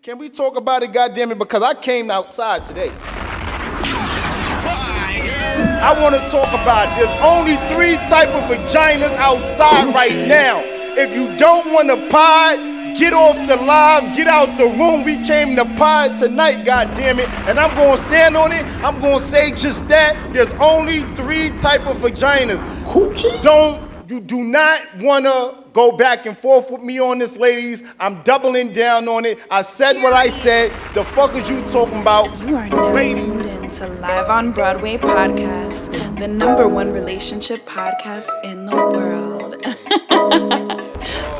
Can we talk about it, goddammit? Because I came outside today. I want to talk about it. There's only 3 types of vaginas outside right now. If you don't want to pod, get off the live, get out the room. We came to pod tonight, goddammit. And I'm going to stand on it. I'm going to say just that. There's only 3 types of vaginas. Coochie? You do not want to go back and forth with me on this, ladies. I'm doubling down on it. I said what I said. The fuck is you talking about? You are now tuned in to Live on Broadway podcast, the #1 relationship podcast in the world.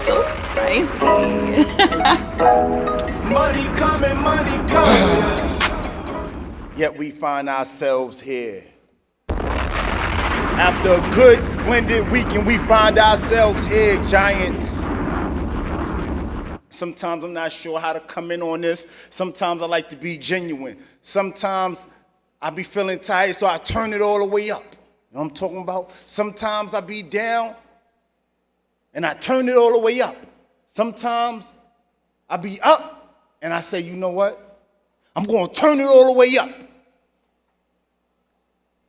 So spicy. Money coming. Yet we find ourselves here. After a good, splendid weekend, we find ourselves here, Giants. Sometimes I'm not sure how to come in on this. Sometimes I like to be genuine. Sometimes I be feeling tired, so I turn it all the way up. You know what I'm talking about? Sometimes I be down, and I turn it all the way up. Sometimes I be up, and I say, you know what? I'm going to turn it all the way up.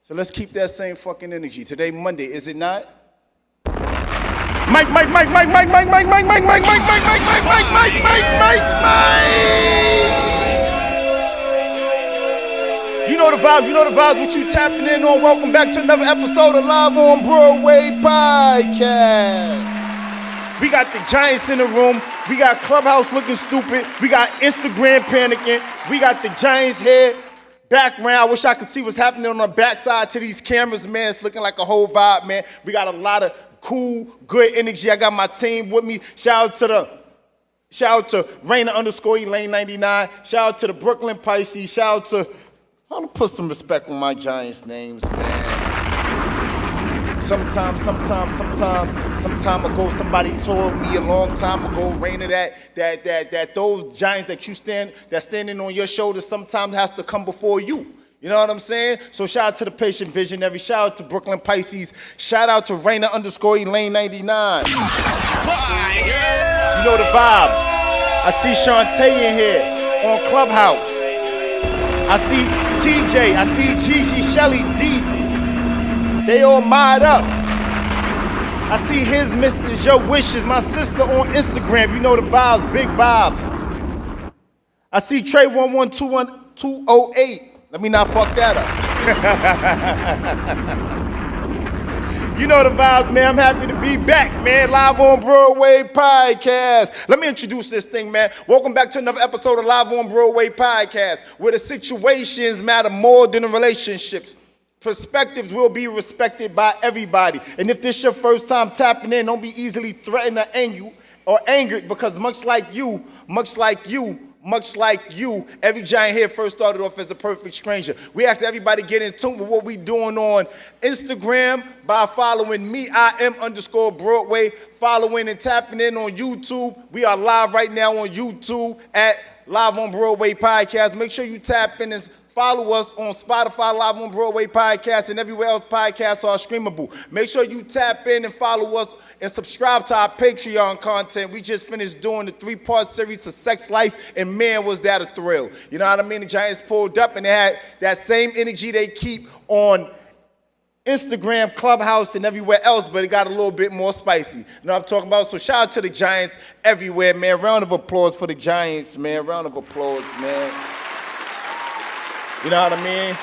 So let's keep that same fucking energy. Today, Monday, is it not? Mike. You know the vibes, what you tapping in on. Welcome back to another episode of Live on Broadway podcast. We got the Giants in the room. We got Clubhouse looking stupid. We got Instagram panicking. We got the Giants here. Background, I wish I could see what's happening on the backside to these cameras, man. It's looking like a whole vibe, man. We got a lot of cool, good energy. I got my team with me. Shout out to Raina _ Elaine 99. Shout out to the Brooklyn Pisces. Shout out to, I'm gonna put some respect on my Giants names, man. Sometime ago, somebody told me a long time ago, Raina, that those Giants that standing on your shoulders sometimes has to come before you. You know what I'm saying? So shout out to the patient visionary. Shout out to Brooklyn Pisces. Shout out to Raina _ Elaine 99. You know the vibes. I see Shantae in here on Clubhouse. I see TJ. I see Gigi, Shelly, D. They all mired up. I see his Mrs. Your Wishes, my sister on Instagram. You know the vibes, big vibes. I see Trey 1121208. Let me not fuck that up. You know the vibes, man. I'm happy to be back, man. Live on Broadway podcast. Let me introduce this thing, man. Welcome back to another episode of Live on Broadway podcast, where the situations matter more than the relationships. Perspectives will be respected by everybody. And if this is your first time tapping in, don't be easily threatened or angered, because much like you, every giant here first started off as a perfect stranger. We asked everybody to get in tune with what we doing on Instagram by following me, _Broadway, following and tapping in on YouTube. We are live right now on YouTube at Live on Broadway podcast. Make sure you tap in and follow us on Spotify, Live on Broadway podcast, and everywhere else podcasts are streamable. Make sure you tap in and follow us and subscribe to our Patreon content. We just finished doing the 3-part series of Sex Life, and man, was that a thrill. You know what I mean? The Giants pulled up, and they had that same energy they keep on Instagram, Clubhouse, and everywhere else, but it got a little bit more spicy. You know what I'm talking about? So shout out to the Giants everywhere, man. Round of applause for the Giants, man. Round of applause, man. You know what I mean?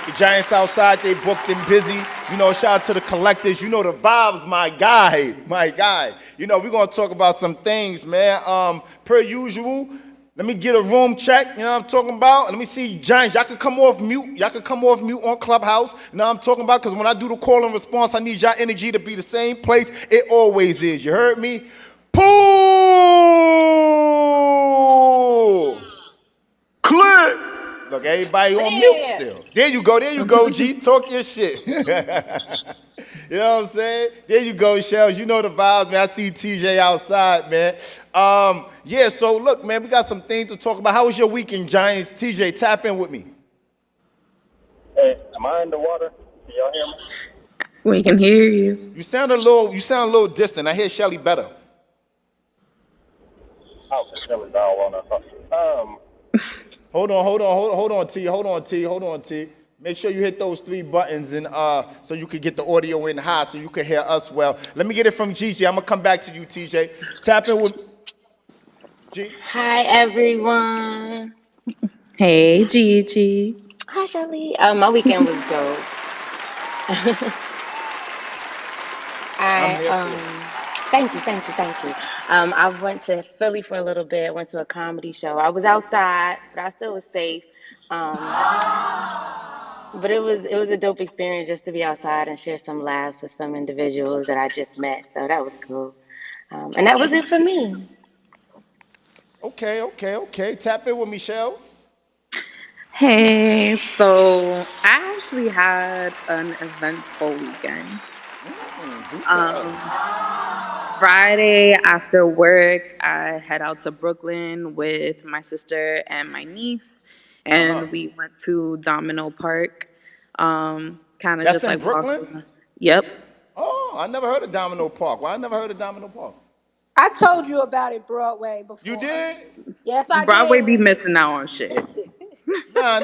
The Giants outside, they booked and busy. You know, shout out to the collectors. You know the vibes, my guy. You know, we're going to talk about some things, man. Per usual, let me get a room check. You know what I'm talking about? Let me see, Giants, y'all can come off mute. Y'all can come off mute on Clubhouse. You know what I'm talking about? Because when I do the call and response, I need y'all energy to be the same place it always is. You heard me? Pool! Click! Look, everybody on mute still. There you go, G. Talk your shit. You know what I'm saying? There you go, Shells. You know the vibes, man. I see TJ outside, man. Yeah, so look, man, we got some things to talk about. How was your weekend, Giants? TJ, tap in with me. Hey, am I in the water? Can y'all hear me? We can hear you. You sound a little distant. I hear Shelly better. Oh, Shelly's all on us. Um, Hold on, T. Make sure you hit those 3 buttons and so you can get the audio in high so you can hear us well. Let me get it from Gigi. I'm gonna come back to you, TJ. Tap in with G. Hi everyone. Hey, Gigi. Hi Shelly. My weekend was dope. I'm I here for it. thank you. I went to Philly for a little bit. Went to a comedy show. I was outside, but I still was safe. Um, but it was a dope experience just to be outside and share some laughs with some individuals that I just met. So that was cool. And that was it for me. Okay. Tap in with me, Shells. Hey, so I actually had an eventful weekend. Do tell. Um, Friday after work, I head out to Brooklyn with my sister and my niece, and we went to Domino Park. Kind of That's just in like walked Brooklyn? around. Yep. Oh, I never heard of Domino Park. Why I never heard of Domino Park? I told you about it Broadway You before. did? Yes, I Broadway be did. missing out on shit. Nah.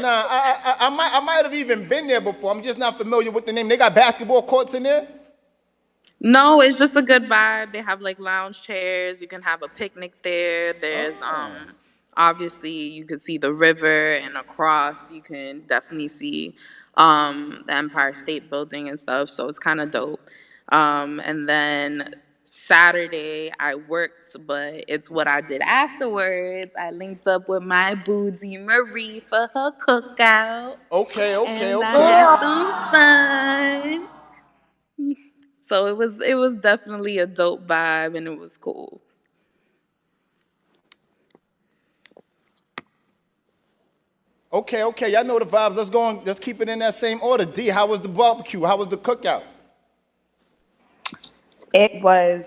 I might have even been there before. I'm just not familiar with the name. They got basketball courts in there? No, it's just a good vibe. They have like lounge chairs. You can have a picnic there. There's obviously you can see the river and across you can definitely see the Empire State Building and stuff. So it's kind of dope. And then Saturday I worked, but it's what I did afterwards. I linked up with my booty Marie for her cookout, and I Okay. had some fun. So it was definitely a dope vibe and it was cool. Okay. Y'all know the vibes. Let's go on. Let's keep it in that same order. D, how was the barbecue? How was the cookout? It was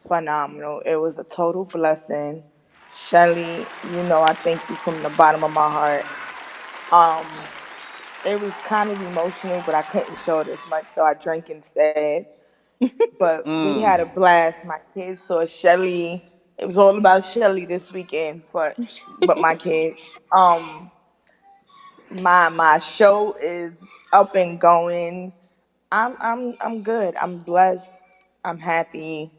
phenomenal. It was a total blessing. Shelly, I thank you from the bottom of my heart. Um, it was kind of emotional, but I couldn't show it as much, so I drank instead. But we had a blast. My kids saw Shelly. It was all about Shelly this weekend, but my kids. Um, my show is up and going. I'm good. I'm blessed. I'm happy.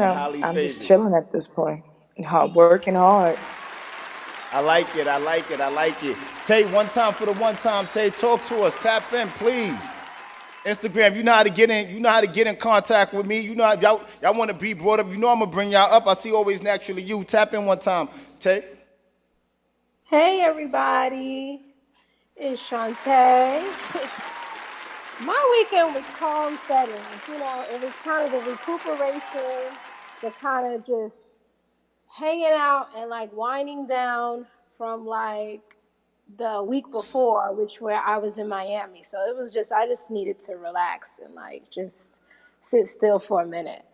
And highly I'm just favored. chilling at this point. Working hard. I like it. Tay, one time for the one time. Tay, talk to us. Tap in, please. Instagram, you know how to get in. You know how to get in contact with me. You know how y'all want to be brought up. You know I'm gonna bring y'all up. I see always naturally you. Tap in one time. Tay. Hey, everybody. It's Shantae. My weekend was calm settings. It was kind of the recuperation, the kind of just hanging out and like winding down from like the week before, which where I was in Miami. So it was just I just needed to relax and like just sit still for a minute.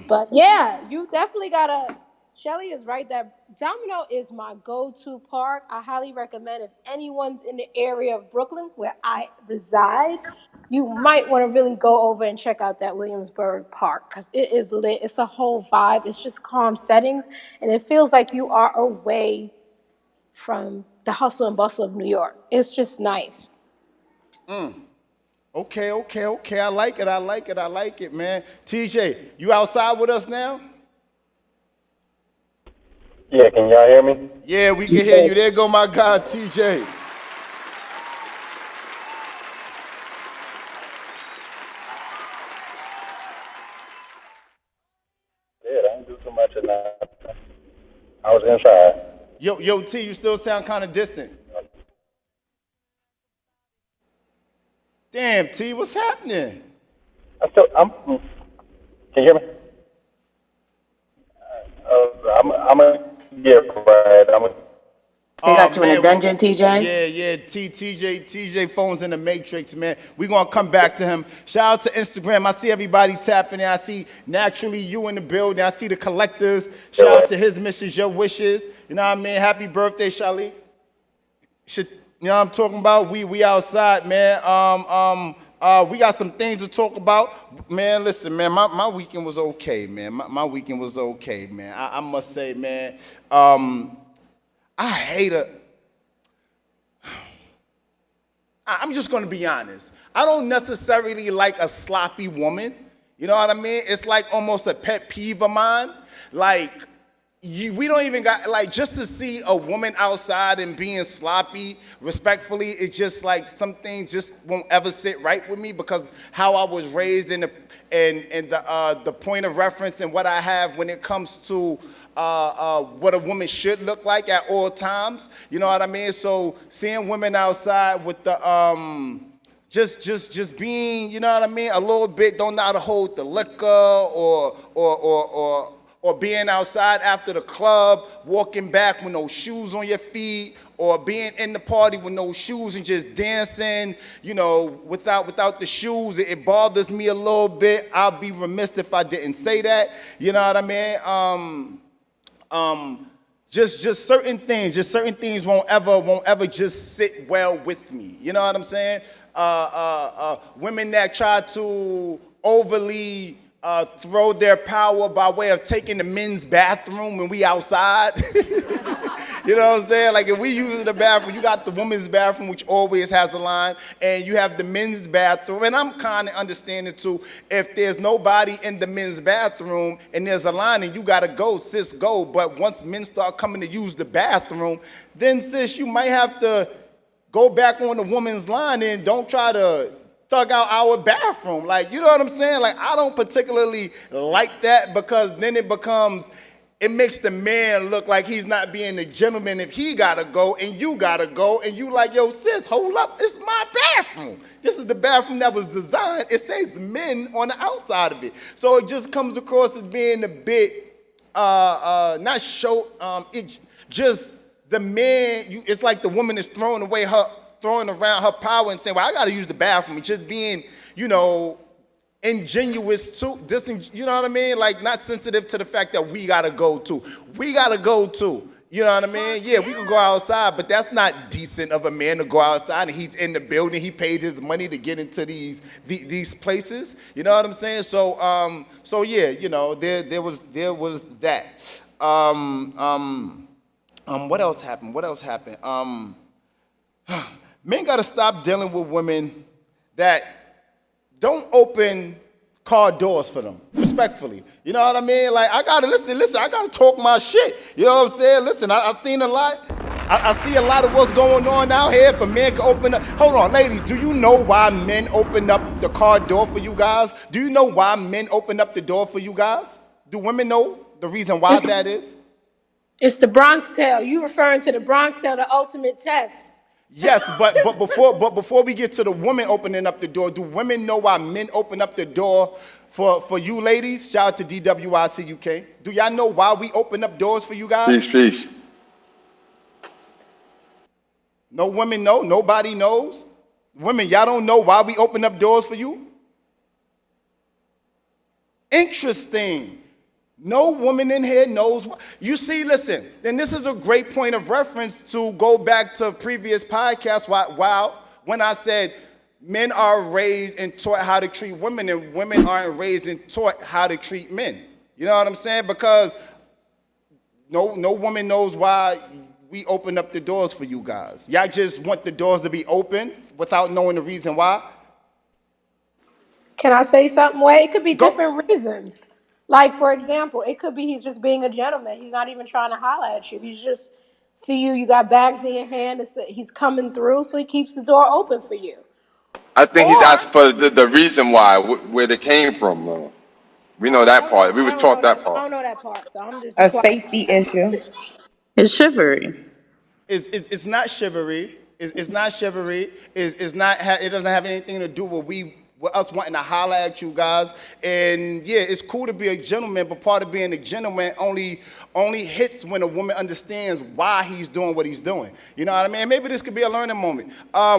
But yeah, you definitely gotta. Shelly is right. That Domino is my go-to park. I highly recommend if anyone's in the area of Brooklyn where I reside, you might want to really go over and check out that Williamsburg Park because it is lit. It's a whole vibe. It's just calm settings, and it feels like you are away from the hustle and bustle of New York. It's just nice. Okay. I like it, man. TJ, you outside with us now? yeah, can y'all hear me? Yeah, we can hear you. Yes. There go my guy, TJ. Yeah, I didn't do too much of that. I was inside. Yo, T, you still sound kind of distant. Damn, T, what's happening? Can you hear me? I'm gonna get right. They Oh got you in a man, dungeon, TJ? yeah. TJ phone's in the matrix, man. We gonna come back to him. Shout out to Instagram. I see everybody tapping in. I see naturally you in the building. I see the collectors. Shout out to his missus, your wishes. You know what I mean? Happy birthday, Charlie. You know what I'm talking about? We outside, man. We got some things to talk about. Man, listen, man, my weekend was okay, man. My weekend was okay, man. I must say, man. I hate a. I'm just gonna be honest. I don't necessarily like a sloppy woman. You know what I mean? It's like almost a pet peeve of mine. Like, we don't even got, like, just to see a woman outside and being sloppy, respectfully, it's just like some things just won't ever sit right with me because how I was raised and the point of reference and what I have when it comes to what a woman should look like at all times. You know what I mean? So seeing women outside with the just being, you know what I mean, a little bit, don't know how to hold the liquor or being outside after the club, walking back with no shoes on your feet, or being in the party with no shoes and just dancing, you know, without the shoes. It bothers me a little bit. I'll be remiss if I didn't say that. You know what I mean? Just certain things won't ever just sit well with me. You know what I'm saying? Women that try to overly throw their power by way of taking the men's bathroom when we outside. You know what I'm saying? Like, if we use the bathroom, you got the women's bathroom, which always has a line, and you have the men's bathroom. And I'm kind of understanding, too, if there's nobody in the men's bathroom and there's a line and you got to go, sis, go. But once men start coming to use the bathroom, then, sis, you might have to go back on the woman's line and don't try to thug out our bathroom. Like, you know what I'm saying? Like, I don't particularly like that because then it makes the man look like he's not being a gentleman if he gotta go and you gotta go and you like, yo, sis, hold up, it's my bathroom. This is the bathroom that was designed. It says men on the outside of it. So it just comes across as being a bit, it just, the man, it's like the woman is throwing around her power and saying, well, I gotta use the bathroom. It's just being, you know, ingenuous too, you know what I mean? Like, not sensitive to the fact that we gotta go too. We gotta go too. You know what I mean? Yeah, we can go outside, but that's not decent of a man to go outside and he's in the building. He paid his money to get into these places. You know what I'm saying? So so yeah, you know, there was that. What else happened? Men gotta stop dealing with women that don't open car doors for them, respectfully. You know what I mean? Like, I gotta listen, I gotta talk my shit. You know what I'm saying? Listen, I've seen a lot. I see a lot of what's going on out here for men to open up. Hold on, ladies, do you know why men open up the car door for you guys? Do you know why men open up the door for you guys? Do women know the reason why that is? It's the Bronx Tale. You referring to the Bronx Tale, the ultimate test. Yes, but before we get to the women opening up the door, do women know why men open up the door for you ladies? Shout out to DWICUK. Do y'all know why we open up doors for you guys? Peace. No women know? Nobody knows? Women, y'all don't know why we open up doors for you? Interesting. No woman in here knows what. You see, listen, and this is a great point of reference to go back to previous podcasts. Wow, when I said men are raised and taught how to treat women and women aren't raised and taught how to treat men. You know what I'm saying? Because no woman knows why we open up the doors for you guys. Y'all just want the doors to be open without knowing the reason why. Can I say something? Well, it could be Go. different reasons. Like, for example, it could be he's just being a gentleman. He's not even trying to holler at you. He's just see you got bags in your hand. He's coming through, so he keeps the door open for you. I think he's Or asked for the reason why, where they came from, though. We know that part. We was taught that I part. don't know that part, so I'm just be A quiet. safety issue. It's chivalry. It's not chivalry. It's not chivalry. It's not. It doesn't have anything to do with us wanting to holler at you guys. And yeah, it's cool to be a gentleman, but part of being a gentleman only hits when a woman understands why he's doing what he's doing. You know what I mean? Maybe this could be a learning moment.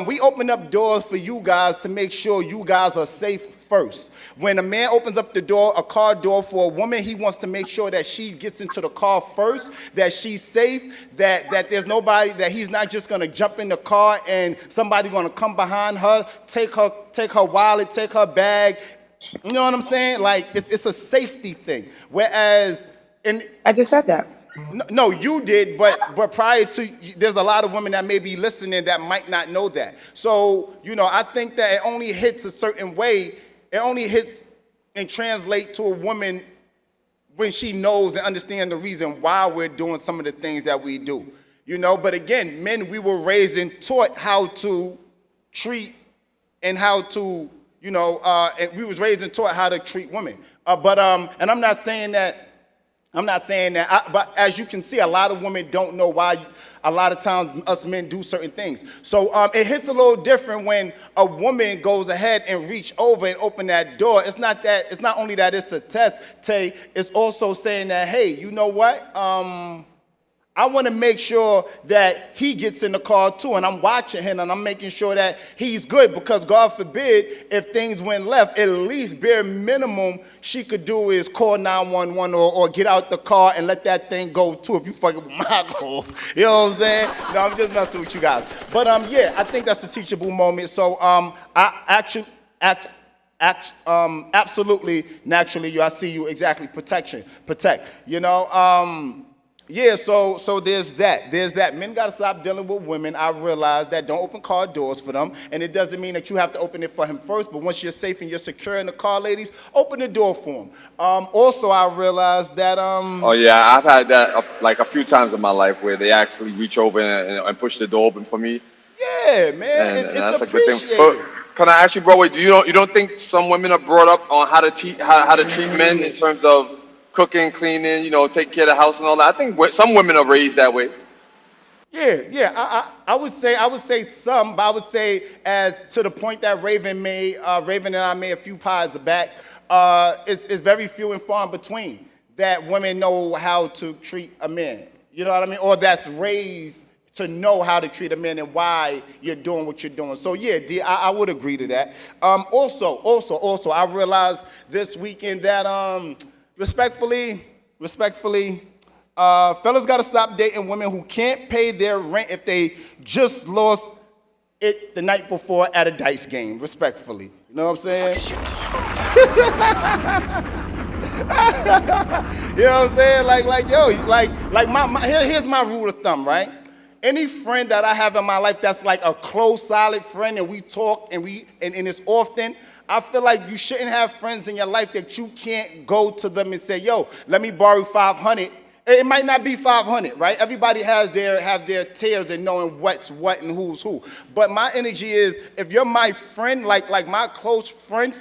We open up doors for you guys to make sure you guys are safe first. When a man opens up the door, a car door for a woman, he wants to make sure that she gets into the car first, that she's safe, that there's nobody, that he's not just gonna jump in the car and somebody gonna come behind her, take her wallet, take her bag. You know what I'm saying? Like, it's a safety thing. Whereas, I just said that. No, you did, but prior to, there's a lot of women that may be listening that might not know that. So, I think that it only hits a certain way. It only hits and translates to a woman when she knows and understands the reason why we're doing some of the things that we do. But again, men, we were raised and taught how to treat and how to, and we was raised and taught how to treat women. And I'm not saying that, but as you can see, a lot of women don't know why a lot of times us men do certain things. So it hits a little different when a woman goes ahead and reach over and open that door. It's not only that it's a test, Tay, it's also saying that, hey, you know what? I want to make sure that he gets in the car too, and I'm watching him, and I'm making sure that he's good, because God forbid if things went left, at least bare minimum she could do is call 911 or get out the car and let that thing go too if you fucking with my goal. You know what I'm saying? No, I'm just messing with you guys. But yeah, I think that's a teachable moment. So absolutely, naturally, I see you, exactly, protect. Yeah, so there's that. Men gotta stop dealing with women. I realize that. Don't open car doors for them, and it doesn't mean that you have to open it for him first. But once you're safe and you're secure in the car, ladies, open the door for him. Also, I realized that. Oh yeah, I've had that like a few times in my life where they actually reach over and push the door open for me, Yeah, man, and it's that's a good thing. appreciated. But can I ask you, Broadway, you don't think some women are brought up on how to treat men in terms of cooking, cleaning, taking care of the house and all that? I think some women are raised that way. Yeah. I would say some, but I would say, as to the point that Raven and I made a few pods back, it's very few and far in between that women know how to treat a man. You know what I mean? Or that's raised to know how to treat a man and why you're doing what you're doing. So yeah, D, I would agree to that. Also, I realized this weekend that respectfully, fellas got to stop dating women who can't pay their rent if they just lost it the night before at a dice game. Respectfully, you know what I'm saying? You know what I'm saying? Here's my rule of thumb, right? Any friend that I have in my life that's like a close, solid friend, and we talk and it's often, I feel like you shouldn't have friends in your life that you can't go to them and say, yo, let me borrow 500. It might not be 500, right? Everybody have their tiers and knowing what's what and who's who. But my energy is, if you're my friend, like my close friend,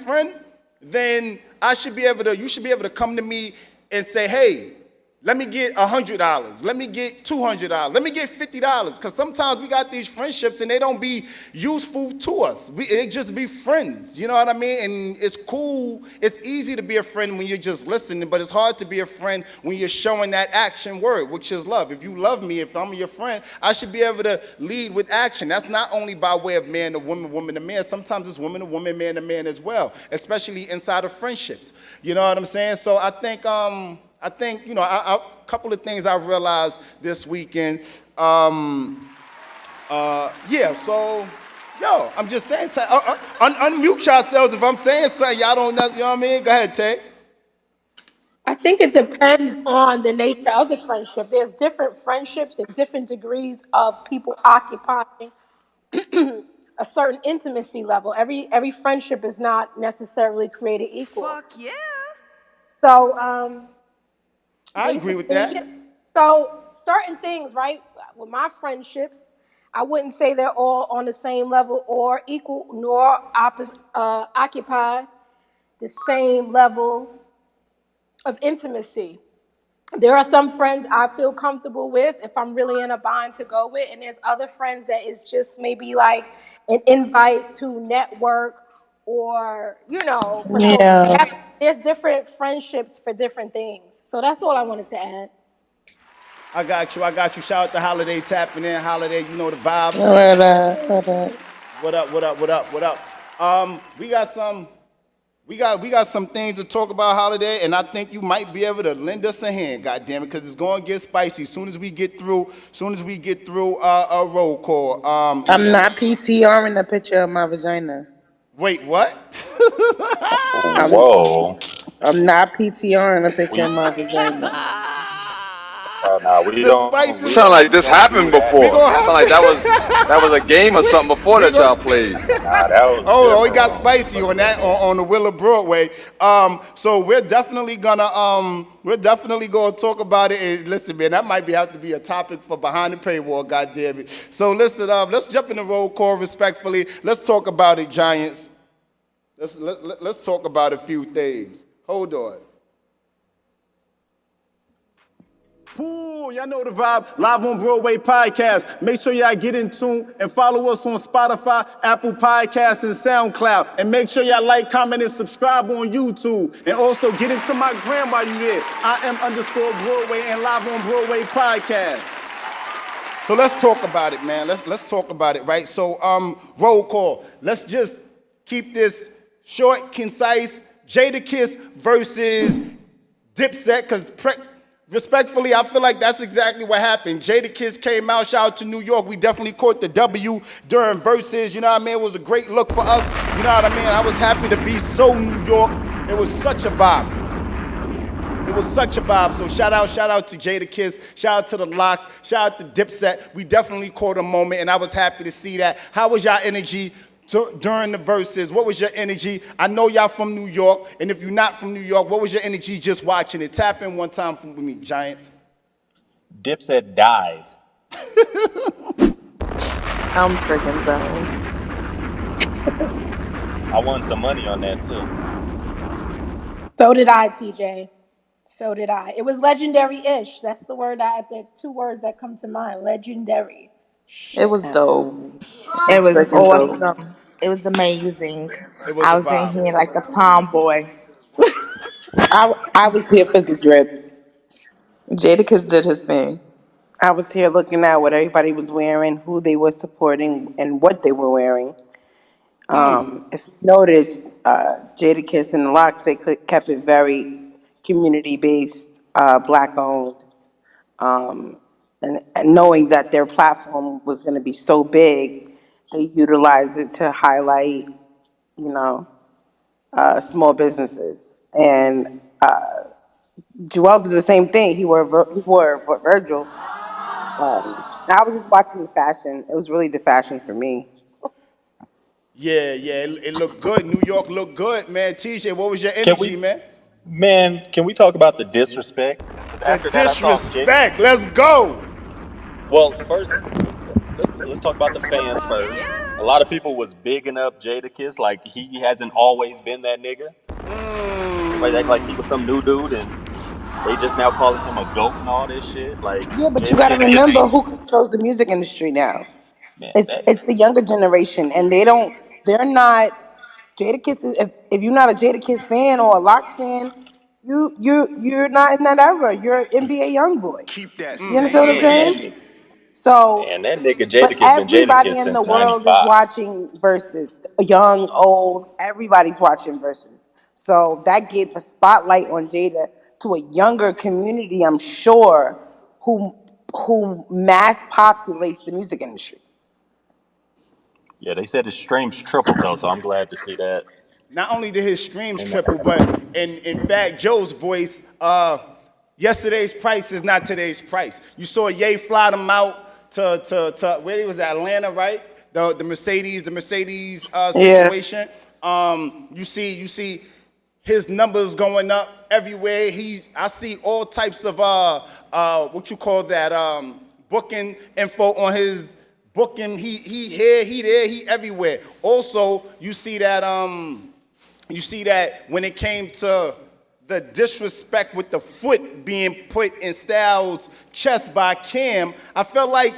then you should be able to come to me and say, hey, let me get $100. Let me get $200. Let me get $50. Because sometimes we got these friendships and they don't be useful to us. They just be friends. You know what I mean? And it's cool. It's easy to be a friend when you're just listening, but it's hard to be a friend when you're showing that action word, which is love. If you love me, if I'm your friend, I should be able to lead with action. That's not only by way of man to woman, woman to man. Sometimes it's woman to woman, man to man as well, especially inside of friendships. You know what I'm saying? So I think a couple of things I realized this weekend. I'm just saying, unmute yourselves if I'm saying something y'all don't know, you know what I mean? Go ahead, Tay. I think it depends on the nature of the friendship. There's different friendships and different degrees of people occupying a certain intimacy level. Every friendship is not necessarily created equal. Fuck yeah. So I agree with basically, that. so certain things, right? With my friendships, I wouldn't say they're all on the same level or equal, nor occupy the same level of intimacy. There are some friends I feel comfortable with if I'm really in a bind to go with, and there's other friends that is just maybe like an invite to network or for Yeah. social. There's different friendships for different things. So that's all I wanted to add. I got you. Shout out to Holiday tapping in. Holiday, you know the vibes. What up? What up? We got some things to talk about, Holiday, and I think you might be able to lend us a hand, goddamn it, because it's going to get spicy. Soon as we get through a roll call. I'm not PTRing a picture of my vagina. Wait, what? I'm Whoa. I'm not PTRing a picture We of my vagina. Oh no, we The don't spicy. Sound like this do happened that. We before. gonna Sound have like that was a to. game or something before we that gonna. y'all played. Nah, that was a Oh, it different got room. spicy on that on the Willa Broadway. So we're definitely gonna talk about it. And listen, man, that might have to be a topic for behind the paywall. God damn it. So listen, let's jump in the roll call respectfully. Let's talk about it, Giants. Let's talk about a few things. Hold on. Ooh, y'all know the vibe. Live on Broadway podcast. Make sure y'all get in tune and follow us on Spotify, Apple Podcasts, and SoundCloud. And make sure y'all like, comment, and subscribe on YouTube. And also get into my gram while you're here. I am_Broadway and Live on Broadway podcast. So let's talk about it, man. Let's talk about it, right? So roll call. Let's just keep this short, concise. Jadakiss versus DipSet, because respectfully, I feel like that's exactly what happened. Jadakiss came out, shout out to New York. We definitely caught the W during Verzuz, you know what I mean? It was a great look for us, you know what I mean? I was happy to be so New York. It was such a vibe. It was such a vibe. So shout out to Jadakiss, shout out to the Locks, shout out to DipSet. We definitely caught a moment, and I was happy to see that. How was y'all energy during the Verzuz? What was your energy? I know y'all from New York, and if you're not from New York, what was your energy just watching it? Tap in one time with me, Giants. Dipset died. I'm freaking done. I won some money on that too. So did I, TJ. So did I. It was legendary-ish. That's the two words that come to mind. Legendary. It was dope. It It was was freaking dope. awesome. It was amazing. It was I a was in vibe. here like a tomboy. I was here for the drip. Jadakiss did his thing. I was here looking at what everybody was wearing, who they were supporting, and what they were wearing. If you notice, Jadakiss and the Locks, they kept it very community based, black owned, and knowing that their platform was going to be so big, they utilized it to highlight, you know, small businesses. And Joel's did the same thing. He wore Virgil. I was just watching the fashion. It was really the fashion for me. Yeah, it looked good. New York looked good, man. TJ, what was your Can energy, we, man? man? Can we talk about the disrespect? Because The after that, I saw Jada. disrespect. Let's go. Well, first, let's talk about the fans first. A lot of people was bigging up Jadakiss, like he hasn't always been that nigga. Everybody act like he was some new dude, and they just now calling him a goat and all this shit. Like Yeah, but you got to Jadakiss ain't remember who controls the music industry now. man. That It's the younger generation, and they're not Jadakiss. If you're not a Jadakiss fan or a Locks fan, you're not in that era. You're an NBA young boy. Keep that You understand what I'm man, same. saying? So, that nigga but Jadakiss been everybody Jadakiss in the since world is '95. watching Versus. Young, old, everybody's watching Versus. So that gave a spotlight on Jada to a younger community, I'm sure, who mass populates the music industry. Yeah, they said his streams tripled though, so I'm glad to see that. Not only did his streams And triple, but in fact, Joe's voice, yesterday's price is not today's price. You saw Ye fly them out to where he was at, Atlanta, right? The Mercedes Yeah. situation. You see his numbers going up everywhere. I see all types of what you call that booking info on his booking. He here, he there, he everywhere. Also, you see that when it came to the disrespect with the foot being put in Styles' chest by Cam, I felt like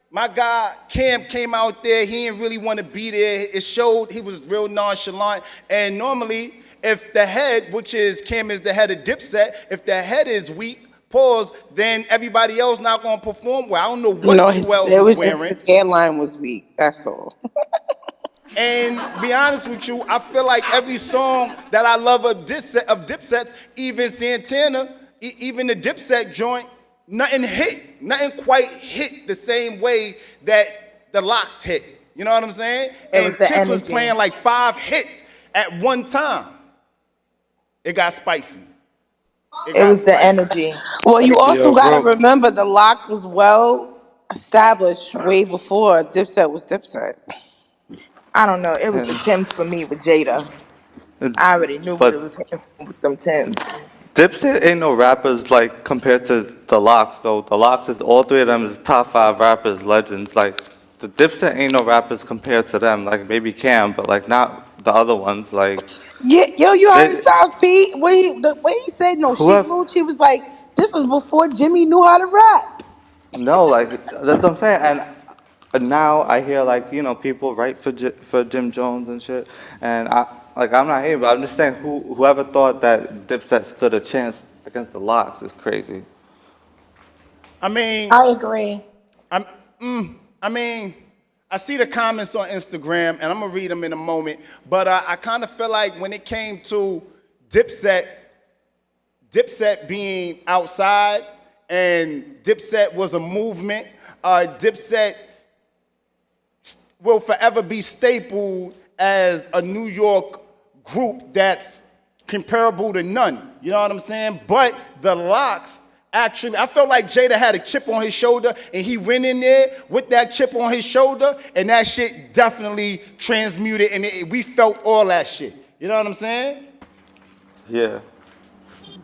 my guy Cam came out there. He didn't really want to be there. It showed he was real nonchalant. And normally, if the head, which is Cam is the head of DipSet, if the head is weak, pause, then everybody else not gonna perform well. I don't know what No, Jewels it was was just wearing. his hairline was weak. That's all. And be honest with you, I feel like every song that I love of Dipset's, even Santana, even the Dipset joint, nothing quite hit the same way that the Locks hit. You know what I'm saying? It was And the Kiss was energy. playing like 5 hits at one time. It got spicy. It It got was the spicy. energy. Well, you also Yo, got to bro. remember the locks was well established way before Dipset was Dipset. I don't know. It was the And, Tims for me with Jada. I already knew what it was but hitting for with them Tims. Dipset ain't no rappers like compared to the Locks though. The Locks is all three of them is top five rappers, legends. Like the Dipset ain't no rappers compared to them. Like maybe Cam, but like not the other ones. Like Yeah, yo, you heard they, Styles P? The way he said no, Sheik whoever. Luch, he was like, this is before Jimmy knew how to rap. No, like that's what I'm saying. And now I hear like people write for for Jim Jones and shit. And I'm not here, but I'm just saying whoever thought that Dipset stood a chance against the Locks is crazy. I mean, I agree. I'm, I mean, I see the comments on Instagram, and I'm gonna read them in a moment. But I kind of feel like when it came to Dipset, Dipset being outside, and Dipset was a movement. Dipset will forever be stapled as a New York group that's comparable to none. You know what I'm saying? But the Locks actually, I felt like Jada had a chip on his shoulder, and he went in there with that chip on his shoulder, and that shit definitely transmuted, and we felt all that shit. You know what I'm saying? Yeah,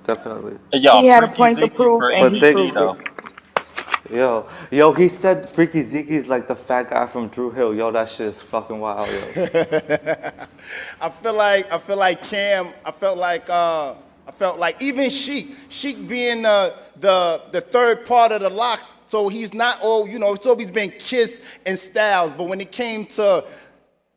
definitely. Y'all, He had a Freaky point to Zeke prove, and But he crazy proved they, it. though. yo, he said Freaky Zeke's like the fat guy from Drew Hill. Yo, that shit is fucking wild, yo. I feel like Cam. I felt like even Sheik being the third part of the Locks. So he's not all It's always been Kiss and Styles, but when it came to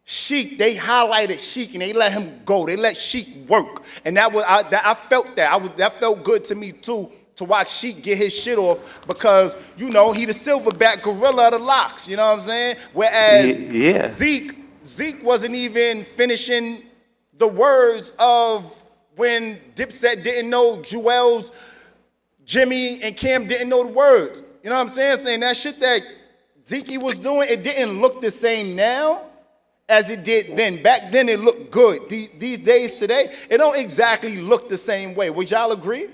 Sheik, they highlighted Sheik and they let him go. They let Sheik work, and I felt that felt good to me too. To watch Sheik get his shit off because he the silverback gorilla of the Locks. You know what I'm saying? Whereas Yeah. Zeke wasn't even finishing the words of when Dipset didn't know Jewel's, Jimmy and Cam didn't know the words. You know what I'm saying? Saying that shit that Zeke was doing, it didn't look the same now as it did then. Back then it looked good. These days today, it don't exactly look the same way. Would y'all agree?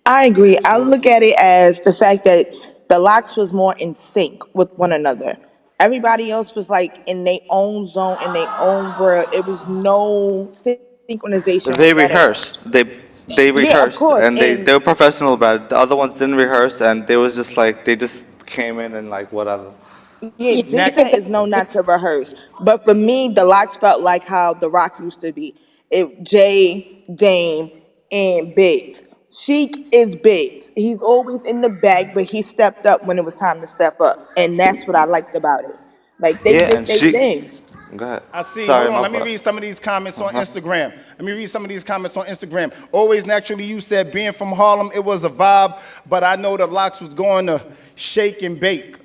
I agree. I look at it as the fact that the Locks was more in sync with one another. Everybody else was like in their own zone, in their own world. It was no synchronization They with none of them. rehearsed. They Yeah, of rehearsed course. and they And were professional about it. The other ones didn't rehearse and they was just like they just came in and like whatever. yeah, Yeah, Now, you can Dipset tell. is known not to rehearse. But for me, the Locks felt like how the Rock used to be. Jay, Dame, and Biggs. Sheik is Biggs. He's always in the bag, but he stepped up when it was time to step up. And that's what I liked about it. Like, they Yeah, did and their she. thing. Go ahead. I see. Hold Sorry, on. my Let me fault. read some of these comments Uh on huh. Instagram. Always naturally, you said being from Harlem, it was a vibe, but I know the Locks was going to shake and bake.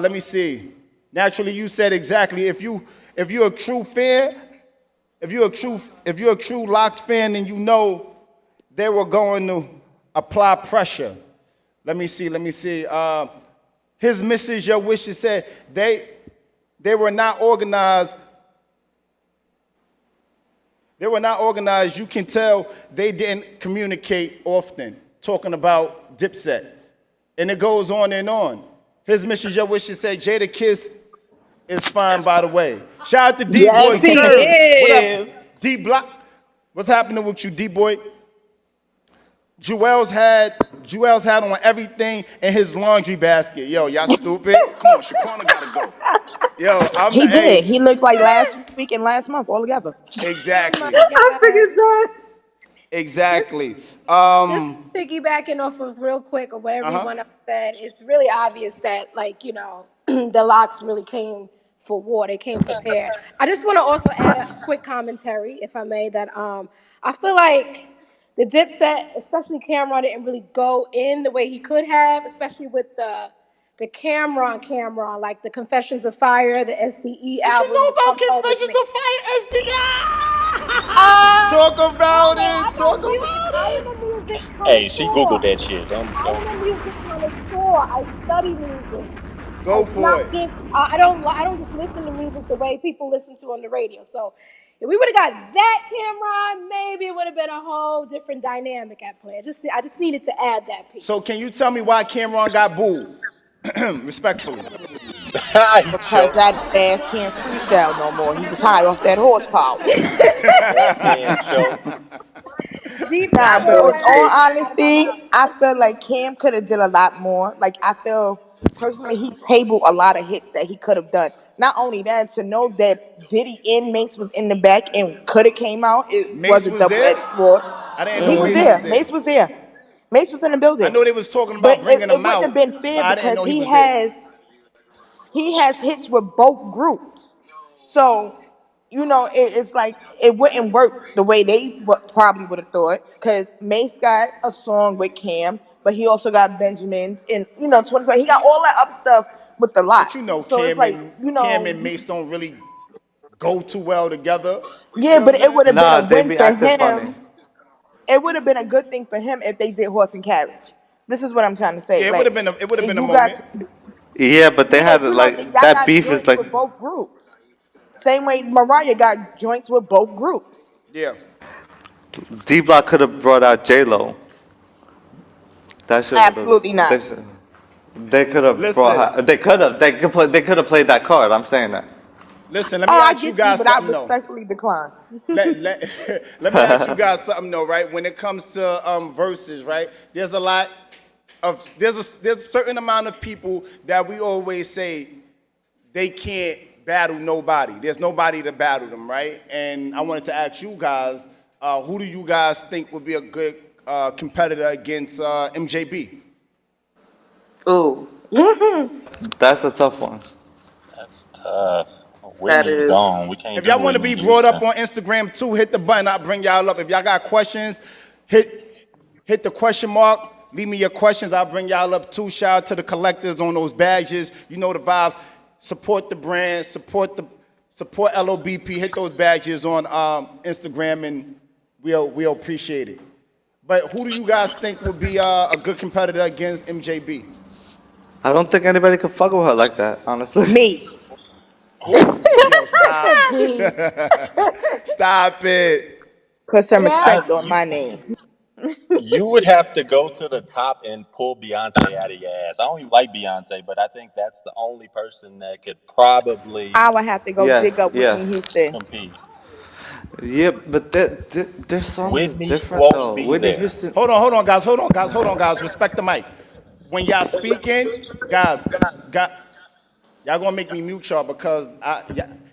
Let me see. Naturally, you said exactly. If you're a true fan, if you're a true Locks fan, then you know they were going to apply pressure. Let me see. His missus, your wishes said they were not organized. They were not organized. You can tell they didn't communicate often, talking about Dipset. And it goes on and on. His missus, your wishes said Jada Kiss is fine, by the way. Shout out to D-Boy Yes, he Curve. What up, is. D-Block? What's happening with you, D-Boy? Jewel's had on everything in his laundry basket. Yo, y'all stupid. Come on, Shaquana gotta go. Yo, I'm He not, did. hey, He looked like last week and last month all together. Oh my exactly. God. Just Exactly. just piggybacking off of real quick or what Uh-huh. everyone else said, it's really obvious that the locks really came for war. They came prepared. I just want to also add a quick commentary, if I may, that I feel like the Dipset, especially Cameron, didn't really go in the way he could have, especially with the Cameron, like the Confessions of Fire, the SDE What you album, know the about Pump Up with Confessions Me. of Fire SDI? Uh, Talk I don't about know. it. Talk about I'm it. a music Hey, she connoisseur. googled that shit. Don't I don't. am a music connoisseur. I study music. Go for not it. just I don't just listen to music the way people listen to on the radio. So if we would have got that Cameron, maybe it would have been a whole different dynamic at play. I just needed to add that So piece. can you tell me why Cameron got booed? Respectfully. He Because choked. that ass can't freestyle no more. He was high off that horsepower. That man choked. Deep, Nah, I but know, in right? I all had to get that out of my honesty, mouth. I feel like Cam could have did a lot more. Like I feel personally he tabled a lot of hits that he could have done. Not only that, to know that Diddy and Mace was in the back and could have came out, it was Mace a was double there? edged sword. I didn't know He was Mace was there. there. Mace was there. Mace was in the I building. know they was talking But about it, bringing it him wouldn't out, have been but fair I didn't because know he he was there. has hits with both groups. So, it's like it wouldn't work the way they probably would have thought. Because Mace got a song with Cam, but he also got Benjamin's and 25. He got all that other stuff with the But you lots. know So it's like, Cam and Mace don't really go too well together. You yeah, know what I'm but it saying? would have been a Nah, they win be for acting funny. him. It would have been a good thing for him if they did horse and carriage. This is what I'm trying to say. Yeah, Like, it would have been a you got, moment. Yeah, but they yeah, had like y'all that got beef is joints like, with both groups. Same way Mariah got joints with both groups. Yeah. D Block could have brought out J Lo. That shit would have. Absolutely not. They could have brought Listen, her. They could have. They could have played that card. I'm saying that. listen, let Oh, me I ask you get you, guys but I something though. respectfully decline. Let let me ask you guys something though, right? When it comes to verses, right? There's a certain amount of people that we always say they can't battle nobody. There's nobody to battle them, right? And I wanted to ask you guys, who do you guys think would be a good competitor against MJB? Ooh, That's a tough one. That's tough. that Whitney's is. gone. We can't If do y'all want to Whitney be brought up Houston. on Instagram too, hit the button. I'll bring y'all up. If y'all got questions, hit the question mark. Leave me your questions. I'll bring y'all up too. Shout out to the collectors on those badges. You know the vibes. Support the brand. Support LOBP. Hit those badges on Instagram, and we'll appreciate it. But who do you guys think would be a good competitor against MJB? I don't think anybody could fuck with her like that, honestly. Me. Who? Yo, stop. D. Stop it. Put some Yeah. I respect on you my name. you would have to go to the top and pull Beyonce out of your ass. I don't even like Beyonce, but I think that's the only person that could probably I would have to go dig Yes, up Whitney yes. Houston. compete. Yeah, but their songs is Whitney different won't though. be Whitney there. Houston. Hold on, guys. Respect the mic. When y'all speaking, guys, got y'all gonna make me mute y'all because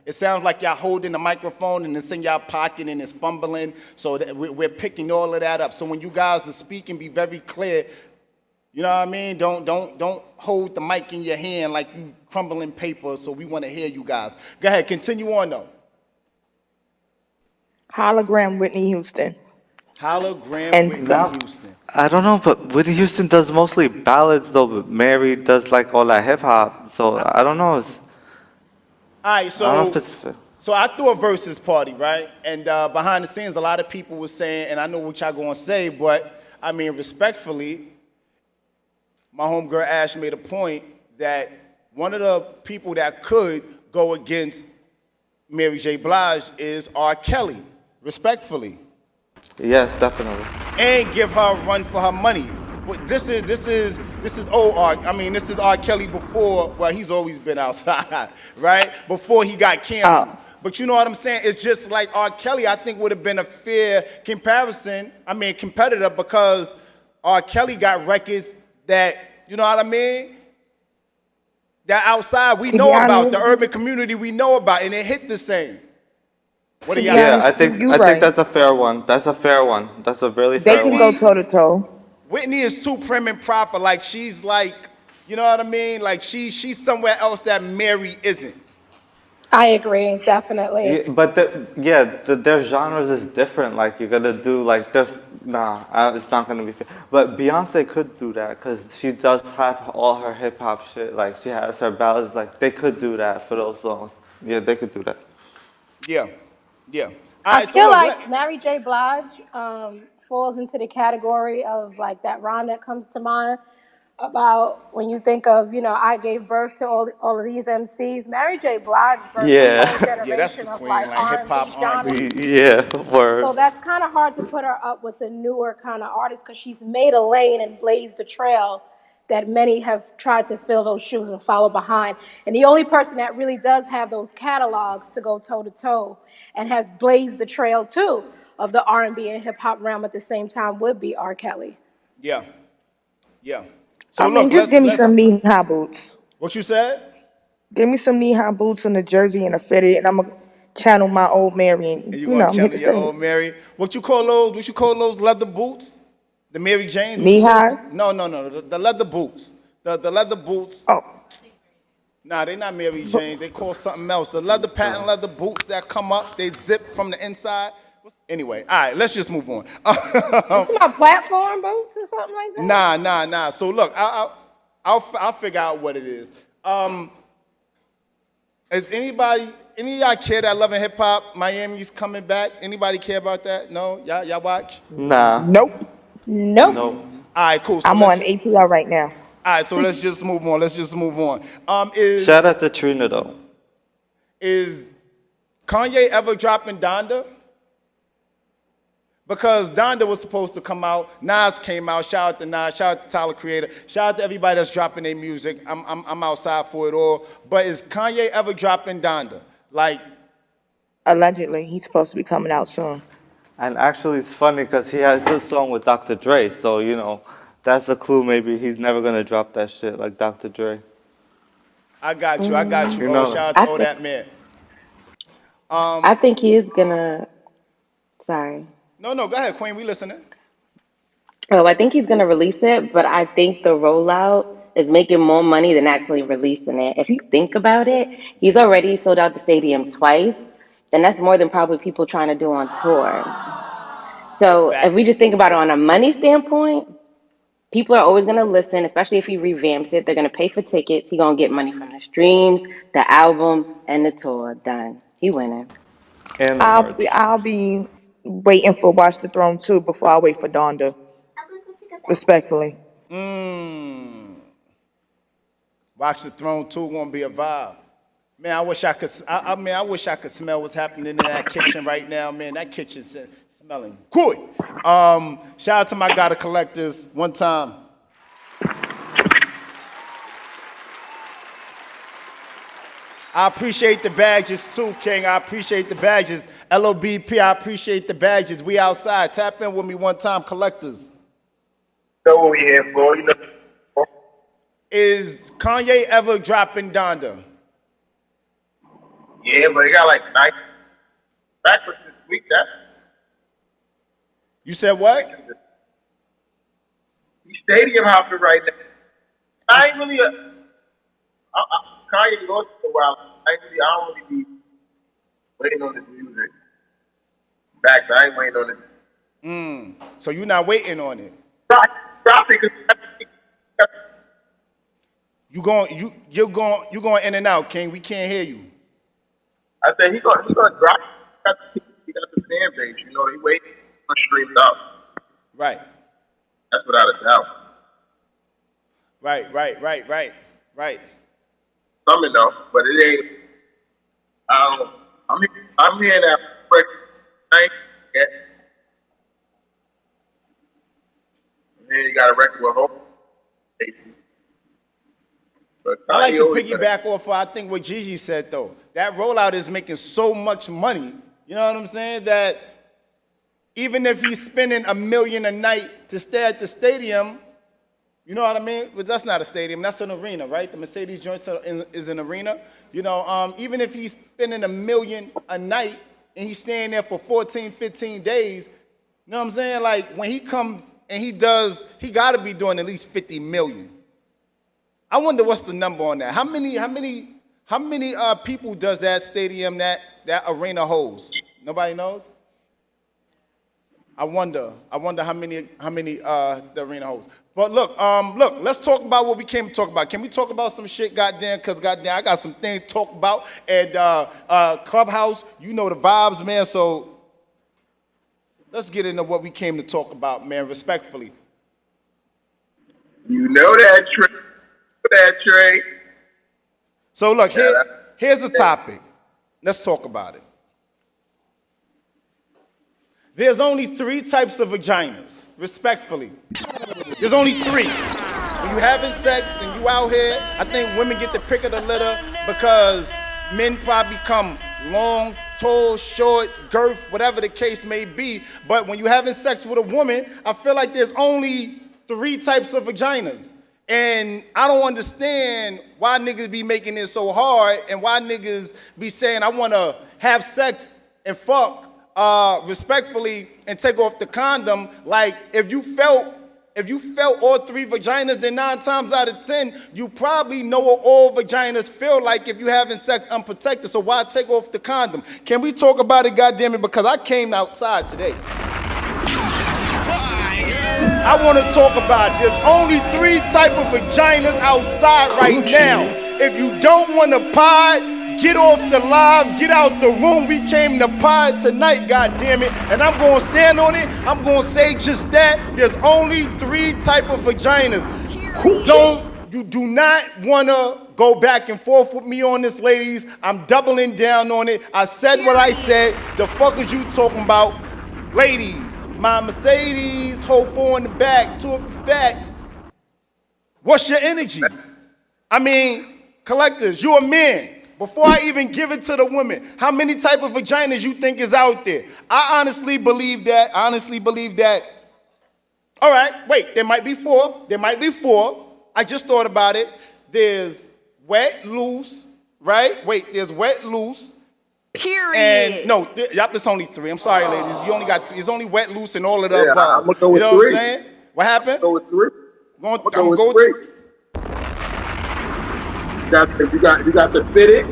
it sounds like y'all holding the microphone and it's in y'all pocket and it's fumbling. So that we're picking all of that up. So when you guys are speaking, be very clear. You know what I mean? Don't hold the mic in your hand like you crumbling paper. So we want to hear you guys. Go ahead, continue on though. Hologram Whitney Houston. Hologram End Whitney stuff. Now, Houston. I don't know, but Whitney Houston does mostly ballads though. But Mary does like all that hip hop. So I don't know. All right, I don't know if so it's. so I threw a versus party, right? And behind the scenes, a lot of people were saying, and I know what y'all gonna say, but I mean, respectfully, my homegirl Ash made a point that one of the people that could go against Mary J. Blige is R. Kelly, respectfully, Yes, definitely. and give her a run for her money. But this is old R. I mean, this is R. Kelly before. Well, he's always been outside, right? Before he got canceled. Oh. But you know what I'm saying? It's just like R. Kelly. I think would have been a fair comparison. I mean, competitor because R. Kelly got records that you know what I mean. That outside we To be know about, the honest, urban community we know about, and it hit the same. What do to be y'all Yeah, think? honest, I you think you I think right. that's a fair one. That's a fair one. That's a really They fair can one. go toe to toe. Whitney is too prim and proper. Like she's like, you know what I mean? Like she's somewhere else that Mary isn't. I agree, definitely. Yeah, but their genres is different. Like you're gonna do like this. Nah, it's not gonna be fair. But Beyonce could do that because she does have all her hip hop shit. Like she has her ballads. Like they could do that for those songs. Yeah, they could do that. Yeah, yeah. All I right, so feel look, like Mary J. Blige falls into the category of like that rhyme that comes to mind. about when you think of, I gave birth to all of these MCs. Mary J. Blige birthed a whole Yeah. Yeah, that's the generation of queen, like like hip R&B hop, genre. R&B. Yeah, So word. that's kind of hard to put her up with a newer kind of artist because she's made a lane and blazed a trail that many have tried to fill those shoes and follow behind. And the only person that really does have those catalogs to go toe to toe and has blazed the trail too of the R&B and hip hop realm at the same time would be R. Kelly. Yeah, yeah. So I mean, look, just give me some knee-high boots. what you said? Give me some knee-high boots and a jersey and a fitted, and I'm gonna channel my old Mary, and And you're gonna I'm hit channel the your stage. old Mary. What you call those? What you call those leather boots? The Mary Janes? What you call? Knee-highs? No, no, no. The leather boots. The leather boots. Oh, Nah, they not Mary but Janes. They call something else. The leather patent leather boots that come up, they zip from the inside. Anyway, all right, let's just move on. You talking about platform boots or something like that? Nah. So look, I'll figure out what it is. Is any of y'all care that loving hip hop? Miami's coming back. Anybody care about that? No, y'all watch. Nah. nope. Nope. Nope. All right, cool. So I'm on ATL right now. let's just move on. Let's just move on. Shout out to Trina though. Is Kanye ever dropping Donda? Because Donda was supposed to come out. Nas came out. Shout out to Nas. Shout out to Tyler Creator. Shout out to everybody that's dropping their music. I'm outside for it all. But is Kanye ever dropping Donda? Like, Allegedly, he's supposed to be coming out soon. And actually, it's funny because he has his song with Dr. Dre, so that's a clue. Maybe he's never gonna drop that shit like Dr. Dre. I got you. I got you. You Oh, know. shout out I to all think that man. I think he is gonna. Sorry. No. Go ahead, Queen. We listening. Oh, I think he's gonna release it, but I think the rollout is making more money than actually releasing it. If you think about it, he's already sold out the stadium twice, and that's more than probably people trying to do on tour. So if we Facts. just think about it on a money standpoint, people are always gonna listen, especially if he revamps it. They're gonna pay for tickets. He's gonna get money from the streams, the album, and the tour. Done. He winning. And the merch. I'll be waiting for Watch the Throne 2 before I wait for Donda. Respectfully. Mmm. Watch the Throne 2 gonna be a vibe. Man, I wish I could. I wish I could smell what's happening in that kitchen right now, man. That kitchen's smelling good. Shout out to my guy, the collectors. One time. I appreciate the badges too, King. I appreciate the badges. LOBP, I appreciate the badges. We outside. Tap in with me one time, collectors. Know what we here for? You know. Is Kanye ever dropping Donda? Yeah, but they got like nice breakfast this week. That's You said what? he's stadium hopping right now. I ain't really Kanye lost for a while. I don't really be waiting on his music. In fact, I ain't waiting on it. So you're not waiting on it. Drop it, 'cause You're going in and out, King. We can't hear you. I said he gonna drop. He got the fan base. You know, he waiting on streams out. Right. That's without a doubt. Right. Coming though, but it ain't. I'm hearing that fresh night. Yeah. And then you got a record with Hope. But I like Kanye to always gonna- piggyback off of, I think what Gigi said though. That rollout is making so much money. You know what I'm saying? That even if he's spending $1 million a night to stay at the stadium, you know what I mean? But that's not a stadium, that's an arena, right? The Mercedes joint is an arena. You know, even if he's spending $1 million a night and he's staying there for 14, 15 days, you know what I'm saying? Like when he comes and he gotta be doing at least 50 million. I wonder what's the number on that. How many people does that stadium, that arena holds? Nobody knows? I wonder how many the arena holds. But look, let's talk about what we came to talk about. Can we talk about some shit, goddamn? Cause goddamn, I got some things to talk about. And Clubhouse, you know the vibes, man. So let's get into what we came to talk about, man, respectfully. You know that Trey. That Trey. So look, Yeah, here's the topic. Let's talk about it. There's only 3 types of vaginas, respectfully. There's only 3. When you having sex and you out here, I think women get the pick of the litter because men probably come long, tall, short, girth, whatever the case may be. But when you having sex with a woman, I feel like there's only 3 types of vaginas. And I don't understand why niggas be making it so hard and why niggas be saying I want to have sex and fuck respectfully and take off the condom. Like if you felt all 3 vaginas, then 9 times out of 10 you probably know what all vaginas feel like if you having sex unprotected. So why take off the condom? Can we talk about it, goddammit? Because I came outside today. I want to talk about it. There's only 3 type of vaginas outside right now. If you don't want to pod, get off the live, get out the room. We came to pod tonight, goddammit. And I'm going to stand on it. I'm going to say just that. There's only 3 type of vaginas. You do not want to go back and forth with me on this, ladies. I'm doubling down on it. I said what I said. The fuck is you talking about? Ladies, my Mercedes, hold 4 in the back, 2 of the back. What's your energy? I mean, collectors, you're a man. Before I even give it to the women, how many type of vaginas you think is out there? I honestly believe that. All right, wait, there might be 4. I just thought about it. There's wet, loose, right? Wait, there's wet, loose. Period. And no, it's only 3. I'm sorry, ladies. You only got 3. It's only wet, loose, and all of the above. I'm gonna go with you know 3. What I'm saying? What happened? Go with 3. I'm gonna go with 3. You got the fitted,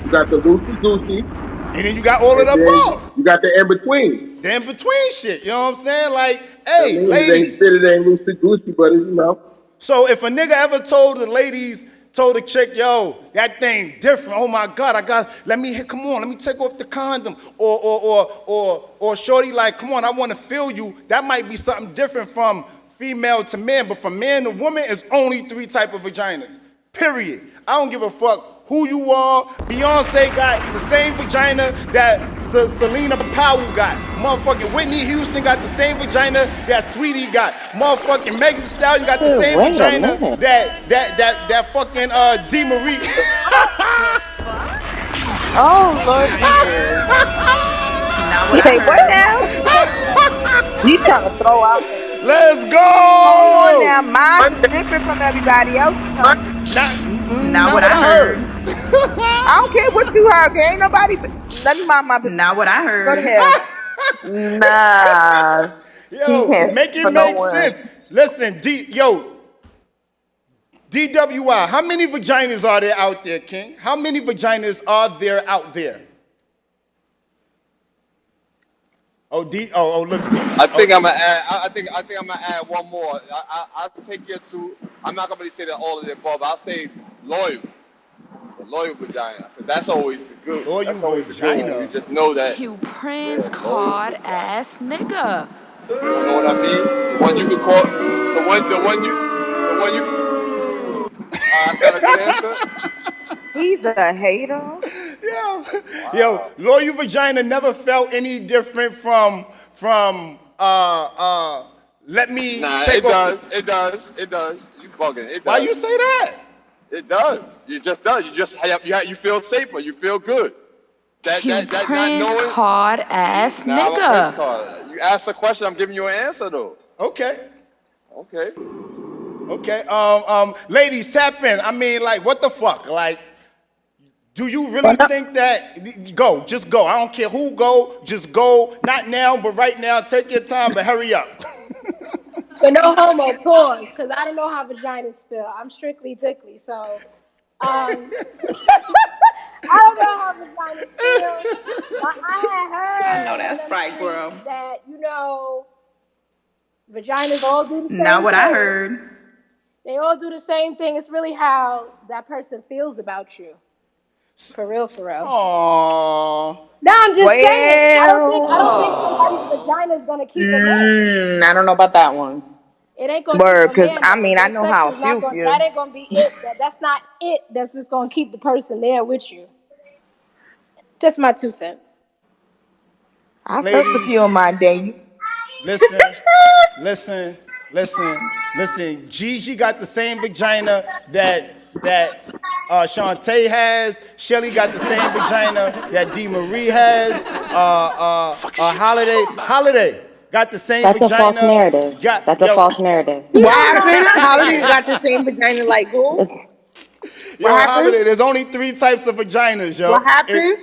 you got the loosey goosey, and then you got all of the above. You got the in between. The in between shit. You know what I'm saying? Like, hey, ladies. It ain't fitted, ain't loosey goosey, but you know. So if a nigga ever told the chick, yo, that thing different. Oh my God, let me take off the condom. Or shorty like, come on, I want to feel you. That might be something different from female to man, but from man to woman, it's only 3 type of vaginas. Period. I don't give a fuck who you are. Beyonce got the same vagina that Selena Powell got. Motherfucking Whitney Houston got the same vagina that Sweetie got. Motherfucking Megan Thee Stallion got the same vagina that fucking D. Marie. Oh, Lord Jesus. Now what What now? You trying to throw out? Let's go! Hold on now. Mine is different from everybody else's. Now what I heard. I don't care what you heard. There ain't nobody. Let me mind my business. Now what I heard. Go to hell. Nah. Yo, make it make sense. Listen, DWI, how many vaginas are there out there, King? How many vaginas are there out there? Look. I think I'm gonna add. I think I'm gonna add one more. I'll take your 2. I'm not gonna really say that all of the above. I'll say loyal, the loyal vagina, because that's always the good. That's always vagina. The good one. You just know that. You Prince card ass nigga. You know what I mean? The one you could call the one you. That's not a good answer. He's a hater. Yo, loyal vagina never felt any different from let me take off. It does. You bugging. It does. Why you say that? It does. It just does. You feel safer. You feel good. That Prince not knowing. card ass nigga. You asked a question. I'm giving you an answer though. Okay. Ladies, tap in. I mean, like, what the fuck? Like, do you really think that? Just go. I don't care who go. Just go. Not now, but right now. Take your time, but hurry up. But no homo, pause, because I don't know how vaginas feel. I'm strictly dickly, so I don't know how vaginas feel. But I had heard. I know that's right, bro. That vaginas all do the same Now what thing. I heard. They all do the same thing. It's really how that person feels about you. For real. Aww. No, I'm just saying. I don't think somebody's vagina is gonna keep them in. I don't know about that one. It ain't gonna keep Word, a cause man I though. mean I That know sex how a is not few going. That feel. ain't gonna be it. That's not it. That's just gonna keep the person there with you. Just my 2 cents. I fuck with you Ladies, on my day. listen, listen, listen. Gigi got the same vagina that Shantae has. Shelly got the same vagina that D. Marie has. Holiday got the same That's a false vagina. narrative. Got That's a yo, false narrative. You What don't know happened? Holiday nothing. got the same vagina like who? What yo, happened? Holiday. There's only three types of vaginas, What yo. happened?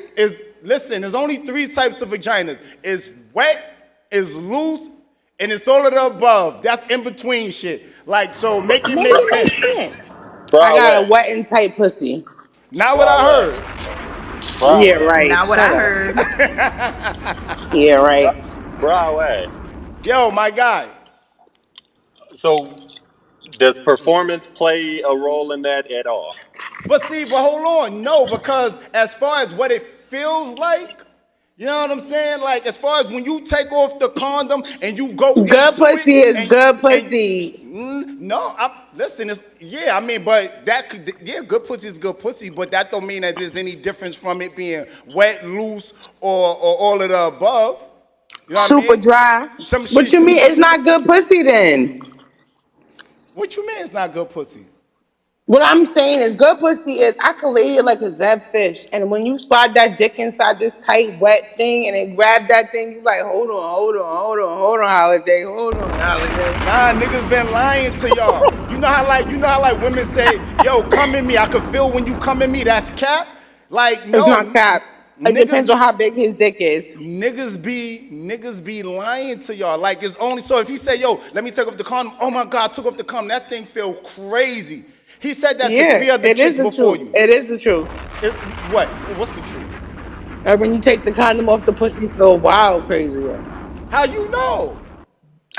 Listen. There's only three types of vaginas. It's wet, it's loose, and it's all of the above. That's in between shit. Like so, make it Make make it make sense. sense. I got a Broadway, wet and tight pussy. Not what I Broadway, heard. Yeah, Broadway, right. Not what Shut I up. heard. Yeah, Bro- right. Broadway. Yo, my guy. So does performance play a role in that at all? But hold on. No, because as far as what it feels like, you know what I'm saying? Like as far as when you take off the condom and you go Good into it, pussy is and good and pussy. no, listen. It's, yeah, I mean, but that could, yeah, good pussy is good pussy, but that don't mean that there's any difference from it being wet, loose, or all of the above. You know what I Super mean? dry. Some What shit you mean? super It's dry. not good pussy then? What you mean it's not good pussy? What I'm saying is good pussy is I can lay it like a dead fish. And when you slide that dick inside this tight, wet thing and it grab that thing, you like, hold on, holiday, hold on, holiday. Nah, niggas been lying to y'all. You know how like women say, yo, come in me. I can feel when you come in me. That's cap. Like, It's no, not cap. It depends on niggas how big his dick is. niggas be lying to y'all. Like it's only so if he say, yo, let me take off the condom. Oh my God, took off the condom. That thing feel crazy. He said that to Yeah, three other it is chicks the before truth. you. It is the truth. What? What's the truth? And when you take the condom off, the pussy feel wild crazier. How you know?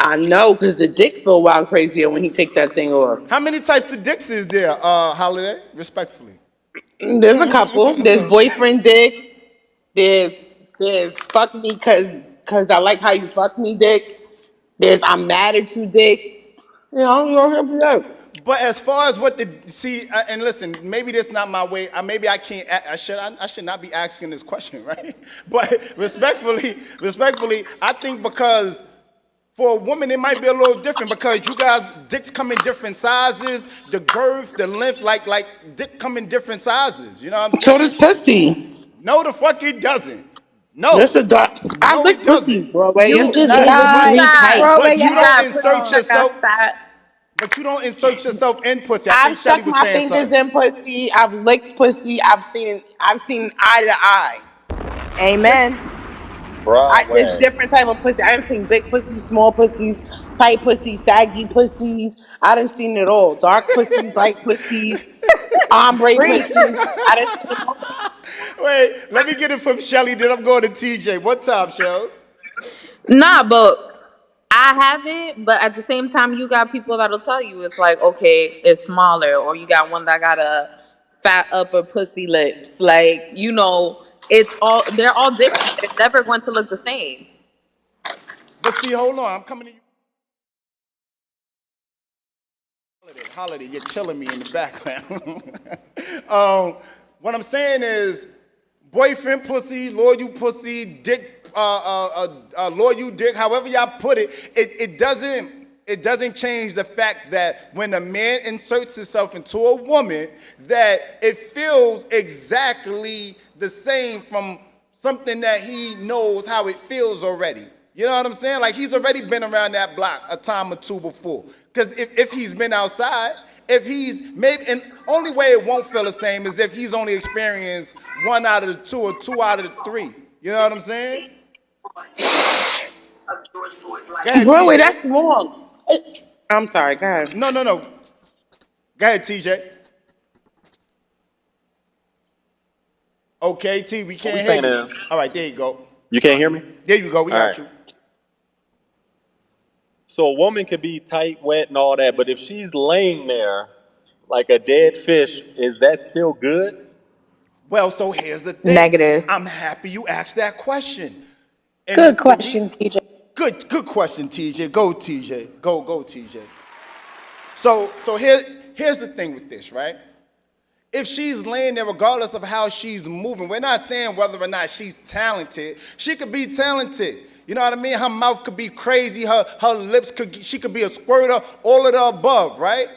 I know, because the dick feel wild crazier when he take that thing off. How many types of dicks is there, Holiday? Respectfully. There's a couple. There's boyfriend dick. There's fuck me cause I like how you fuck me dick. There's I'm mad at you dick. You know. But as far as what the see, and listen, maybe that's not my way. Maybe I can't. I should not be asking this question, right? But respectfully, I think because for a woman it might be a little different because you guys dicks come in different sizes, the girth, the length, like dick come in different sizes. You know what I'm So does saying? pussy. No, the fuck it doesn't. That's No, a dark. I no, it lick pussy, doesn't. bro. You Yes, it just does. live with But sleep tight. Broadway, your you ass don't is insert strong. Check out yourself. that. But you don't insert yourself in pussy. I I've think Shelly stuck was my saying fingers something. in pussy. I've licked pussy. I've seen eye to eye. Amen. There's Broadway. different type of pussy. I done seen big pussies, small pussies, tight pussies, saggy pussies. I done seen it all. Dark pussies, light pussies, ombre Preach. pussies. I done seen all of it. Wait, let me get it from Shelly, then I'm going to TJ. What time, Shells? Nah, but I haven't. But at the same time, you got people that'll tell you it's like, okay, it's smaller, or you got one that got a fat upper pussy lips. Like, they're all different. They're never going to look the same. But see, hold on. I'm coming to you. Holiday, you're killing me in the background. What I'm saying is, boyfriend pussy, loyal pussy, dick, loyal dick, however y'all put it, it doesn't change the fact that when a man inserts himself into a woman, that it feels exactly the same from something that he knows how it feels already. You know what I'm saying? Like he's already been around that block a time or two before. Because if he's been outside, if he's maybe, and only way it won't feel the same is if he's only experienced one out of the two or two out of the three. You know what I'm saying? Go ahead, Bro, wait, TJ. that's wrong. I'm sorry, go ahead. No. Go ahead, TJ. Okay, T, we What we can't hear saying you. is, All right, there you go. you can't hear me? There you go. We All got right. you. So a woman could be tight, wet, and all that, but if she's laying there like a dead fish, is that still good? Well, so here's the thing. Negative. I'm happy you asked that question. And Good question, TJ. good question, TJ. Go, TJ. Go, TJ. So here's the thing with this, right? If she's laying there, regardless of how she's moving, we're not saying whether or not she's talented. She could be talented. You know what I mean? Her mouth could be crazy. Her lips she could be a squirter, all of the above, right?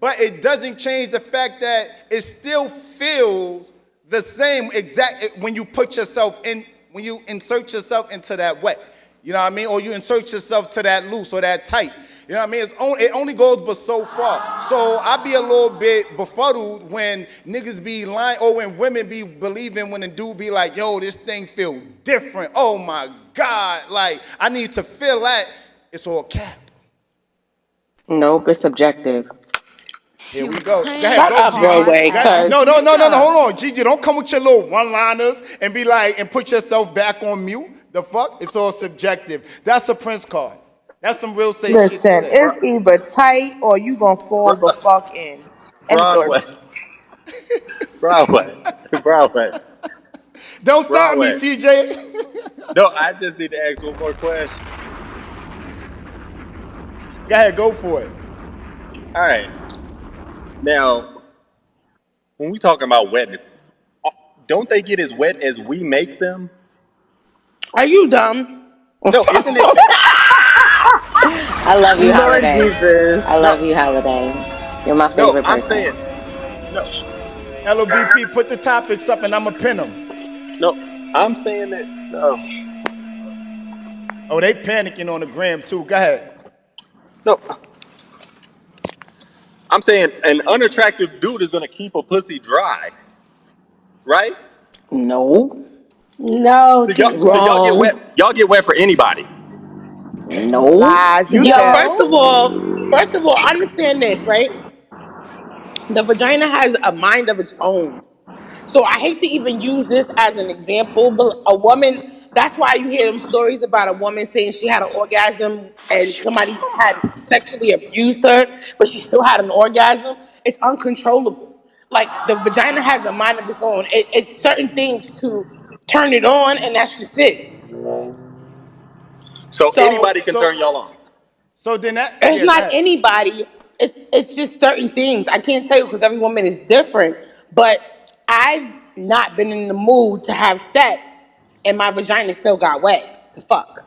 But it doesn't change the fact that it still feels the same exact when you put yourself in, when you insert yourself into that wet. You know what I mean? Or you insert yourself to that loose or that tight. You know what I mean? It only goes but so far. So I be a little bit befuddled when niggas be lying, or when women be believing when a dude be like, yo, this thing feel different. Oh my God, like I need to feel that. It's all cap. Nope, it's subjective. Here we go. Go ahead, Shut go, up, Gigi. Broadway, cuz. No. Hold on, Gigi. Don't come with your little one-liners and be like, and put yourself back on mute. The fuck? It's all subjective. That's a Prince card. That's some real safe shit to Listen, say. it's either tight or you gonna fall the fuck in. End of story. Broadway, Broadway, Broadway, Don't stop me, Broadway. TJ. No, I just need to ask one more question. Go ahead, go for it. All right. Now, when we talking about wetness, don't they get as wet as we make them? Are you dumb? No, isn't it better? I love you, Lord Holiday. Jesus. I No, love you, Holiday. You're my no, favorite I'm person. saying, no, LOBP, put the topics up and I'ma pin them. no, I'm saying that, no, Oh, they panicking on the gram too. Go ahead. no, I'm saying an unattractive dude is gonna keep a pussy dry, right? No, No, So y'all get TJ. wet. Wrong. Y'all get wet for anybody. no. Lies, you You can't. No. first of all, understand this, right? The vagina has a mind of its own. So I hate to even use this as an example, but a woman, that's why you hear them stories about a woman saying she had an orgasm and somebody had sexually abused her, but she still had an orgasm. It's uncontrollable. Like the vagina has a mind of its own. It's certain things to turn it on, and that's just it. So So anybody can turn y'all on. So then that, it's yeah, go not ahead. anybody. It's just certain things. I can't tell you because every woman is different. But I've not been in the mood to have sex, and my vagina still got wet to fuck.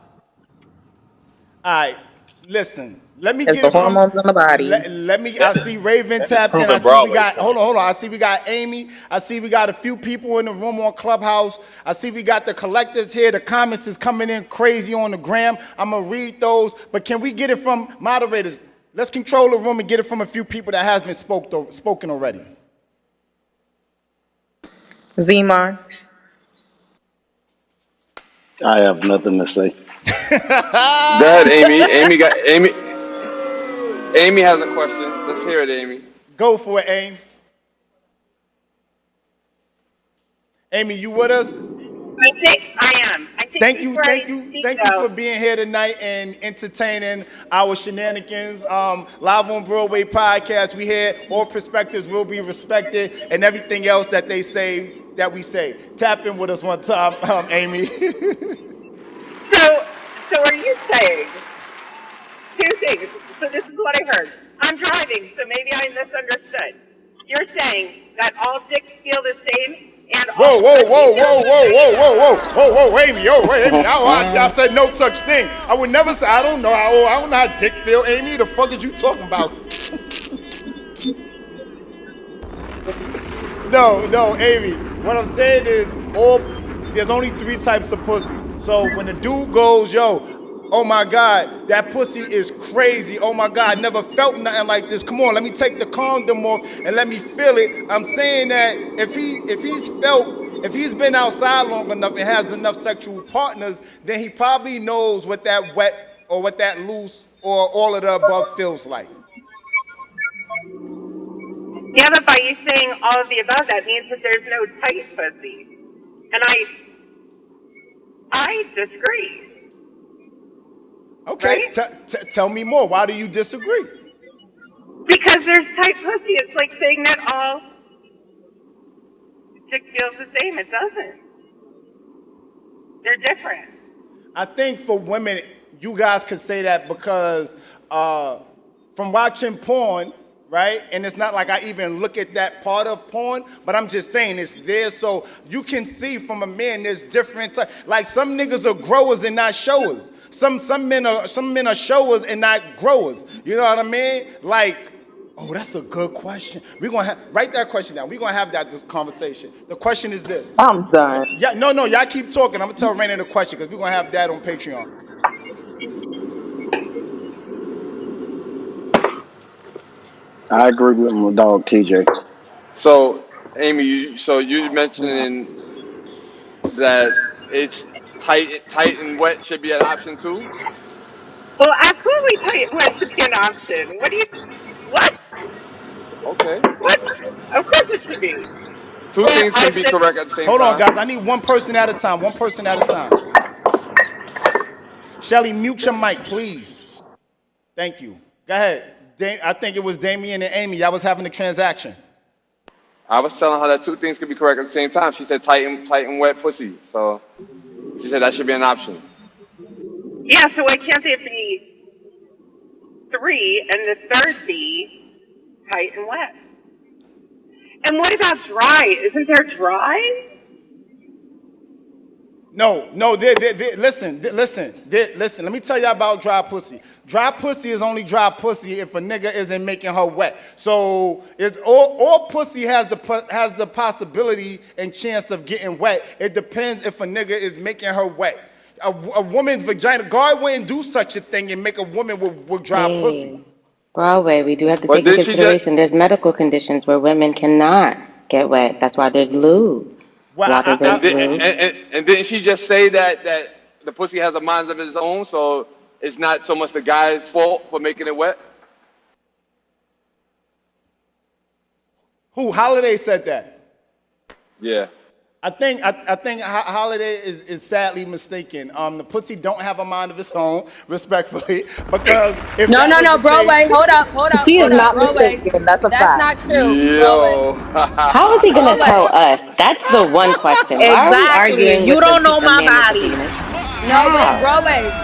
All right, listen. Let me It's get the it from. hormones in the body. Let me. I That see is Raven that is tapped in. I proving see we Broadway's got. point. Hold on. I see we got Amy. I see we got a few people in the room on Clubhouse. I see we got the collectors here. The comments is coming in crazy on the gram. I'm gonna read those, but can we get it from moderators? Let's control the room and get it from a few people that has been spoken already. Zmar. I have nothing to say. Go ahead, Amy. Amy has a question. Let's hear it, Amy. Go for it, Amy. Amy, you with us? I am. I think before I speak, Thank you though, for being here tonight and entertaining our shenanigans. Live on Broadway podcast, we hear all perspectives will be respected and everything else that they say that we say. Tap in with us one time, Amy. so are you saying two things? So this is what I heard. I'm driving, so maybe I misunderstood. You're saying that all dicks feel the same and all Whoa, whoa, pussy whoa, feels whoa, the whoa, same? whoa, whoa, whoa, whoa, Amy, wait, Amy. I said no such thing. I would never say. I don't know. I don't know how dick feel, Amy. The fuck is you talking about? No, Amy. What I'm saying is, there's only three types of pussy. So when the dude goes, yo, oh my God, that pussy is crazy. Oh my God, I never felt nothing like this. Come on, let me take the condom off and let me feel it. I'm saying that if he's been outside long enough and has enough sexual partners, then he probably knows what that wet or what that loose or all of the above feels like. Yeah, but by you saying all of the above, that means that there's no tight pussy. And I disagree, Okay, right? tell me more. Why do you disagree? Because there's tight pussy. It's like saying that all dick feels the same. It doesn't. They're different. I think for women, you guys could say that because from watching porn, right? And it's not like I even look at that part of porn, but I'm just saying it's there so you can see from a man there's different like some niggas are growers and not showers. Some men are showers and not growers. You know what I mean? Like, oh, that's a good question. We're gonna write that question down. We're gonna have that conversation. The question is this. I'm done. Yeah, no, y'all keep talking. I'm gonna tell Raina the question because we're gonna have that on Patreon. I agree with my dog TJ. So, Amy, so you mentioning that it's tight and wet should be an option too? Well, absolutely, tight wet should be an option. What do you? What? Okay. What? Of course it should be. Two Or things I can be just correct at the same Hold on, time. guys. I need one person at a time. One person at a time. Shelly, mute your mic, please. Thank you. Go ahead. I think it was Damien and Amy. Y'all was having a transaction. I was telling her that two things can be correct at the same time. She said tight and wet pussy. So she said that should be an option. yeah. So why can't it be three and the third be tight and wet? And what about dry? Isn't there dry? No. Listen. Let me tell y'all about dry pussy. Dry pussy is only dry pussy if a nigga isn't making her wet. So it's all pussy has the possibility and chance of getting wet. It depends if a nigga is making her wet. A woman's vagina, God wouldn't do such a thing and make a woman with dry pussy. Hey, Broadway, we do have to But take in did she just consideration there's medical conditions where women cannot get wet. That's why there's lube, Well, and, water-based did, lube. and didn't she just say that the pussy has a mind of its own, so it's not so much the guy's fault for making it wet? who Holiday said that? Yeah. I think Holiday is sadly mistaken. The pussy don't have a mind of its own, respectfully, because if No, that no, was no, the Broadway. case, She is not Broadway. mistaken. That's a That's fact. not true. Broadway. Yo. How is he gonna tell Broadway. us? That's the one question. Why are we Exactly. arguing You with don't know a my man with a body. penis? No, wait, How? Broadway.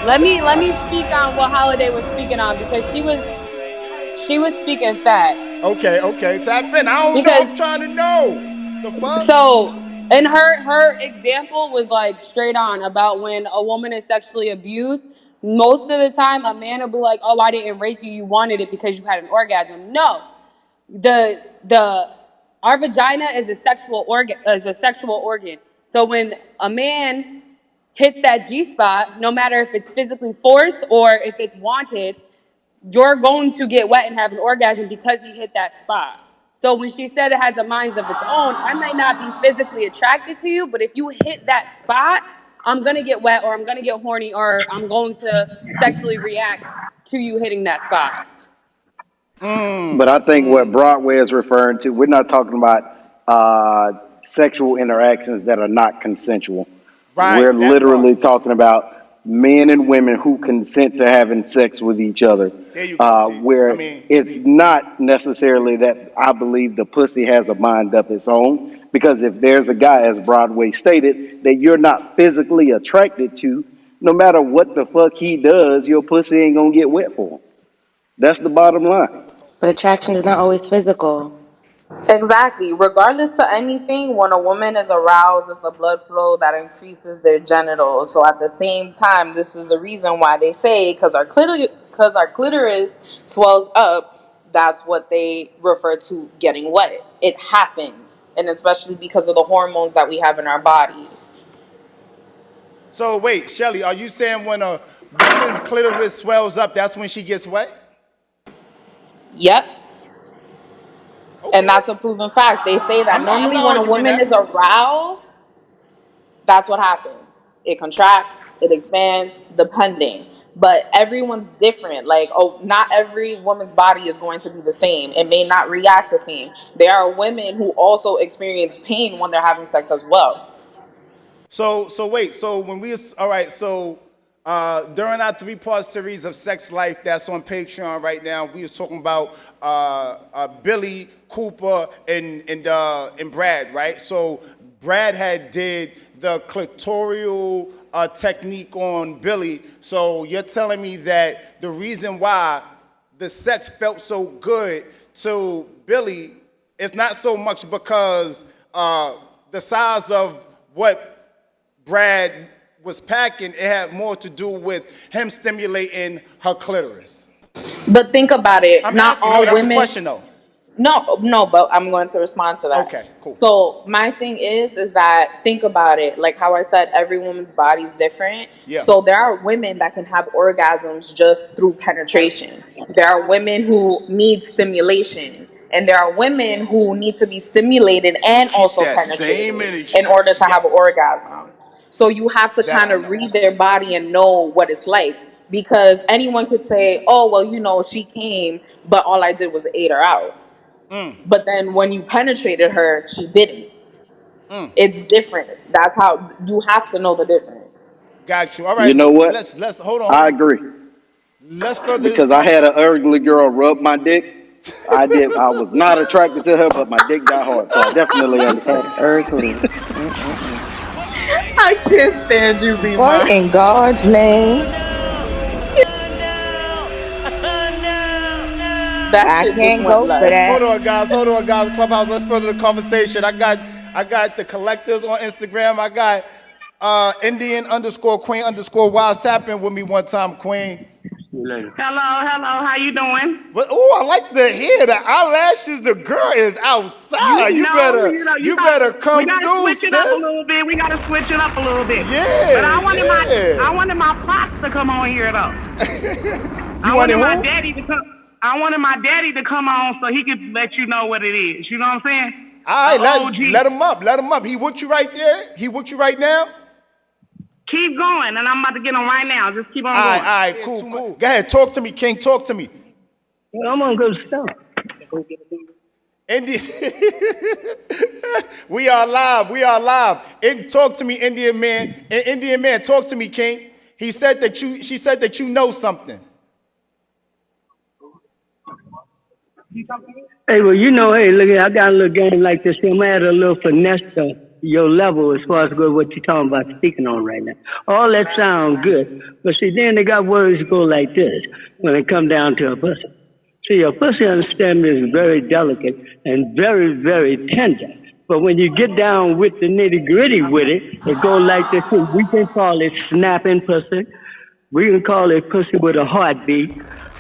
Let me speak on what Holiday was speaking on because she was speaking facts. okay, tap in. I don't know. Because I'm trying to know the fuck. so and her example was like straight on about when a woman is sexually abused. Most of the time, a man will be like, "Oh, I didn't rape you. You wanted it because you had an orgasm." No, the our vagina is a sexual organ. So when a man hits that G spot, no matter if it's physically forced or if it's wanted, you're going to get wet and have an orgasm because he hit that spot. So when she said it has a mind of its own, I might not be physically attracted to you, but if you hit that spot, I'm gonna get wet or I'm gonna get horny or I'm going to sexually react to you hitting that spot. But I think what Broadway is referring to, we're not talking about sexual interactions that are not consensual. We're Right, that part. literally talking about men and women who consent to having sex with each other, There you go, T. I where mean, it's not necessarily that I believe the pussy has a mind of its own. Because if there's a guy, as Broadway stated, that you're not physically attracted to, no matter what the fuck he does, your pussy ain't gonna get wet for him. That's the bottom line. But attraction is not always physical. Exactly. Regardless to anything, when a woman is aroused, it's the blood flow that increases their genitals. So at the same time, this is the reason why they say because our clitoris swells up, that's what they refer to getting wet. It happens, and especially because of the hormones that we have in our bodies. so wait, Shelly, are you saying when a woman's clitoris swells up, that's when she gets wet? Yep. And Okay. that's a proven fact. They say that I'm normally not when a arguing woman that. is aroused, that's what happens. It contracts, it expands, depending. But everyone's different. Like, oh, not every woman's body is going to be the same. It may not react the same. There are women who also experience pain when they're having sex as well. So wait, so when we all right, so during our three-part series of Sex Life that's on Patreon right now, we was talking about Billy, Cooper, and Brad, right? So Brad had did the clitoral technique on Billy. So you're telling me that the reason why the sex felt so good to Billy, it's not so much because the size of what Brad was packing, it had more to do with him stimulating her clitoris. But think about it. I'm Not asking, no, all that's a women. question though. No, but I'm going to respond to that. Okay, cool. So my thing is that think about it. Like how I said, every woman's body is different. Yeah. So there are women that can have orgasms just through penetration. There are women who need stimulation, and there are women who need to be stimulated and Keep also that same penetrated energy. in order to have an Yes. orgasm. So you have to That kind I of know. read their body and know what it's like. Because anyone could say, "Oh, well, she came, but all I did was ate her out." But then when you penetrated her, she didn't. It's different. That's how you have to know the difference. Got you. All You right, know what? let's hold I on. agree Let's further this because I conversation. had an ugly girl rub my dick. I was not attracted to her, but my dick got hard, so I definitely He said understand. ugly. Mm-mm-mm. I can't stand you, What Zima. in God's name? That I shit just can't went go for left. that. Hold on, guys. Hold on, guys. Clubhouse. Let's further the conversation. I got the collectors on Instagram. I got Indian underscore Queen underscore Wild tapping with me one time, Queen. Hello, how you doing? But oh, I like to hear the eyelashes. The girl is You outside. know, you You got. better We come gotta through, switch it up a sis. little bit. We gotta switch it up a little bit. But Yeah, I yeah. wanted my pops to come on here though. You wanted who? I wanted my daddy to come on so he could let you know what it is. You know what I'm saying? All The right, let OG. him up. Let him up. He with you right there? He with you right now? Keep going, and I'm about to get on right now. Just keep on All going. right, cool, cool. Go ahead, talk to me, King. Talk to me. Well, I'm gonna go stop. Indian. We are live. We are live. Talk to me, Indian man. Indian man, talk to me, King. She said that you know something. Hey, well, hey, look, I got a little game like this. I'm add a little finesse to your level as far as what you're talking about speaking on right now. All that sounds good, but see, then they got words that go like this when it come down to a pussy. See, a pussy, understand me, is very delicate and very, very tender. But when you get down with the nitty gritty with it, it goes like this. We can call it snapping pussy. We can call it pussy with a heartbeat.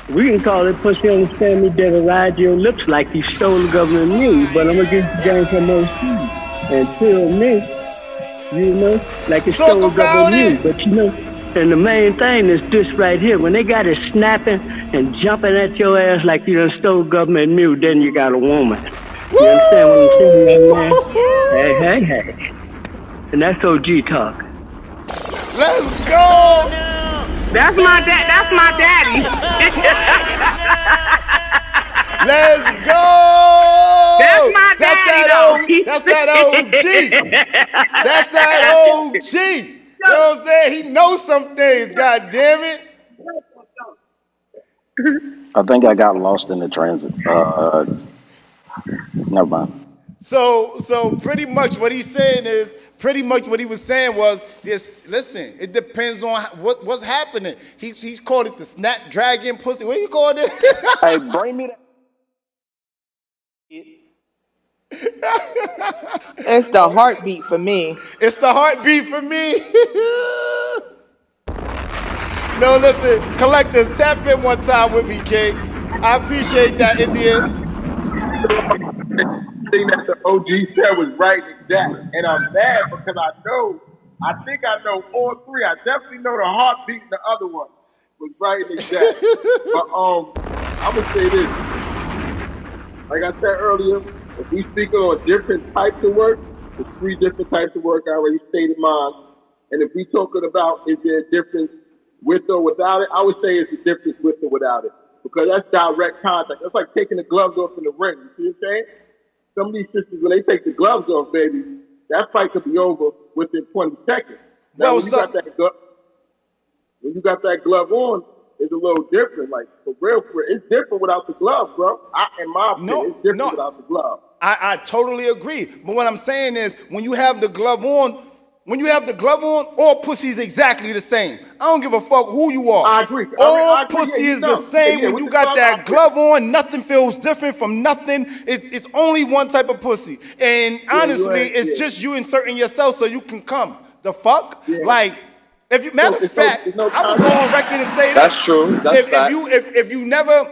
We can call it pussy, understand me, that ride your lips like you stole the government news. But I'm going to get you down some more seeds. Until next, like you Talk stole government about news. it. But and the main thing is this right here. When they got it snapping and jumping at your ass like you done stole government news, then you got a woman. You understand what I'm saying, young man? Hey. And that's OG talk. Let's go. That's my daddy. Let's go. That's my daddy, though. That's that OG. That's that OG. You know what I'm saying? He knows some things, god damn it. I think I got lost in the transit. Never mind. So pretty much what he's saying is, pretty much what he was saying was this. Listen, it depends on what's happening. He's called it the snapdragon pussy. What you call it? Hey, bring me that. It's the heartbeat for me. It's the heartbeat for me. No, listen, collectors, tap in one time with me, King. I appreciate that, Indian. Thing that the OG said was right and exact. And I'm mad because I think I know all three. I definitely know the heartbeat and the other one was right and exact. But I'm gonna say this. Like I said earlier, if we speaking on different types of work, there's three different types of work. I already stated mine. And if we talking about is there a difference with or without it, I would say it's a difference with or without it. Because that's direct contact. That's like taking the gloves off in the ring. You see what I'm saying? Some of these sisters, when they take the gloves off, baby, that fight could be over within 20 seconds. Now, when you got that glove on, it's a little different. Like, for real, it's different without the glove, bro. In my opinion, it's different without the glove. I totally agree. But what I'm saying is, when you have the glove on, When you have the glove on, all pussy is exactly the same. I don't give a fuck who you are. I agree. All I agree. Yeah, pussy you is the know. Yeah, same yeah. when With you the got glove, I that agree. glove on. Nothing feels different from nothing. It's only one type of pussy. And Yeah, you honestly, ain't. it's Yeah, just you inserting yourself so you can come. The fuck? yeah. Like, if you matter So of fact, it's no I would go contact. on record and say That's this. true. That's fact. If you never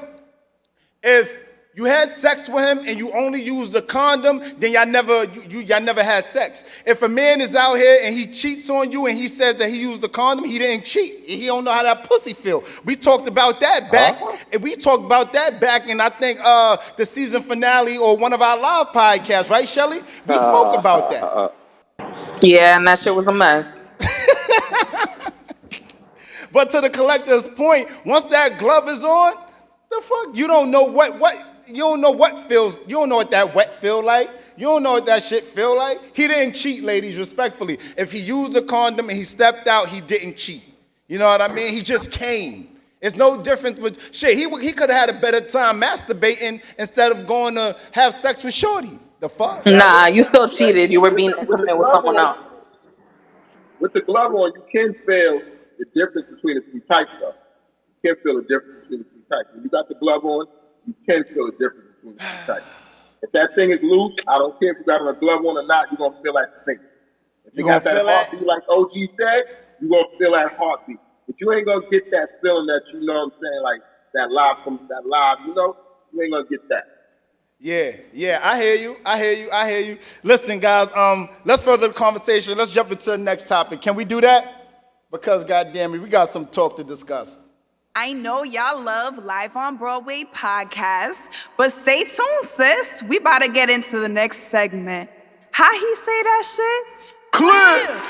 if you had sex with him and you only used the condom, then y'all never had sex. If a man is out here and he cheats on you and he says that he used the condom, he didn't cheat. He don't know how that pussy feel. We talked about that back, and we talked about that back in I think the season finale or one of our live podcasts, right, Shelly? We spoke about that. Yeah, and that shit was a mess. But to the collector's point, once that glove is on, the fuck, you don't know what you don't know what feels, you don't know what that wet feel like. You don't know what that shit feel like. He didn't cheat, ladies, respectfully. If he used a condom and he stepped out, he didn't cheat. You know what I mean? He just came. It's no difference with shit. He could have had a better time masturbating instead of going to have sex with Shorty. The fuck? Now Nah, you still right, cheated. You were being with the intimate with glove someone on, else. you can feel the difference between the two types of. You can feel the difference between the two types. When you got the glove on, you can feel the difference between the two types. If that thing is loose, I don't care if you got on a glove on or not, you're gonna feel that thing. If You you gonna got that feel that? heartbeat like OG said, you're gonna feel that heartbeat. But you ain't gonna get that feeling that you know what I'm saying, like that live, you know, you ain't gonna get that. Yeah, I hear you. Listen, guys, let's further the conversation. Let's jump into the next topic. Can we do that? Because goddamn it, we got some talk to discuss. I know y'all love Live on Broadway podcast, but stay tuned, sis. We about to get into the next segment. How he say that shit? Clear!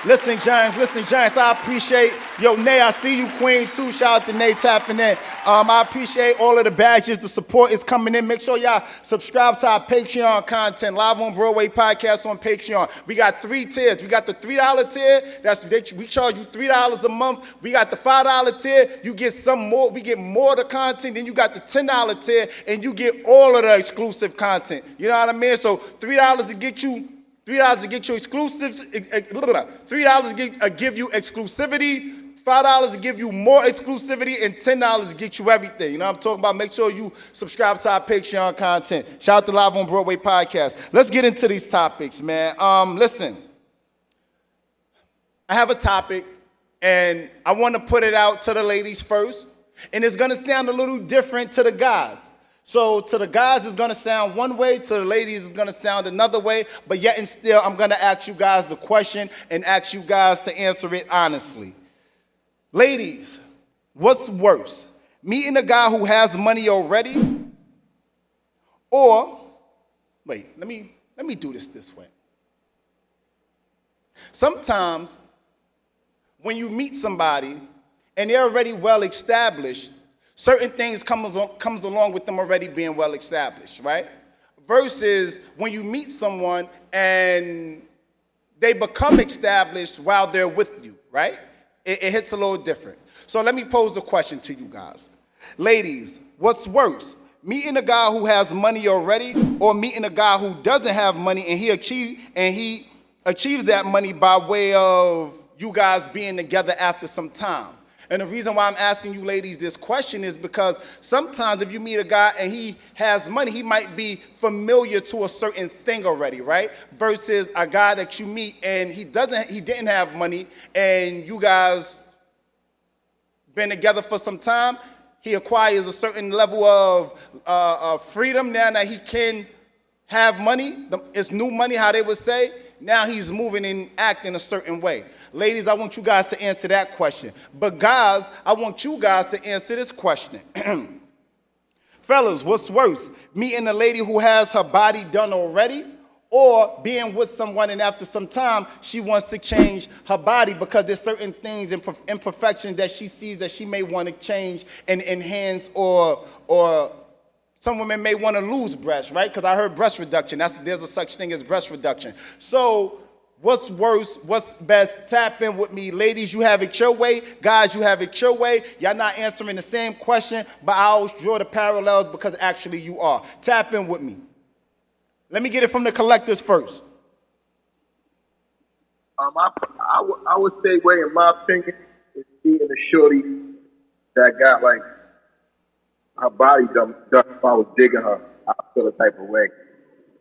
Listen, Giants, I appreciate, Nay, I see you, Queen, too. Shout out to Nay tapping in. I appreciate all of the badges. The support is coming in. Make sure y'all subscribe to our Patreon content, Live on Broadway podcast on Patreon. We got 3 tiers. We got the $3 tier. We charge you $3 a month. We got the $5 tier. You get some more. We get more of the content. Then you got the $10 tier, and you get all of the exclusive content. You know what I mean? So $3 to get you exclusives. $3 to give you exclusivity. $5 to give you more exclusivity, and $10 to get you everything. You know what I'm talking about? Make sure you subscribe to our Patreon content. Shout out to Live on Broadway podcast. Let's get into these topics, man. Listen, I have a topic, and I want to put it out to the ladies first, and it's gonna sound a little different to the guys. So to the guys, it's gonna sound one way, to the ladies, it's gonna sound another way, but yet and still, I'm gonna ask you guys the question and ask you guys to answer it honestly. Ladies, what's worse? Meeting a guy who has money already, or, wait, let me do this way. Sometimes, when you meet somebody and they're already well established, certain things comes along with them already being well established, right? Versus when you meet someone and they become established while they're with you, right? It hits a little different. So let me pose a question to you guys. Ladies, what's worse? Meeting a guy who has money already, or meeting a guy who doesn't have money and he achieves that money by way of you guys being together after some time? And the reason why I'm asking you ladies this question is because sometimes if you meet a guy and he has money, he might be familiar to a certain thing already, right? Versus a guy that you meet and he didn't have money, and you guys been together for some time, he acquires a certain level of freedom now that he can have money. It's new money, how they would say. Now he's moving and acting a certain way. Ladies, I want you guys to answer that question. But guys, I want you guys to answer this question. Fellas, what's worse? Meeting a lady who has her body done already, or being with someone and after some time she wants to change her body because there's certain things and imperfections that she sees that she may want to change and enhance, or some women may want to lose breasts, right? Because I heard breast reduction. There's a such thing as breast reduction. So what's worse? What's best? Tap in with me. Ladies, you have it your way. Guys, you have it your way. Y'all not answering the same question, but I always draw the parallels because actually you are. Tap in with me. Let me get it from the collectors first. I would say, way in my opinion, is being a shorty that got like her body done. If I was digging her, I feel a type of way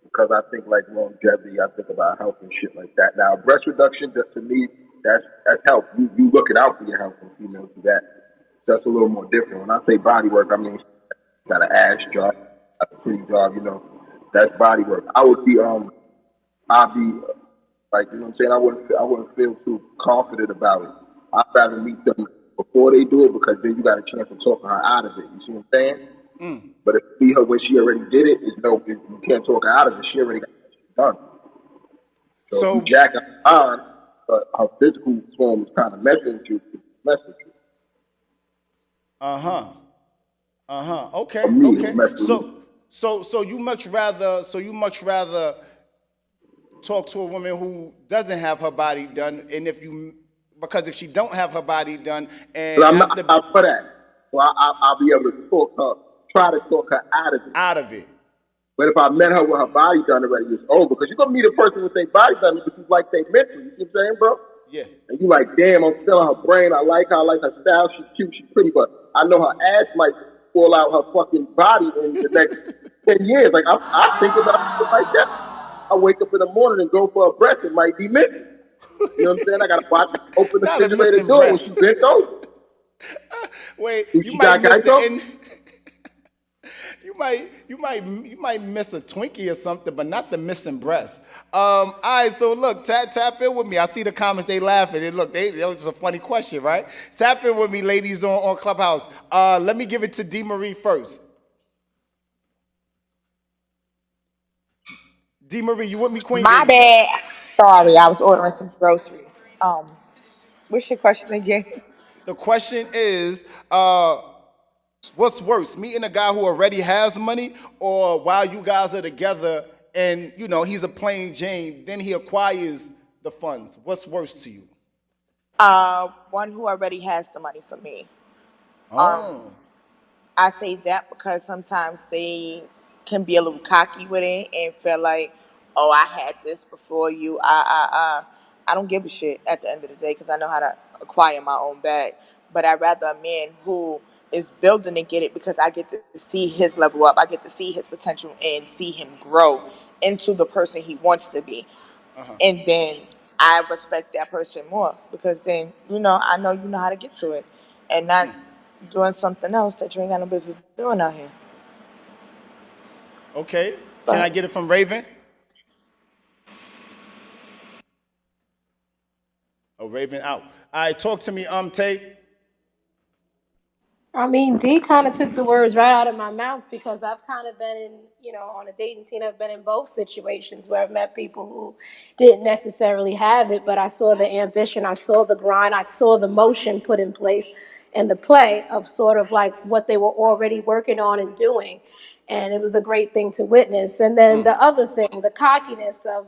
because I think like longevity. I think about health and shit like that. Now, breast reduction, just to me, that's health. You looking out for your health, and females do that. That's a little more different. When I say body work, I mean got an ass job, got a pretty job. That's body work. I'd be like, you know what I'm saying? I wouldn't feel too confident about it. I'd rather meet them before they do it because then you got a chance of talking her out of it. You see what I'm saying? But if you see her when she already did it, you can't talk her out of it. She already got it done. So if you So, jack her on, but her physical form is kind of messing with you. For okay, me, it'll okay. mess with me. So you much rather talk to a woman who doesn't have her body done, and because if she don't have her body done, and But I'm after not for that. So I'll be able to try to talk her out of it. But if I met her with her body done already, it's over. Because you're going to meet a person with their body done, but you like they mental. You see what I'm saying, bro? Yeah. And you like, damn, I'm feeling her brain. I like her. I like her style. She's cute. She's pretty. But I know her ass might fall out her fucking body in the next 10 years. Like, I think about it like that. I wake up in the morning and go for a breath. It might be missing. You know what I'm saying? I got to watch her open the Not a refrigerator missing door when she breast. bent over. Wait, Do you she might got miss the Geico? end. You might miss a Twinkie or something, but not the missing breast. All right, so look, tap in with me. I see the comments, they laughing. And look, that was a funny question, right? Tap in with me, ladies, on Clubhouse. Let me give it to D. Marie first. D. Marie, you with me, Queen? There My you go. bad. Sorry, I was ordering some groceries. What's your question again? The question is, what's worse, meeting a guy who already has money, or while you guys are together and he's a plain Jane, then he acquires the funds? What's worse to you? One who already has the money for me. Um, Oh. I say that because sometimes they can be a little cocky with it and feel like, oh, I had this before you. I don't give a shit at the end of the day because I know how to acquire my own bag. But I'd rather a man who is building to get it because I get to see his level up. I get to see his potential and see him grow into the person he wants to be. Uh-huh. And then I respect that person more because then, I know you know how to get to it and not doing something else that you ain't got no business doing out here. Okay. Can I But get it from Raven? Oh, Raven out. All right, talk to me, Tay. I mean, D kind of took the words right out of my mouth because I've kind of been in, on a dating scene. I've been in both situations where I've met people who didn't necessarily have it, but I saw the ambition, I saw the grind, I saw the motion put in place and the play of sort of like what they were already working on and doing. And it was a great thing to witness. And then the other thing, the cockiness of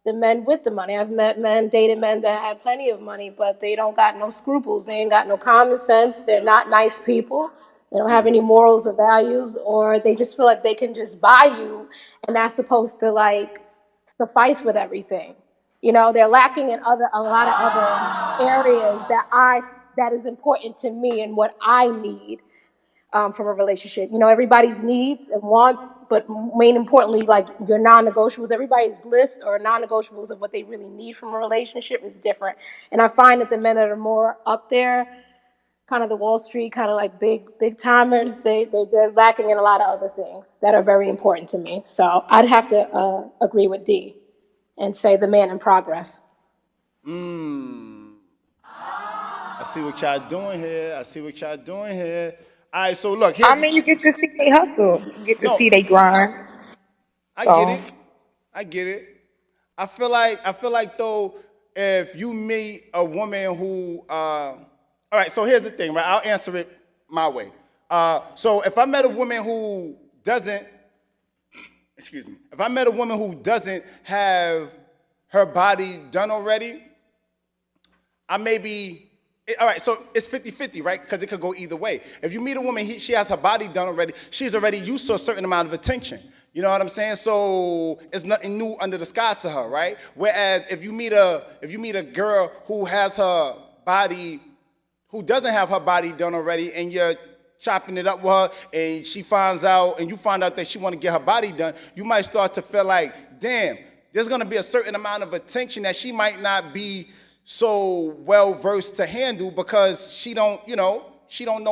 the men with the money. I've met men, dated men that had plenty of money, but they don't got no scruples. They ain't got no common sense. They're not nice people. They don't have any morals or values, or they just feel like they can just buy you, and that's supposed to like suffice with everything. They're lacking in a lot of other areas that is important to me and what I need from a relationship. Everybody's needs and wants, but main importantly, like your non-negotiables, everybody's list or non-negotiables of what they really need from a relationship is different. And I find that the men that are more up there, kind of the Wall Street, kind of like big timers, they're lacking in a lot of other things that are very important to me. So I'd have to agree with D and say the man in progress. I see what y'all doing here. All right, so look, I here's mean, you get to see they hustle. You get to see no, they grind. I get So it. I get it. I feel like though, if you meet a woman who, all right. So here's the thing, right? I'll answer it my way. So if I met a woman who doesn't, excuse me, if I met a woman who doesn't have her body done already, I may be, all right, so it's 50-50, right? Because it could go either way. If you meet a woman, she has her body done already, she's already used to a certain amount of attention. You know what I'm saying? So it's nothing new under the sky to her, right? Whereas if you meet a girl who has her body, who doesn't have her body done already, and you're chopping it up with her, and she finds out, and you find out that she want to get her body done, you might start to feel like, damn, there's gonna be a certain amount of attention that she might not be so well versed to handle because she don't know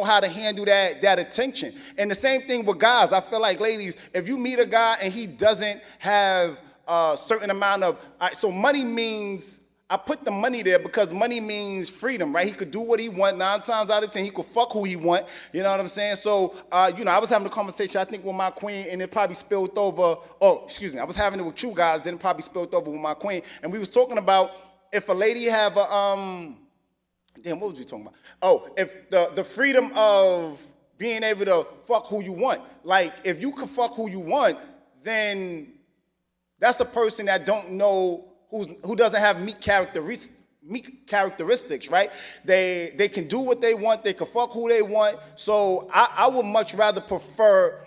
how to handle that attention. And the same thing with guys. I feel like, ladies, if you meet a guy and he doesn't have a certain amount of, so money means, I put the money there because money means freedom, right? He could do what he want. 9 times out of 10, he could fuck who he want. You know what I'm saying? So, I was having a conversation, I think, with my queen, and it probably spilled over. Oh, excuse me. I was having it with you guys, then it probably spilled over with my queen. And we was talking about if a lady have a, damn, what was we talking about? Oh, if the freedom of being able to fuck who you want. Like, if you can fuck who you want, then that's a person that don't know, who doesn't have meek characteristics, right? They can do what they want, they can fuck who they want. So I would much rather prefer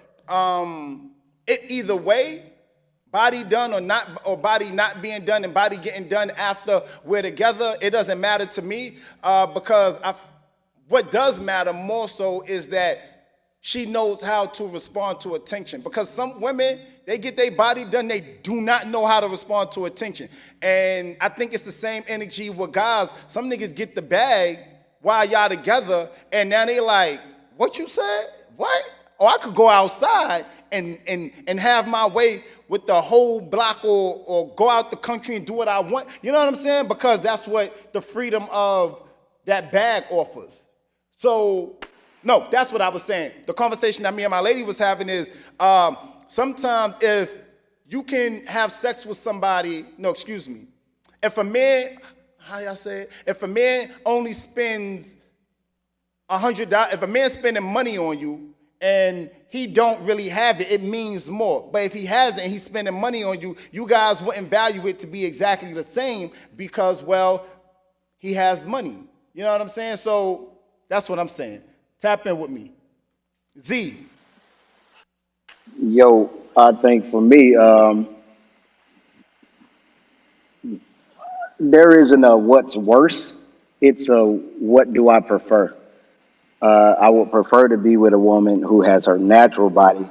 it either way, body done or not, or body not being done and body getting done after we're together. It doesn't matter to me because what does matter more so is that she knows how to respond to attention. Because some women, they get their body done, they do not know how to respond to attention. And I think it's the same energy with guys. Some niggas get the bag while y'all together, and now they like, what you said? What? Or I could go outside and have my way with the whole block, or go out the country and do what I want. You know what I'm saying? Because that's what the freedom of that bag offers. So, no, that's what I was saying. The conversation that me and my lady was having is, sometimes if you can have sex with somebody, if a man, how y'all say it? If a man only spends $100, if a man's spending money on you and he don't really have it, it means more. But if he has it and he's spending money on you, you guys wouldn't value it to be exactly the same because, well, he has money. You know what I'm saying? So that's what I'm saying. Tap in with me. Z. Yo, I think for me, there isn't a what's worse. It's a what do I prefer. I would prefer to be with a woman who has her natural body,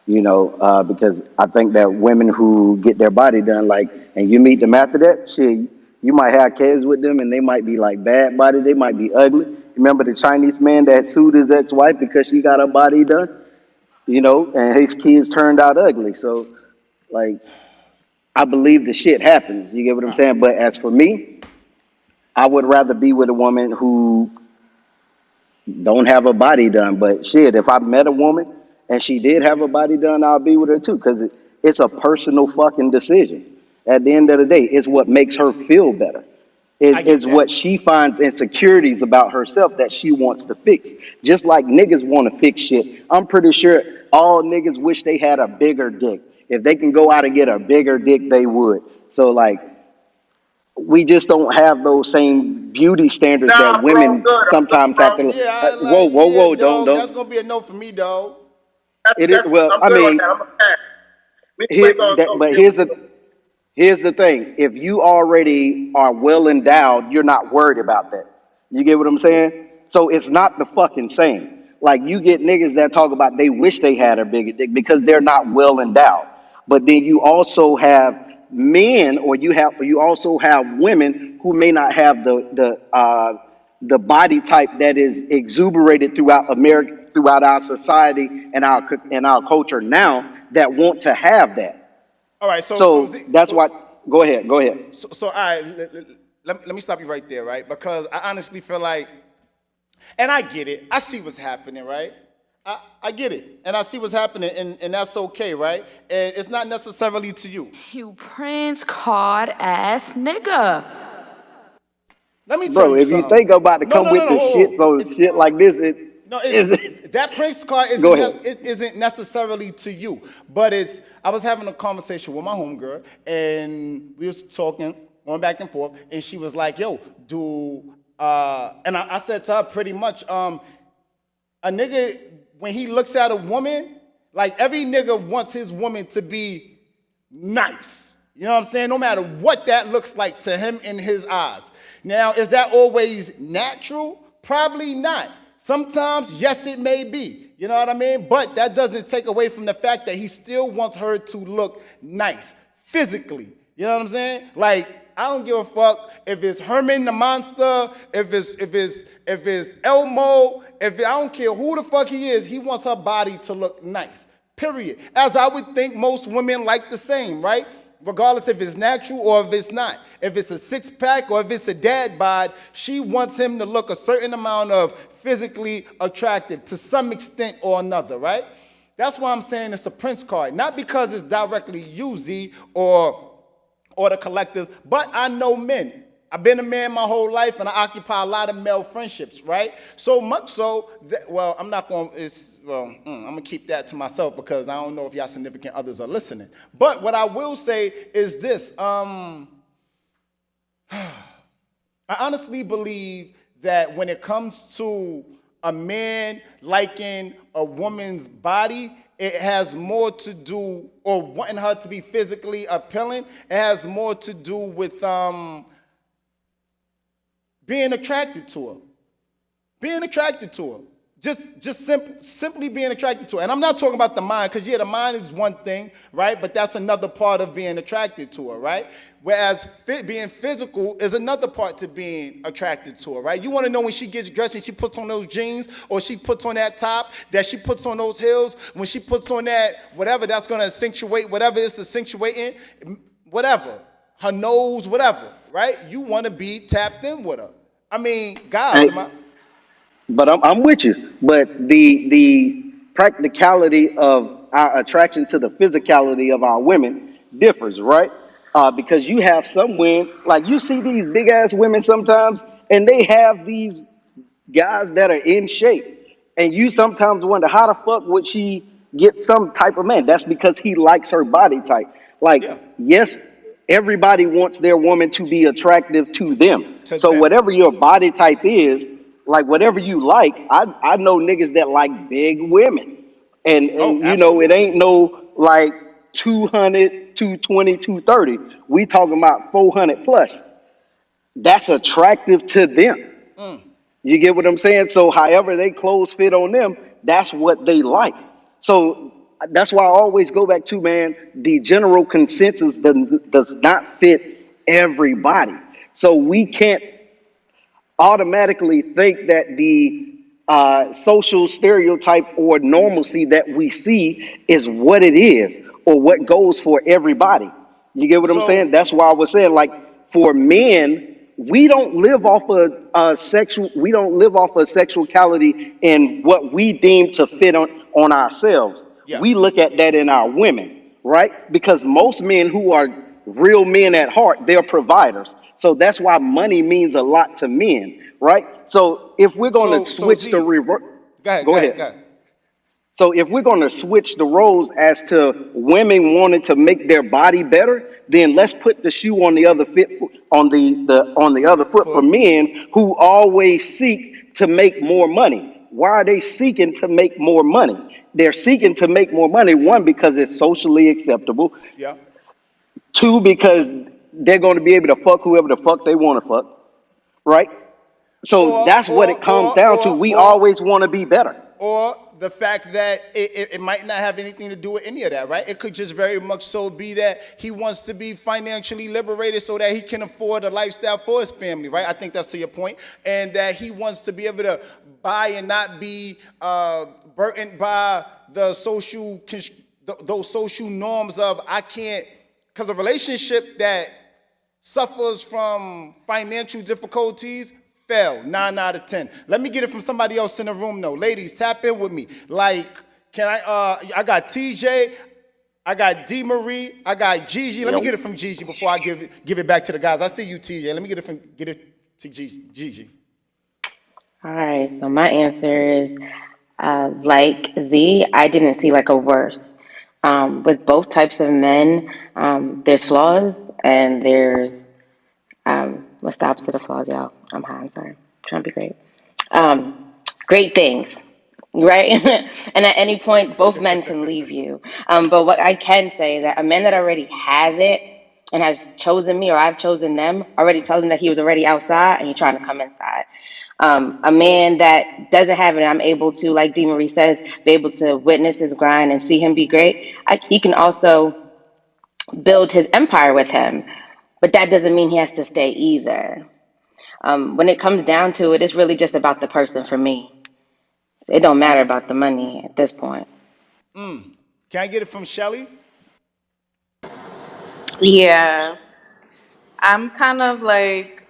because I think that women who get their body done, like, and you meet them after that, shit, you might have kids with them and they might be like bad body, they might be ugly. Remember the Chinese man that sued his ex-wife because she got her body done, and his kids turned out ugly. So, like, I believe the shit happens. You get what I'm saying? But as for me, I would rather be with a woman who don't have a body done. But shit, if I met a woman and she did have a body done, I'll be with her too, because it's a personal fucking decision. At the end of the day, it's what makes her feel better. I get It's that. what she finds insecurities about herself that she wants to fix. Just like niggas want to fix shit. I'm pretty sure all niggas wish they had a bigger dick. If they can go out and get a bigger dick, they would. So, like, we just don't have those same beauty standards Nah, that bro, I'm women good. I'm good, sometimes bro. have to. Yeah, I Whoa, like, whoa, yeah, whoa! Don't, dog. That's don't. gonna be a no for me, dog. It is, well, I'm I good on mean, that. I'm a pass. We here, click on that, something but different. here's the thing. If you already are well endowed, you're not worried about that. You get what I'm saying? So it's not the fucking same. Like, you get niggas that talk about they wish they had a bigger dick because they're not well endowed. But then you also have men, or you also have women who may not have the body type that is exuberated throughout America, throughout our society and our culture now, that want to have that. All right, so So Z, that's what. Go ahead. Go ahead. all right, let me stop you right there, right? Because I honestly feel like, and I get it, I see what's happening, right? I get it, and I see what's happening, and that's okay, right? And it's not necessarily to you. You prince card ass nigga. Let me tell Bro, you if you something. think I'm about to come with No, the shit, whoa. so shit like this, No, it that Prince card go ahead. it isn't necessarily to you, but I was having a conversation with my homegirl, and we was talking, going back and forth, and she was like, "Yo, and I said to her pretty much, a nigga when he looks at a woman, Like every nigga wants his woman to be nice. You know what I'm saying? No matter what that looks like to him in his eyes. Now, is that always natural? Probably not. Sometimes, yes, it may be. You know what I mean? But that doesn't take away from the fact that he still wants her to look nice physically. You know what I'm saying? Like, I don't give a fuck if it's Herman the Monster, if it's Elmo, I don't care who the fuck he is, he wants her body to look nice. Period. As I would think most women like the same, right? Regardless if it's natural or if it's not. If it's a six-pack or if it's a dad bod, she wants him to look a certain amount of physically attractive to some extent or another, right? That's why I'm saying it's a Prince card. Not because it's directly you, Z, or the collectors, but I know men. I've been a man my whole life, and I occupy a lot of male friendships, right? So much so that, well, I'm not going to, I'm going to keep that to myself because I don't know if y'all significant others are listening. But what I will say is this. I honestly believe that when it comes to a man liking a woman's body, it has more to do, or wanting her to be physically appealing, it has more to do with being attracted to her. Being attracted to her. Just simply being attracted to her. And I'm not talking about the mind, because yeah, the mind is one thing, right? But that's another part of being attracted to her, right? Whereas being physical is another part to being attracted to her, right? You want to know when she gets dressed and she puts on those jeans, or she puts on that top, that she puts on those heels, when she puts on that whatever that's going to accentuate, whatever it's accentuating, whatever, her nose, whatever, right? You want to be tapped in with her. I mean, guys, am I... But I'm with you. But the practicality of our attraction to the physicality of our women differs, right? Because you have some women, like you see these big ass women sometimes, and they have these guys that are in shape. And you sometimes wonder how the fuck would she get some type of man? That's because he likes her body type. Like, Yeah, yes, everybody wants their woman to be attractive to them. to So them. whatever your body type is, like whatever you like, I know niggas that like big women. Oh, And you know, it absolutely. ain't no like 200, 220, 230. We talking about 400 plus. That's attractive to them. You get what I'm saying? So however they clothes fit on them, that's what they like. So that's why I always go back to, man, the general consensus does not fit everybody. So we can't automatically think that the social stereotype or normalcy that we see is what it is or what goes for everybody. You get what I'm saying? So, That's why I was saying, like, for men, we don't live off of we don't live off of sexuality and what we deem to fit on ourselves. yeah. We look at that in our women, right? Because most men who are real men at heart, they're providers. So that's why money means a lot to men, right? So if we're going to So switch the Z, reverse, go ahead, go go ahead, go ahead. ahead. So if we're going to switch the roles as to women wanting to make their body better, then let's put the shoe on the other foot, on the other foot for For men who always seek to make more money. Why are they seeking to make more money? They're seeking to make more money, one, because it's socially acceptable. yeah. Two, because they're going to be able to fuck whoever the fuck they want to fuck, right? So Or that's what or it comes or down to. or We or always want to be better. or the fact that it might not have anything to do with any of that, right? It could just very much so be that he wants to be financially liberated so that he can afford a lifestyle for his family, right? I think that's to your point. And that he wants to be able to buy and not be burdened by the those social norms of I can't, because a relationship that suffers from financial difficulties, fail 9 out of 10. Let me get it from somebody else in the room though. Ladies, tap in with me. Like, can I got TJ, I got D Marie, I got Gigi. Let me get it from Gigi before I give it back to the guys. I see you, TJ. Let me get it to Gigi. All right, so my answer is like Z, I didn't see like a worse. With both types of men, there's flaws and there's what's the opposite of flaws, y'all? I'm high. I'm sorry. I'm trying to be great. Great things. right? And at any point, both men can leave you. But what I can say is that a man that already has it and has chosen me or I've chosen them already tells him that he was already outside and he's trying to come inside. A man that doesn't have it, I'm able to, like Dee Marie says, be able to witness his grind and see him be great. He can also build his empire with him, but that doesn't mean he has to stay either. When it comes down to it, it's really just about the person for me. It don't matter about the money at this point. Can I get it from Shelly? Yeah, I'm kind of like,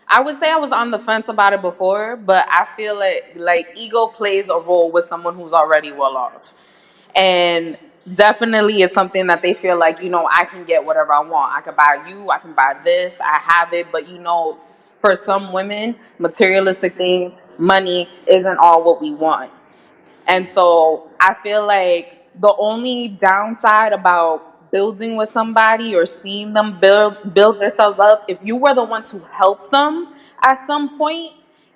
I would say I was on the fence about it before, but I feel like ego plays a role with someone who's already well off. And definitely it's something that they feel like, I can get whatever I want. I can buy you, I can buy this, I have it. But for some women, materialistic things, money isn't all what we want. And so I feel like the only downside about building with somebody or seeing them build themselves up, if you were the one to help them at some point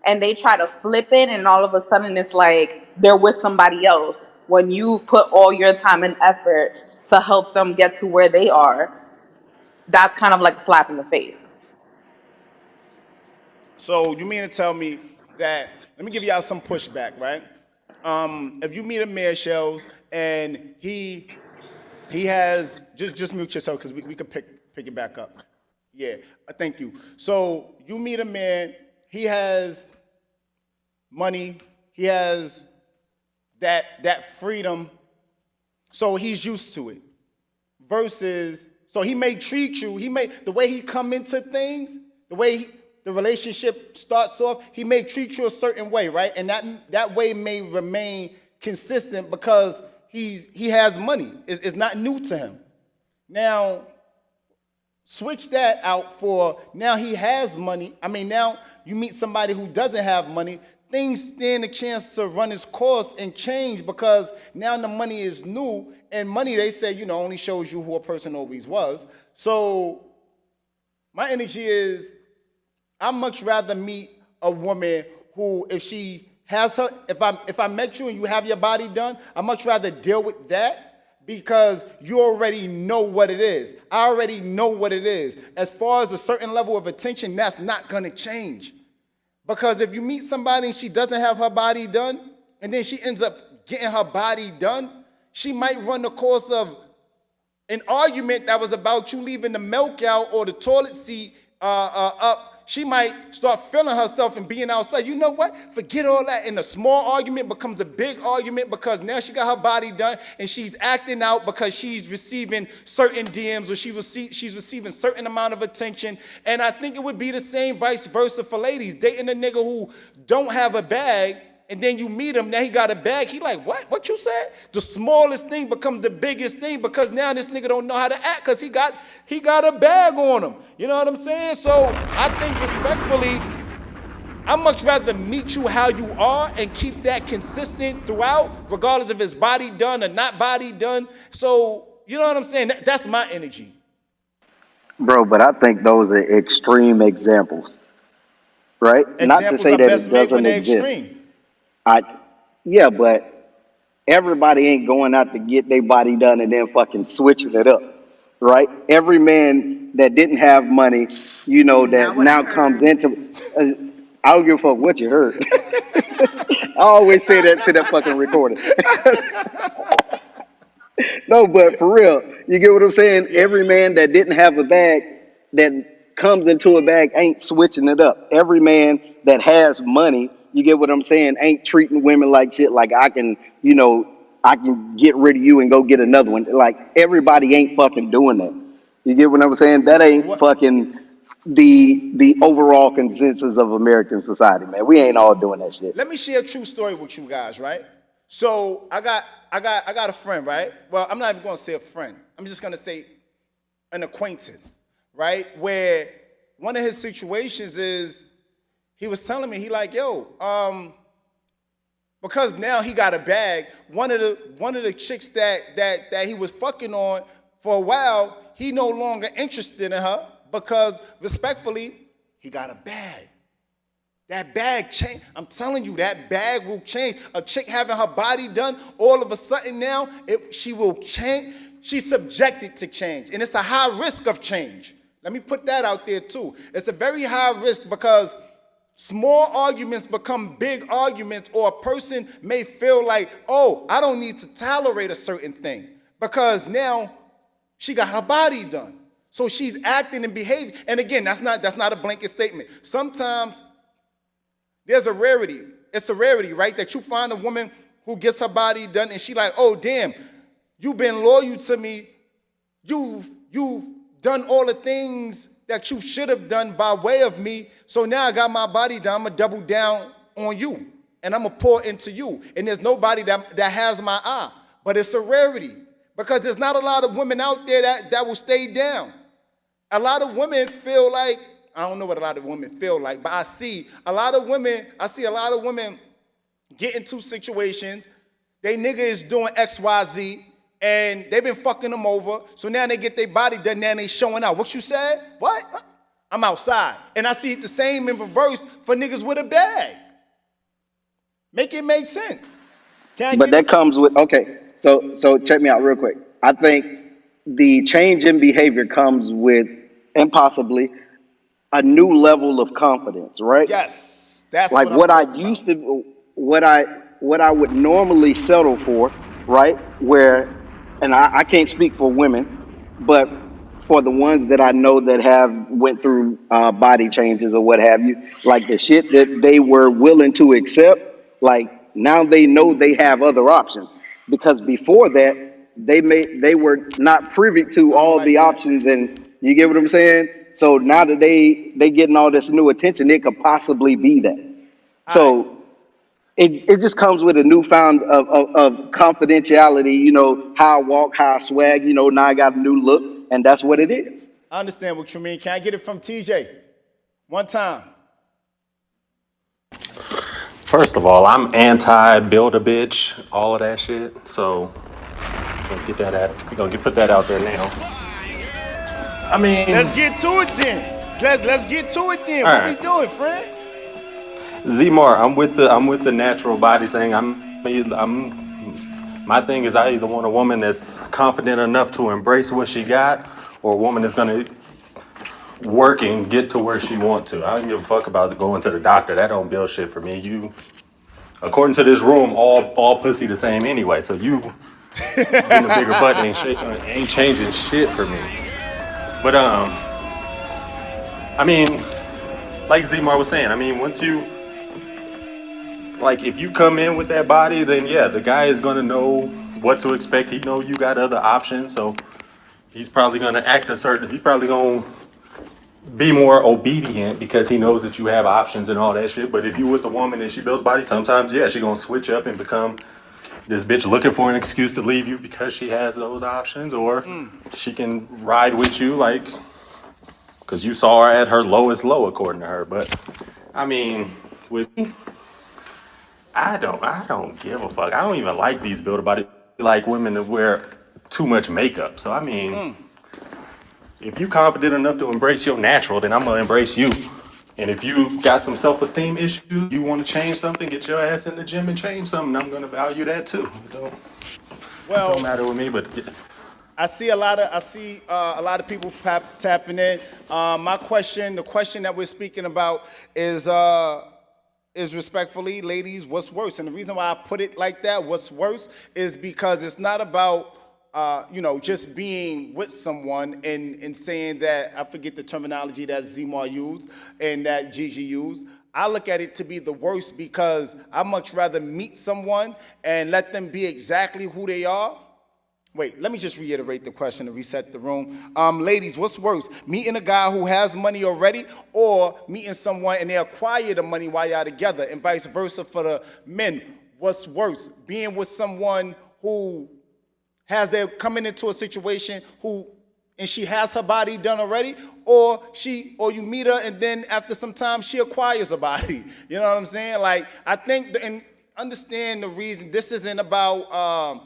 and they try to flip it and all of a sudden it's like they're with somebody else when you've put all your time and effort to help them get to where they are, that's kind of like a slap in the face. So you mean to tell me that, let me give y'all some pushback, right? If you meet a man, Shells, and he has, just mute yourself because we could pick it back up. Yeah, thank you. So you meet a man, he has money, he has that freedom, so he's used to it. Versus, so he may treat you, the way he come into things, the way the relationship starts off, he may treat you a certain way, right? And that way may remain consistent because he has money. It's not new to him. Now, switch that out for now he has money. I mean, now you meet somebody who doesn't have money, things stand a chance to run its course and change because now the money is new, and money, they say, only shows you who a person always was. So my energy is, I'd much rather meet a woman who, if she has her, if I met you and you have your body done, I'd much rather deal with that because you already know what it is. I already know what it is. As far as a certain level of attention, that's not gonna change. Because if you meet somebody and she doesn't have her body done, and then she ends up getting her body done, she might run the course of an argument that was about you leaving the milk out or the toilet seat up. She might start feeling herself and being outside. You know what? Forget all that. And the small argument becomes a big argument because now she got her body done and she's acting out because she's receiving certain DMs or she's receiving certain amount of attention. And I think it would be the same vice versa for ladies. Dating a nigga who don't have a bag, and then you meet him, now he got a bag. He like, what? What you said? The smallest thing becomes the biggest thing because now this nigga don't know how to act because he got a bag on him. You know what I'm saying? So I think respectfully, I'd much rather meet you how you are and keep that consistent throughout, regardless if it's body done or not body done. So, you know what I'm saying? That's my energy. Bro, but I think those are extreme examples, right? Not to Examples say are that best it made when doesn't they're exist. extreme. Yeah, but everybody ain't going out to get their body done and then fucking switching it up, right? Every man that didn't have money, Not that what I now comes heard. into, I don't give a fuck what you heard. I always say that to that fucking recording. No, but for real, you get what I'm saying? Yeah. Every man that didn't have a bag that comes into a bag ain't switching it up. Every man that has money, you get what I'm saying, ain't treating women like shit. Like I can get rid of you and go get another one. Like everybody ain't fucking doing that. You get what I'm saying? That ain't What? fucking the overall consensus of American society, man. We ain't all doing that shit. Let me share a true story with you guys, right? So I got a friend, right? Well, I'm not even gonna say a friend. I'm just gonna say an acquaintance, right? Where one of his situations is he was telling me, he like, yo, because now he got a bag, one of the chicks that he was fucking on for a while, he no longer interested in her because respectfully, he got a bag. That bag change. I'm telling you, that bag will change. A chick having her body done, all of a sudden now, she will change. She's subjected to change. And it's a high risk of change. Let me put that out there too. It's a very high risk because small arguments become big arguments, or a person may feel like, oh, I don't need to tolerate a certain thing because now she got her body done. So she's acting and behaving. And again, that's not a blanket statement. Sometimes there's a rarity. It's a rarity, right? That you find a woman who gets her body done and she like, oh, damn, you've been loyal to me. You've done all the things that you should have done by way of me. So now I got my body done. I'm going to double down on you. And I'm going to pour into you. And there's nobody that has my eye. But it's a rarity because there's not a lot of women out there that will stay down. A lot of women feel like, I don't know what a lot of women feel like, but I see a lot of women get into situations, they nigga is doing XYZ, and they've been fucking them over, so now they get their body done, now they showing out. What you said? What? I'm outside. And I see it the same in reverse for niggas with a bag. Make it make sense. But that comes with, okay, so check me out real quick. I think the change in behavior comes with, and possibly, a new level of confidence, right? Yes, that's like what I'm I used to, what I would normally settle for, right? Where, and I can't speak for women, but for the ones that I know that have went through body changes or what have you, like the shit that they were willing to accept, like now they know they have other options. Because before that, they were not privy to I don't all like the that. options, and you get what I'm saying? So now that they getting all this new attention, it could possibly be that. All right. So it just comes with a newfound of confidentiality, you know, how I walk, how I swag, you know, now I got a new look, and that's what it is. I understand what you mean. Can I get it from TJ? One time. First of all, I'm anti build a bitch, all of that shit. So we're gonna put that out there now. I mean, Let's get to it then. Let's get to it then. all What we right, doing, friend? Zmar, I'm with the natural body thing. My thing is I either want a woman that's confident enough to embrace what she got, or a woman that's gonna work and get to where she want to. I don't give a fuck about going to the doctor. That don't build shit for me. According to this room, all pussy the same anyway. So you getting a bigger butt ain't changing shit for me. But I mean, like Zmar was saying, I mean, if you come in with that body, then yeah, the guy is gonna know what to expect. He know you got other options, so he's probably gonna he's probably gonna be more obedient because he knows that you have options and all that shit. But if you with a woman and she builds body, sometimes yeah, she gonna switch up and become this bitch looking for an excuse to leave you because she has those options, or she can ride with you like because you saw her at her lowest low according to her. But I mean, with me, I don't give a fuck. I don't even like these build a body like women that wear too much makeup. So I mean, if you confident enough to embrace your natural, then I'm gonna embrace you. And if you got some self-esteem issues, you want to change something, get your ass in the gym and change something. I'm gonna value that too. It don't matter with me, but I see a lot of people tapping in. The question that we're speaking about is respectfully, ladies, what's worse? And the reason why I put it like that, what's worse, is because it's not about just being with someone and saying that, I forget the terminology that Zmar used and that Gigi used. I look at it to be the worst because I much rather meet someone and let them be exactly who they are. Wait, let me just reiterate the question to reset the room. Ladies, what's worse, meeting a guy who has money already or meeting someone and they acquire the money while y'all together, and vice versa for the men? What's worse, being with someone who they're coming into a situation and she has her body done already, or you meet her and then after some time she acquires a body. You know what I'm saying? Like, I think, and understand the reason, this isn't about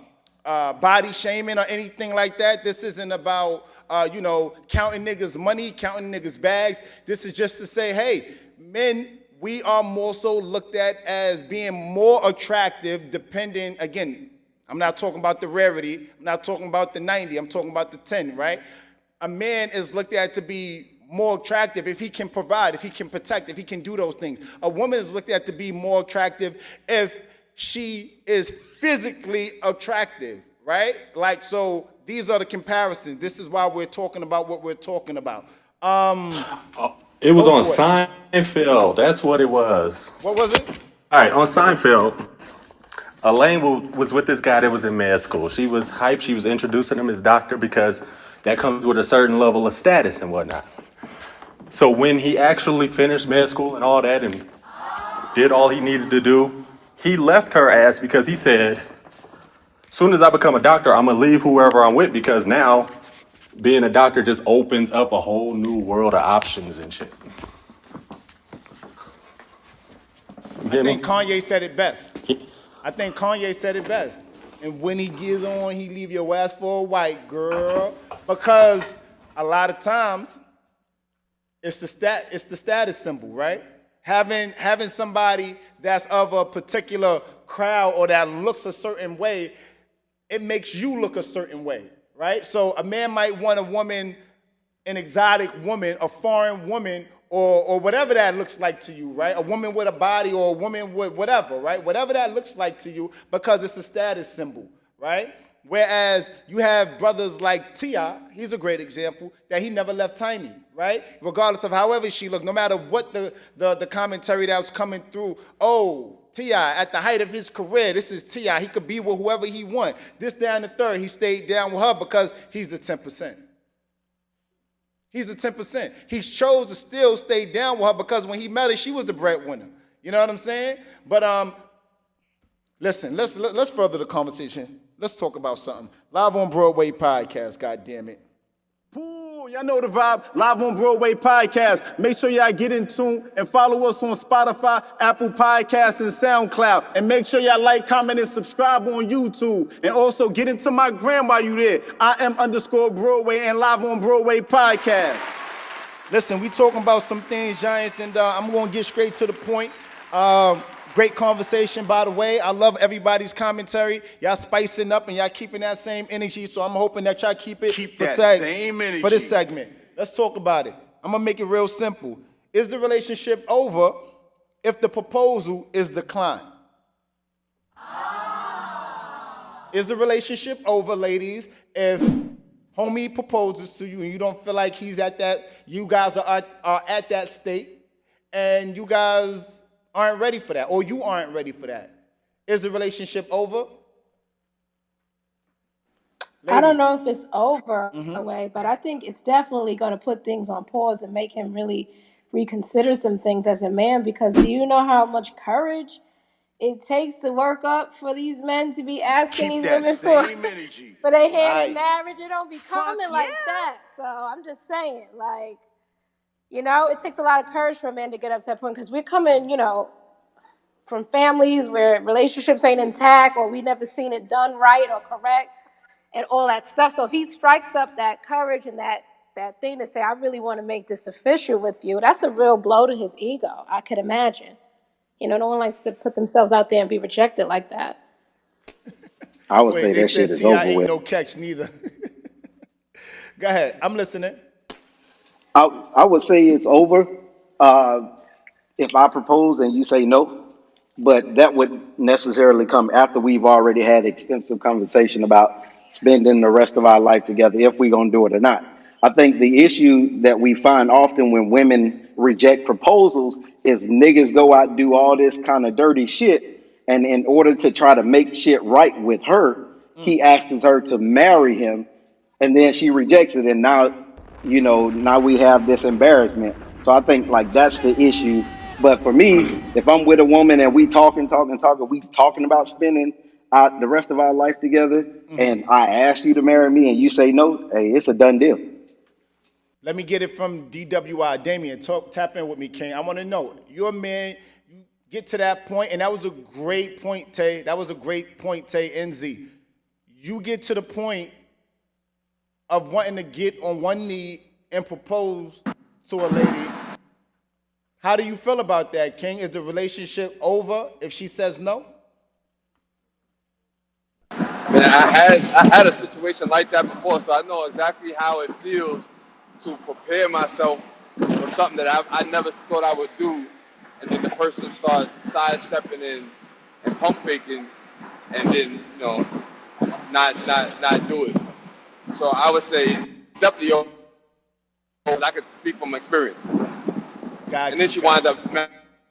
body shaming or anything like that. This isn't about, counting niggas' money, counting niggas' bags. This is just to say, hey, men, we are more so looked at as being more attractive depending, again, I'm not talking about the rarity, I'm not talking about the 90, I'm talking about the 10, right? A man is looked at to be more attractive if he can provide, if he can protect, if he can do those things. A woman is looked at to be more attractive if she is physically attractive, right? Like, so these are the comparisons. This is why we're talking about what we're talking about. It was Go on for it. Seinfeld. That's what it was. What was it? All right, on Seinfeld, Elaine was with this guy that was in med school. She was hyped. She was introducing him as doctor because that comes with a certain level of status and whatnot. So when he actually finished med school and all that and did all he needed to do, he left her ass because he said, soon as I become a doctor, I'm gonna leave whoever I'm with because now being a doctor just opens up a whole new world of options and shit. You I hear think me? Kanye said it best. I think Kanye said it best. And when he gives on, he leave your ass for a white girl. Because a lot of times, it's the status symbol, right? Having somebody that's of a particular crowd or that looks a certain way, it makes you look a certain way, right? So a man might want a woman, an exotic woman, a foreign woman, or whatever that looks like to you, right? A woman with a body or a woman with whatever, right? Whatever that looks like to you, because it's a status symbol, right? Whereas you have brothers like T.I., he's a great example, that he never left Tiny, right? Regardless of however she looked, no matter what the commentary that was coming through, oh, T.I., at the height of his career, this is T.I., he could be with whoever he want. This, down the third, he stayed down with her because he's the 10%. He's the 10%. He chose to still stay down with her because when he met her, she was the breadwinner. You know what I'm saying? But listen, let's further the conversation. Let's talk about something. Live on Broadway podcast, God damn it. Ooh, y'all know the vibe. Live on Broadway podcast. Make sure y'all get in tune and follow us on Spotify, Apple Podcasts, and SoundCloud. And make sure y'all like, comment, and subscribe on YouTube. And also get into my gram while you there. I am_Broadway and Live on Broadway podcast. Listen, we talking about some things, Giants, and I'm going to get straight to the point. Great conversation, by the way. I love everybody's commentary. Y'all spicing up and y'all keeping that same energy, so I'm hoping that y'all keep it same energy for this segment. Let's talk about it. I'm going to make it real simple. Is the relationship over if the proposal is declined? Is the relationship over, ladies, if homie proposes to you and you don't feel like he's at that, you guys are at that state and you guys aren't ready for that, or you aren't ready for that? Is the relationship over? I don't Ladies. know if it's over away, but I think it's definitely going to put things on pause and make him really reconsider some things as a man. Because do you know how much courage it takes to work up for these men to be asking Keep these that women for same energy. for their hand in Right. marriage? It don't be coming like that. So I'm just saying, like, it takes a lot of courage for a man to get up to that point because we're coming, from families where relationships ain't intact or we never seen it done right or correct and all that stuff. So if he strikes up that courage and that thing to say, I really want to make this official with you, that's a real blow to his ego, I could imagine. No one likes to put themselves out there and be rejected like that. I would Wait, say they that shit said is T.I. over ain't with. no catch neither. Go ahead. I'm listening. I would say it's over if I propose and you say no, but that would necessarily come after we've already had extensive conversation about spending the rest of our life together, if we're going to do it or not. I think the issue that we find often when women reject proposals is niggas go out and do all this kind of dirty shit, and in order to try to make shit right with her, he asks her to marry him, and then she rejects it, and now we have this embarrassment. So I think like that's the issue. But for me, if I'm with a woman and we talking, we talking about spending the rest of our life together, and I ask you to marry me and you say no, hey, it's a done deal. Let me get it from DWI. Damien, tap in with me, King. I want to know, you're a man, you get to that point, and that was a great point, Tay. That was a great point, Tay, NZ. You get to the point of wanting to get on one knee and propose to a lady, How do you feel about that, King? Is the relationship over if she says no? Man, I had a situation like that before, so I know exactly how it feels to prepare myself for something that I never thought I would do, and then the person starts sidestepping and pump faking, and then not do it. So I would say definitely, I could speak from experience. And then Got you, she wound got up you.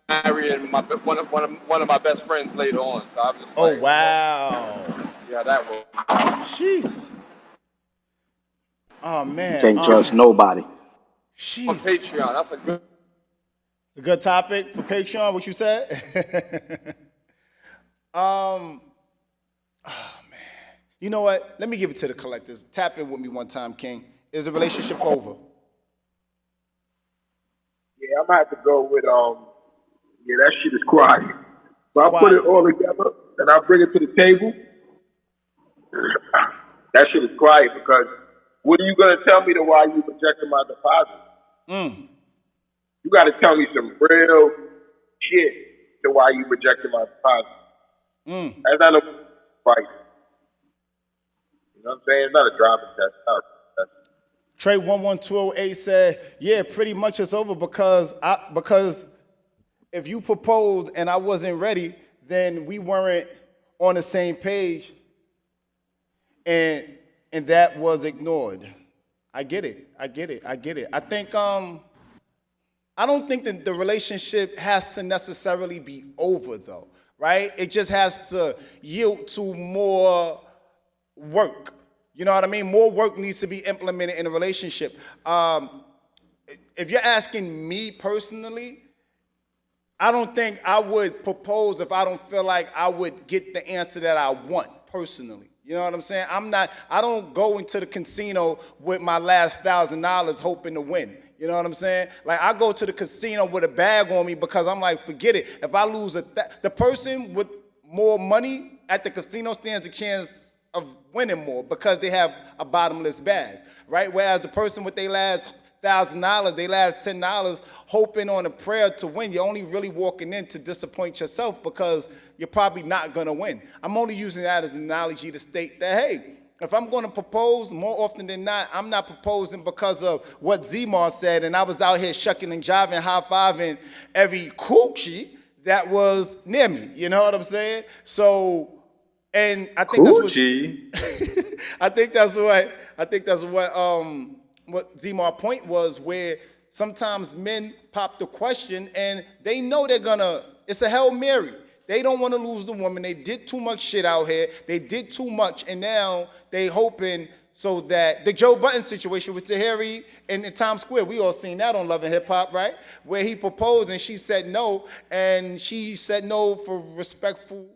marrying one of my best friends later on. So I'm just Oh like, wow. yeah, that was Jeez. Oh You man. can't trust nobody. on Jeez. Patreon. That's a good. A good topic for Patreon, what you said? um, oh man. You know what? Let me give it to the collectors. Tap in with me one time, King. Is the relationship over? Yeah, I'm gonna have to go with yeah, that shit is quiet. So I put it Quiet. all together and I bring it to the table. That shit is quiet because what are you gonna tell me to why you rejected my deposit? Mm. You gotta tell me some real shit to why you rejected my deposit. Mm. That's not a fight. You know what I'm saying? It's not a driving test. It's not a test. Trey 11208 said, yeah, pretty much it's over because if you proposed and I wasn't ready, then we weren't on the same page and that was ignored. I get it. I get it. I get it. I think I don't think that the relationship has to necessarily be over though, right? It just has to yield to more work. You know what I mean? More work needs to be implemented in a relationship. If you're asking me personally, I don't think I would propose if I don't feel like I would get the answer that I want personally. You know what I'm saying? I don't go into the casino with my last $1,000 hoping to win. You know what I'm saying? Like I go to the casino with a bag on me because I'm like, forget it. If I lose the person with more money at the casino stands a chance of winning more because they have a bottomless bag, right? Whereas the person with their last $1,000, they last $10, hoping on a prayer to win. You're only really walking in to disappoint yourself because you're probably not gonna win. I'm only using that as an analogy to state that, hey, if I'm gonna propose, more often than not, I'm not proposing because of what Zmar said, and I was out here shucking and jiving, high-fiving every coochie that was near me. You know what I'm saying? So, and I think that's what Coochie. I think that's what Zmar's point was, where sometimes men pop the question and they know it's a Hail Mary. They don't want to lose the woman. They did too much shit out here. They did too much, and now they hoping so that the Joe Budden situation with Tahiri in Times Square, we all seen that on Love and Hip Hop, right? Where he proposed and she said no, and she said no for respectful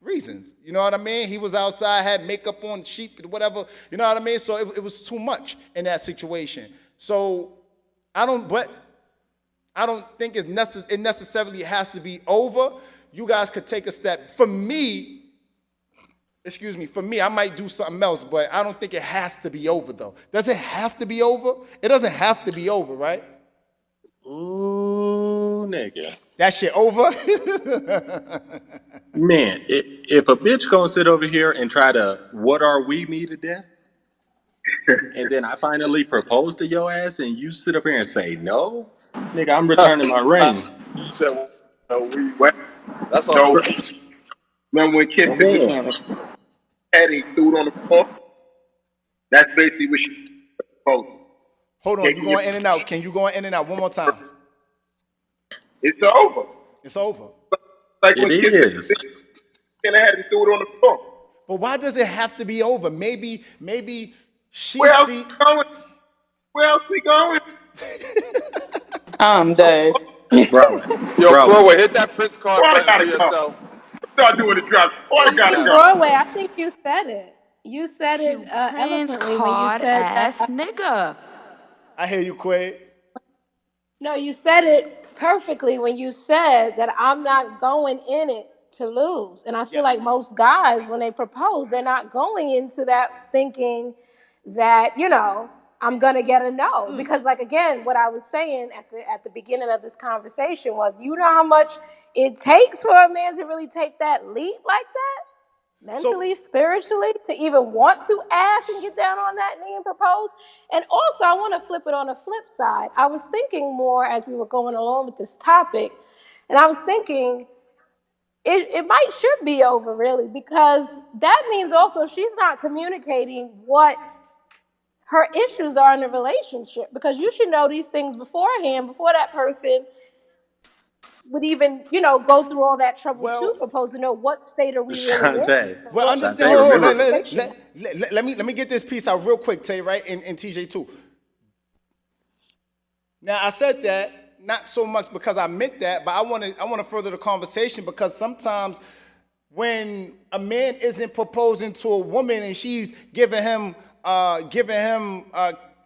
reasons. You know what I mean? He was outside, had makeup on, sheep, whatever. You know what I mean? So it was too much in that situation. So I don't think it necessarily has to be over. You guys could take a step. For me, I might do something else, but I don't think it has to be over though. Does it have to be over? It doesn't have to be over, right? Ooh, nigga. That shit over? Man, if a bitch gonna sit over here and try to what are we me to death, and then I finally propose to your ass and you sit up here and say no, nigga, I'm returning my ring. So we. Well, That's all. no. Remember when Kid took his Man, head and he threw it on the floor? That's basically what she proposed. Hold on, you Taking your, going in and out. Can you go in and out one more time? it's over. It's over. Like it when Kid took his is. head and threw it on the floor. But why does it have to be over? Maybe she Where else see. we going? Where else we going? I'm dead. Bro, Yo, bro, Broadway, hit that Prince card Water button for gotta come. yourself. Start doing the drops. Water I gotta mean, Yeah. come. Broadway, I think you said it. You said it You Prince eloquently when you card said that. ass nigga. I hear you, Quay. No, you said it perfectly when you said that I'm not going in it to lose. And I feel like Yes. most guys, when they propose, they're not going into that thinking that, I'm gonna get a no because, like, again, what I was saying at the beginning of this conversation was, you know how much it takes for a man to really take that leap like that, So mentally, spiritually, to even want to ask and get down on that knee and propose. And also, I want to flip it on the flip side. I was thinking more as we were going along with this topic, and I was thinking it might should be over really, because that means also she's not communicating what her issues are in a relationship, because you should know these things beforehand before that person would even, go through all that trouble to well, propose, to know what state are we really in. Shantae. So well, what understand. Shantae, Hold on. remember. conversation. Let me get this piece out real quick, Tay, right? And TJ too. Now I said that not so much because I meant that, but I want to further the conversation, because sometimes when a man isn't proposing to a woman and she's giving him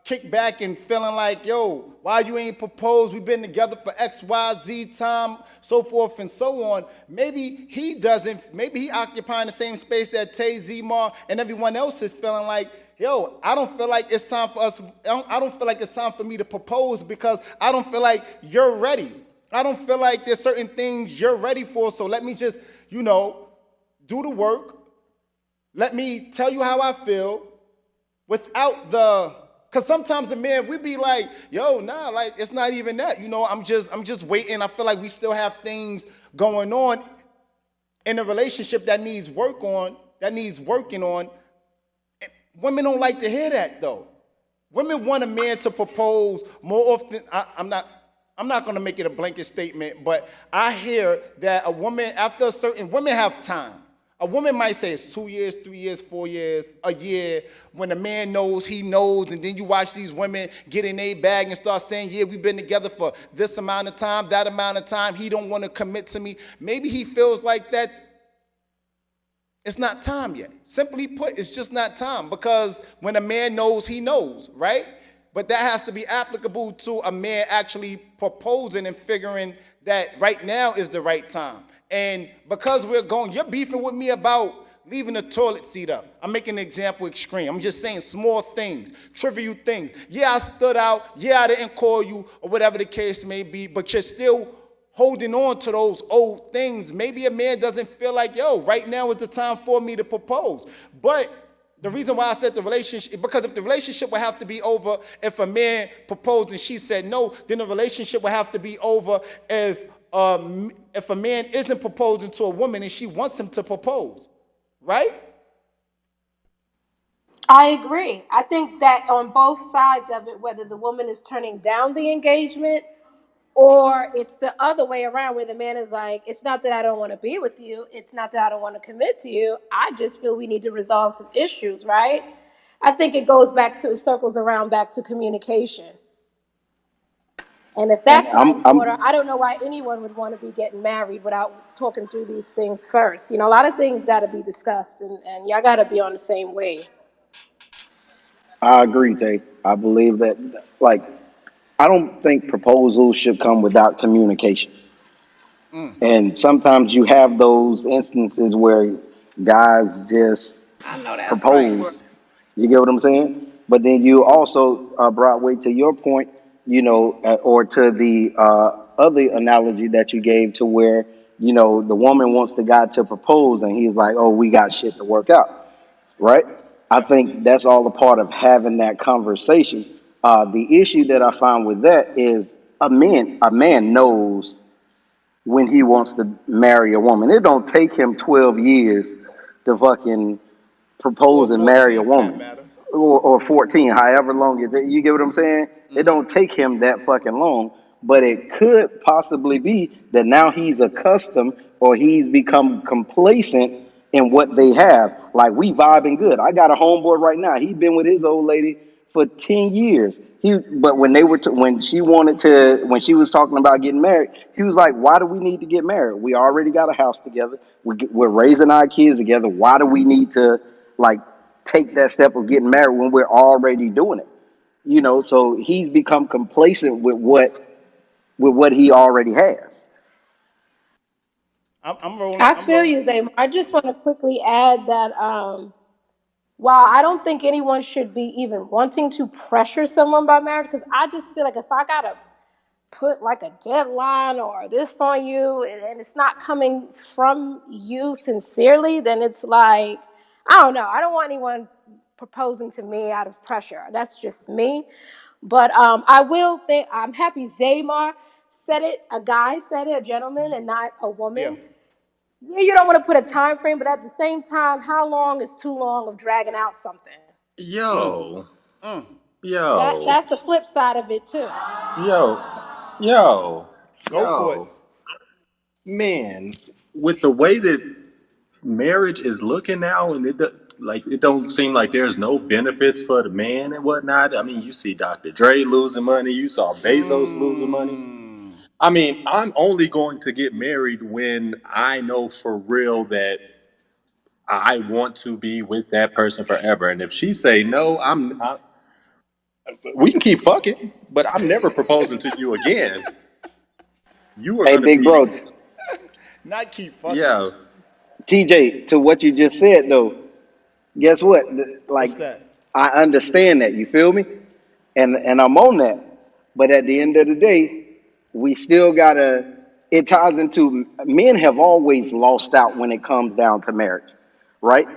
kickback and feeling like, yo, why you ain't proposed? We've been together for X, Y, Z time, so forth and so on. Maybe he doesn't. Maybe he occupying the same space that Tay, Zmar, and everyone else is feeling like, yo, I don't feel like it's time for us. I don't feel like it's time for me to propose because I don't feel like you're ready. I don't feel like there's certain things you're ready for. So let me just, do the work. Let me tell you how I feel without because sometimes the man, we be like, yo, nah, like it's not even that. I'm just waiting. I feel like we still have things going on in a relationship that needs working on. Women don't like to hear that though. Women want a man to propose more often. I'm not going to make it a blanket statement, but I hear that a woman, after a certain, women have time. A woman might say it's 2 years, 3 years, 4 years, a year. When a man knows, he knows, and then you watch these women get in their bag and start saying, yeah, we've been together for this amount of time, that amount of time. He don't want to commit to me. Maybe he feels like that it's not time yet. Simply put, it's just not time, because when a man knows, he knows, right? But that has to be applicable to a man actually proposing and figuring that right now is the right time. And because you're beefing with me about leaving the toilet seat up. I'm making an example extreme. I'm just saying small things, trivial things. Yeah, I stood out. Yeah, I didn't call you, or whatever the case may be, but you're still holding on to those old things. Maybe a man doesn't feel like, yo, right now is the time for me to propose. But the reason why I said the relationship, because if the relationship would have to be over if a man proposed and she said no, then the relationship would have to be over if a man isn't proposing to a woman and she wants him to propose, right? I agree. I think that on both sides of it, whether the woman is turning down the engagement or it's the other way around, where the man is like, it's not that I don't want to be with you. It's not that I don't want to commit to you. I just feel we need to resolve some issues, right? I think it goes back to, it circles around back to communication. And if And that's not in I'm order, I don't know why anyone would want to be getting married without talking through these things first. A lot of things got to be discussed, and y'all got to be on the same wave. I agree, Tay. I believe that, like, I don't think proposals should come without communication. And sometimes you have those instances where guys just I know that's right. propose. You get what I'm saying? But then you also, Broadway, to your point, or to the other analogy that you gave, to where, the woman wants the guy to propose and he's like, oh, we got shit to work out, right? I Right. think that's all a part of having that conversation. The issue that I find with that is a man knows when he wants to marry a woman. It don't take him 12 years to fucking Or propose and marry a 14 for that woman, matter. or 14, however long you get what I'm saying? It Mm-hmm. don't take him that fucking long, but it could possibly be that now he's accustomed, or he's become complacent in what they have. Like, we vibing good. I got a homeboy right now. He been with his old lady for 10 years. But when when when she was talking about getting married, he was like, why do we need to get married? We already got a house together. We're raising our kids together. Why do we need to, like, take that step of getting married when we're already doing it? So he's become complacent with what he already has. I'm rolling. I I'm feel rolling. you, Zay. I just want to quickly add that while I don't think anyone should be even wanting to pressure someone by marriage, because I just feel like if I gotta put like a deadline or this on you and it's not coming from you sincerely, then it's like, I don't know. I don't want anyone proposing to me out of pressure. That's just me. But I will think, I'm happy Zaymar said it, a guy said it, a gentleman, and not a Yeah. woman. Yeah, you don't want to put a time frame, but at the same time, how long is too long of dragging out something? Yo, Mm. yo, That's the flip side of it too. yo, yo, Go for it. yo, man. With the way that marriage is looking now, and like it don't seem like there's no benefits for the man and whatnot. I mean, you see Dr. Dre losing money. You saw Bezos losing money. Mm. I mean, I'm only going to get married when I know for real that I want to be with that person forever. And if she say no, we can keep fucking, but I'm never proposing to you again. You are Hey, gonna big be, bro, Not keep fucking. yeah, TJ, to what you just said though, guess what? Like, What's that? I understand that. You feel me? And I'm on that. But at the end of the day, we still gotta. It ties into men have always lost out when it comes down to marriage, right?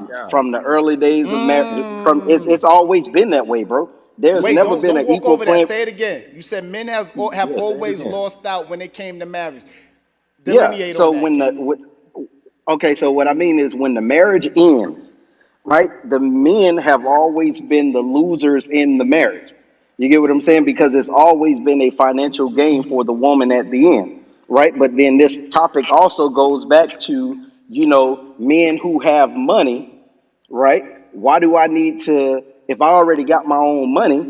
yeah. From the early days of marriage, from Mm. it's always been that way, bro. There's Wait, never don't been an walk equal over that. playing. Say it again. You said men have Yeah, say it always again. lost out when it came to marriage. Yeah. Delineate on So that, when King. okay, so what I mean is when the marriage ends, right? The men have always been the losers in the marriage. You get what I'm saying? Because it's always been a financial gain for the woman at the end, right? But then this topic also goes back to, men who have money, right? Why do I need to, if I already got my own money,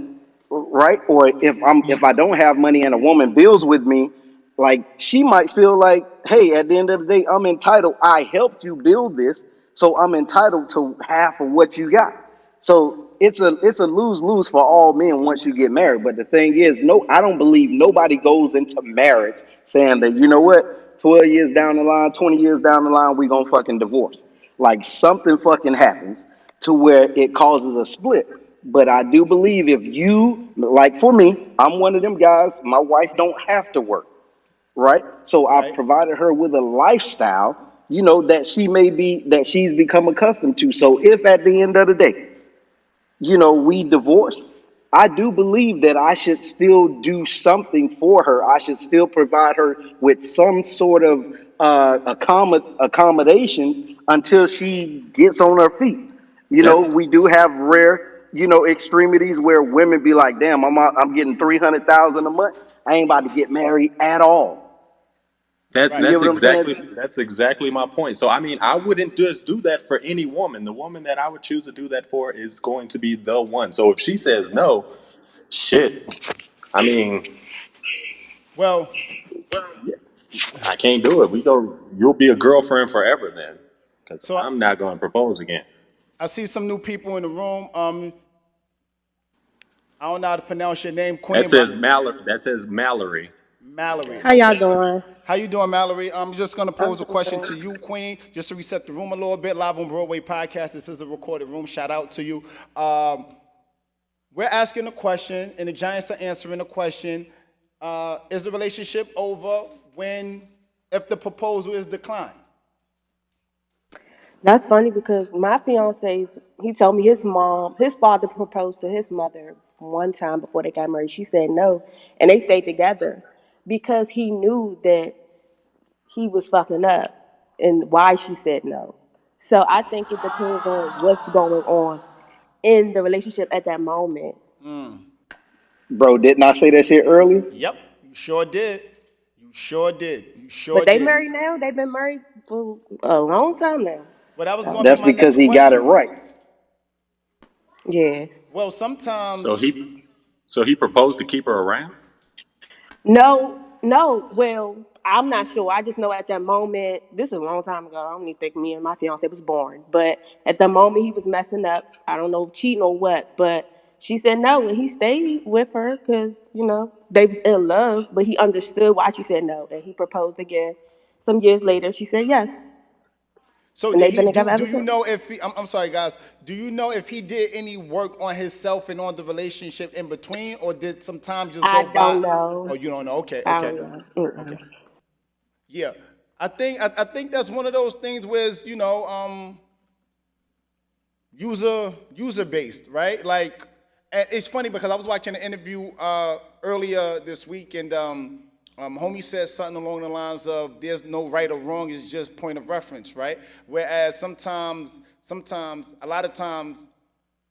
right? Or if I don't have money and a woman builds with me, like she might feel like, hey, at the end of the day, I'm entitled. I helped you build this, so I'm entitled to half of what you got. So it's a lose lose for all men once you get married. But the thing is, no, I don't believe nobody goes into marriage saying that, you know what, 12 years down the line, 20 years down the line, we gonna fucking divorce. Like something fucking happens to where it causes a split. But I do believe if you, like for me, I'm one of them guys, my wife don't have to work, right? So I've Right. provided her with a lifestyle, that that she's become accustomed to. So if at the end of the day, we divorce, I do believe that I should still do something for her. I should still provide her with some sort of accommodations until she gets on her feet. That's We do have rare, extremities where women be like, "Damn, I'm getting 300,000 a month. I ain't about to get married at all." that. You Right. get That's what I'm saying? exactly my point. So I mean, I wouldn't just do that for any woman. The woman that I would choose to do that for is going to be the one. So if she says no, shit. I mean, Well, I can't do it. We go. You'll be a girlfriend forever then, because so I'm not going to propose again. I see some new people in the room. I don't know how to pronounce your name, That Queen, says but Mallory. That says Mallory. Mallory. How y'all Okay. doing? How you doing, Mallory? I'm just gonna I'm pose a doing question good. to you, Queen, just to reset the room a little bit. Live on Broadway podcast. This is a recorded room. Shout out to you. We're asking a question, and the Giants are answering the question. Is the relationship over if the proposal is declined? That's funny because my fiance, he told me his father proposed to his mother one time before they got married. She said no, and they stayed together because he knew that he was fucking up and why she said no. So I think it depends on what's going on in the relationship at that moment. Bro, didn't I say that shit earlier? Yep, you sure did. You sure did. You sure But they did. married now. They've been married for a long time now. Well, that was gonna be So That's my because next he got it question. right. yeah. Well, So sometimes. he proposed to keep her around. No, no. Well, I'm not sure. I just know at that moment, this is a long time ago. I don't even think me and my fiance was born. But at the moment he was messing up, I don't know, cheating or what. But she said no, and he stayed with her because they was in love. But he understood why she said no, and he proposed again. Some years later, she said yes. So and did they've he been together do? ever Do you since. know if he? I'm sorry, guys. Do you know if he did any work on himself and on the relationship in between, or did some time just I go by? don't know. Oh, you don't know. Okay, I okay, don't know. okay. Mm-mm. Yeah, I think that's one of those things where it's, user based, right? Like, and it's funny because I was watching an interview earlier this week, and homie said something along the lines of, "There's no right or wrong; it's just point of reference," right? Whereas sometimes, a lot of times,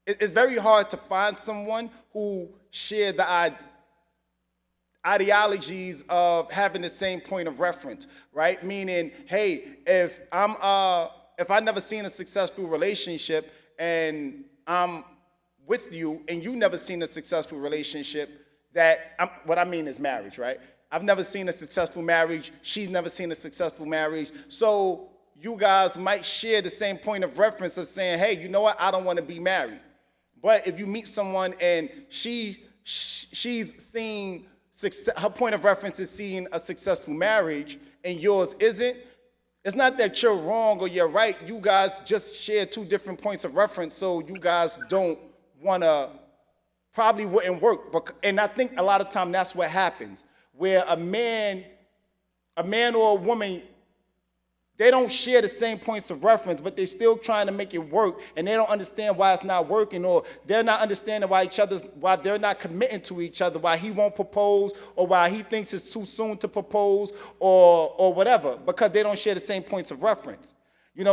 it's very hard to find someone who share the ideologies of having the same point of reference, right? Meaning, hey, if I never seen a successful relationship and I'm with you and you never seen a successful relationship, what I mean is marriage, right? I've never seen a successful marriage. She's never seen a successful marriage. So you guys might share the same point of reference of saying, hey, you know what? I don't want to be married. But if you meet someone and she's seeing her point of reference is seeing a successful marriage and yours isn't, it's not that you're wrong or you're right. You guys just share two different points of reference, so you guys don't want to, probably wouldn't work. And I think a lot of time that's what happens, where a man or a woman, they don't share the same points of reference, but they're still trying to make it work, and they don't understand why it's not working, or they're not understanding why they're not committing to each other, why he won't propose, or why he thinks it's too soon to propose, or whatever, because they don't share the same points of reference.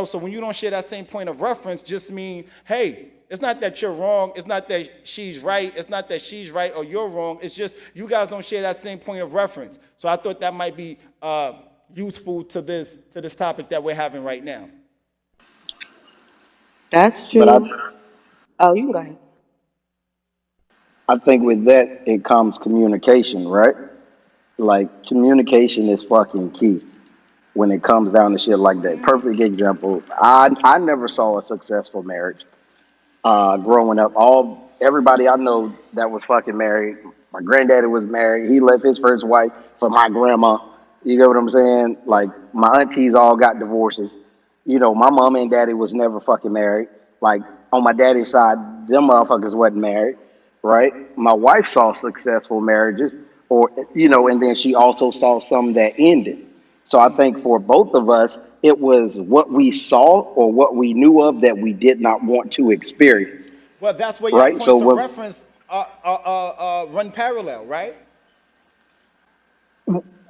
So when you don't share that same point of reference, just mean, hey, it's not that you're wrong, it's not that she's right, it's not that she's right or you're wrong, it's just you guys don't share that same point of reference. So I thought that might be useful to this topic that we're having right now. That's But true. Oh, you can go ahead. I think with that it comes communication, right? Like communication is fucking key when it comes down to shit like that. Perfect example. I never saw a successful marriage. Growing up, everybody I know that was fucking married. My granddaddy was married. He left his first wife for my grandma. You get what I'm saying? Like my aunties all got divorces. My mom and daddy was never fucking married. Like on my daddy's side, them motherfuckers wasn't married, right? My wife saw successful marriages, and then she also saw some that ended. So I think for both of us, it was what we saw or what we knew of that we did not want to experience, Well, that's where y'all right? So points of what? reference run parallel, right?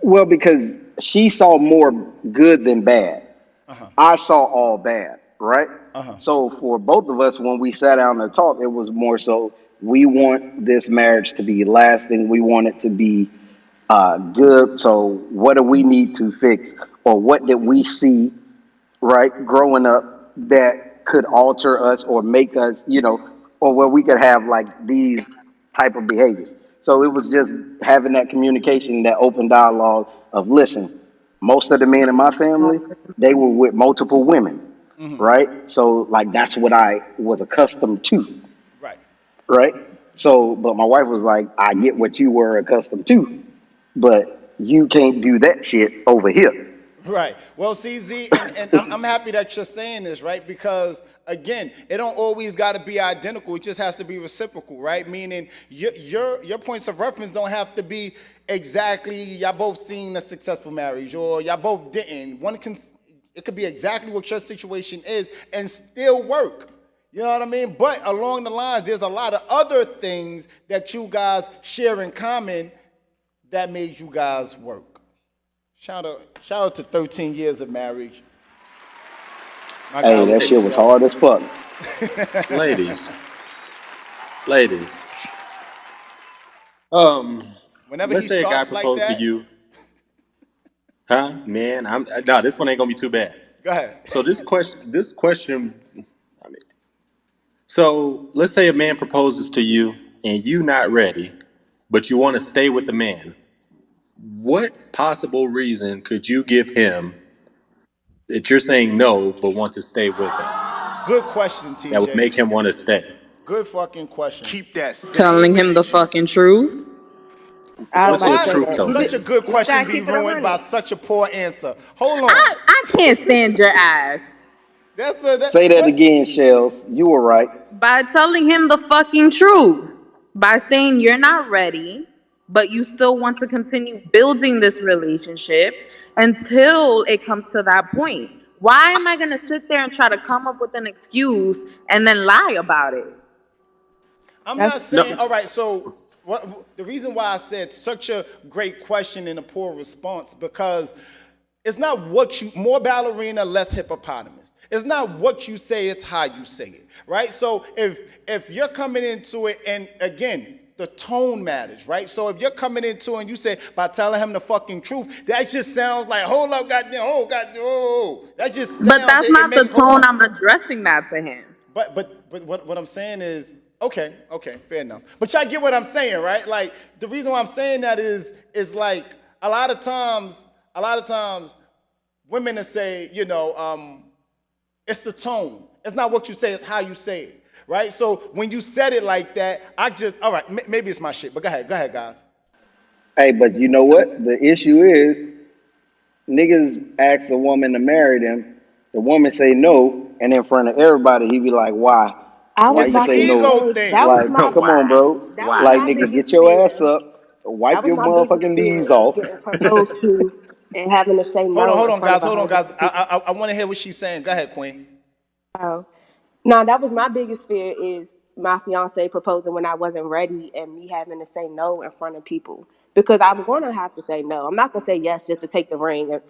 Well, because she saw more good than bad. Uh-huh. I saw all bad, right? Uh-huh. So for both of us, when we sat down to talk, it was more so we want this marriage to be lasting. We want it to be good. So what do we need to fix, or what did we see, right, growing up that could alter us or make us, or where we could have like these type of behaviors. So it was just having that communication, that open dialogue of listen, most of the men in my family, they were with multiple women, right? So like that's what I was accustomed to, Right. right? So, but my wife was like, I get what you were accustomed to, but you can't do that shit over here. Right. Well, see, Z, and I'm happy that you're saying this, right? Because again, it don't always got to be identical. It just has to be reciprocal, right? Meaning your points of reference don't have to be exactly y'all both seen a successful marriage or y'all both didn't. It could be exactly what your situation is and still work. You know what I mean? But along the lines, there's a lot of other things that you guys share in common that made you guys work. Shout out to 13 years of marriage. My Hey, God was that So, put shit was together. hard as fuck. ladies, ladies, Whenever let's he say a guy starts like proposed to that, you, huh? Man, no, this one ain't gonna be too bad. go ahead. So this question, I mean, so let's say a man proposes to you and you not ready, but you want to stay with the man. What possible reason could you give him that you're saying no, but want to stay with him? Good question, That would TJ. make him want to stay. Good fucking question. Keep that Telling same him the energy. fucking truth. I was What's about the to Why say truth that. though? such a good You question gotta be keep it ruined by 100. such a poor answer? Hold on. I can't stand your ass. Say that again, Shells. You were right. By telling him the fucking truth. By saying you're not ready, but you still want to continue building this relationship until it comes to that point. Why am I going to sit there and try to come up with an excuse and then lie about it? I'm That's not No, saying, all right, so the reason why I said such a great question and a poor response, because it's not what you, more ballerina, less hippopotamus. It's not what you say, it's how you say it, right? So if you're coming into it, and again, the tone matters, right? So if you're coming into it and you say, by telling him the fucking truth, that just sounds like, hold up, goddamn, oh, goddamn, oh. That just But sounds, that's it not the make, hold tone on. I'm addressing that to him. But what I'm saying is, okay, fair enough. But y'all get what I'm saying, right? Like the reason why I'm saying that is like a lot of times women will say, it's the tone. It's not what you say, it's how you say it, right? So when you said it like that, all right, maybe it's my shit, but go ahead, guys. Hey, but you know what? The issue is niggas ask a woman to marry them. The woman say no, and in front of everybody, he be like, "Why? I Why was It's you the about say to no?" ego say thing. that was Like, my come on, why? bro. that was Like, Why? my nigga, biggest get your ass fear. up, That wipe was your my biggest motherfucking fear knees is off. getting proposed to and having to say no Hold in on, front of guys, a whole bunch of people. I want to hear what she's saying. Go ahead, Queen. So, no, that was my biggest fear is my fiance proposing when I wasn't ready and me having to say no in front of people because I'm going to have to say no. I'm not going to say yes just to take the ring,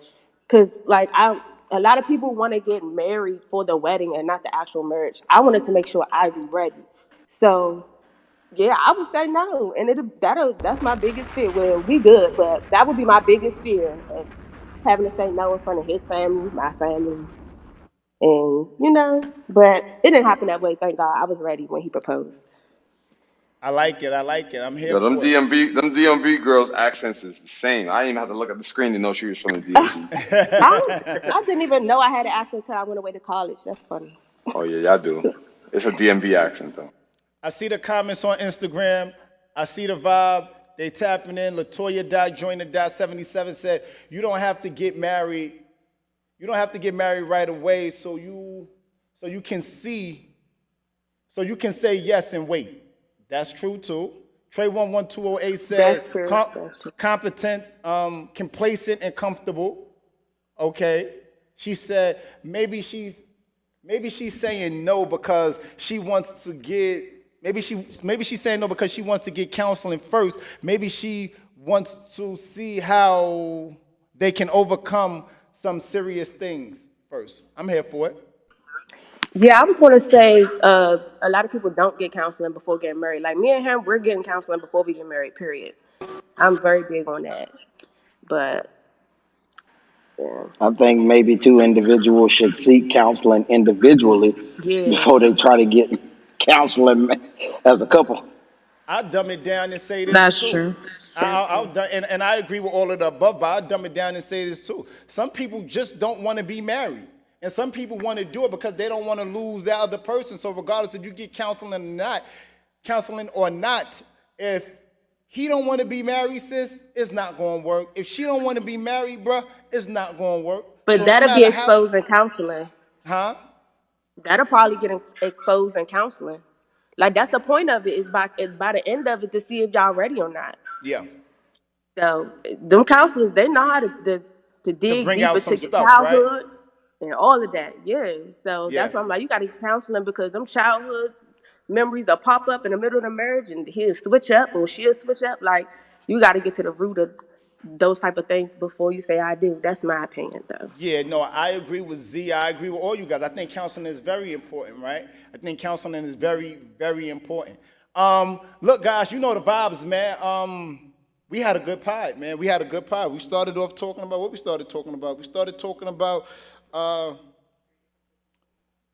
because like a lot of people want to get married for the wedding and not the actual marriage. I wanted to make sure I be ready. So yeah, I would say no, and that's my biggest fear. Well, we good, but that would be my biggest fear of having to say no in front of his family, my family, and but it didn't happen that way. Thank God, I was ready when he proposed. I like it. I'm here Yo, for it. Them DMV girls' accents is insane. I didn't even have to look at the screen to know she was from the DMV. I didn't even know I had an accent until I went away to college. That's funny. Oh yeah, y'all do. It's a DMV accent though. I see the comments on Instagram. I see the vibe. They tapping in. Latoya.joiner.77 said, you don't have to get married. You don't have to get married right away so you can say yes and wait. That's true too. Trey11208 That's said, true. That's true. competent, complacent, and comfortable. Okay. She said maybe she's saying no because she wants to get maybe she's saying no because she wants to get counseling first. Maybe she wants to see how they can overcome some serious things first. I'm here for it. Yeah, I was going to say a lot of people don't get counseling before getting married. Like me and him, we're getting counseling before we get married. Period. I'm very big on that. But yeah, I think maybe two individuals should seek counseling individually yeah, before they try to get counseling as a couple. I'll dumb it down and say this That's too. true. that I'll too. and I agree with all of the above, but I'll dumb it down and say this too. Some people just don't want to be married. And some people want to do it because they don't want to lose that other person. So regardless if you get counseling or not, if he don't want to be married, sis, it's not going to work. If she don't want to be married, bruh, it's not going to work. But So no that'll be matter how, exposed in counseling. huh? That'll probably get exposed in counseling. Like that's the point of it is by the end of it to see if y'all ready or not. Yeah. So them counselors, they know how to To dig bring deep out into some your stuff, right? childhood and all of that. Yeah. So Yeah. that's why I'm like, you got to get counseling because them childhood memories will pop up in the middle of the marriage and he'll switch up or she'll switch up. Like you got to get to the root of those type of things before you say I do. That's my opinion, though. Yeah, no, I agree with Z. I agree with all you guys. I think counseling is very important, right? I think counseling is very, very important. Look, guys, you know the vibes, man. We had a good pod, man. We had a good pod. We started off talking about what we started talking about. Uh,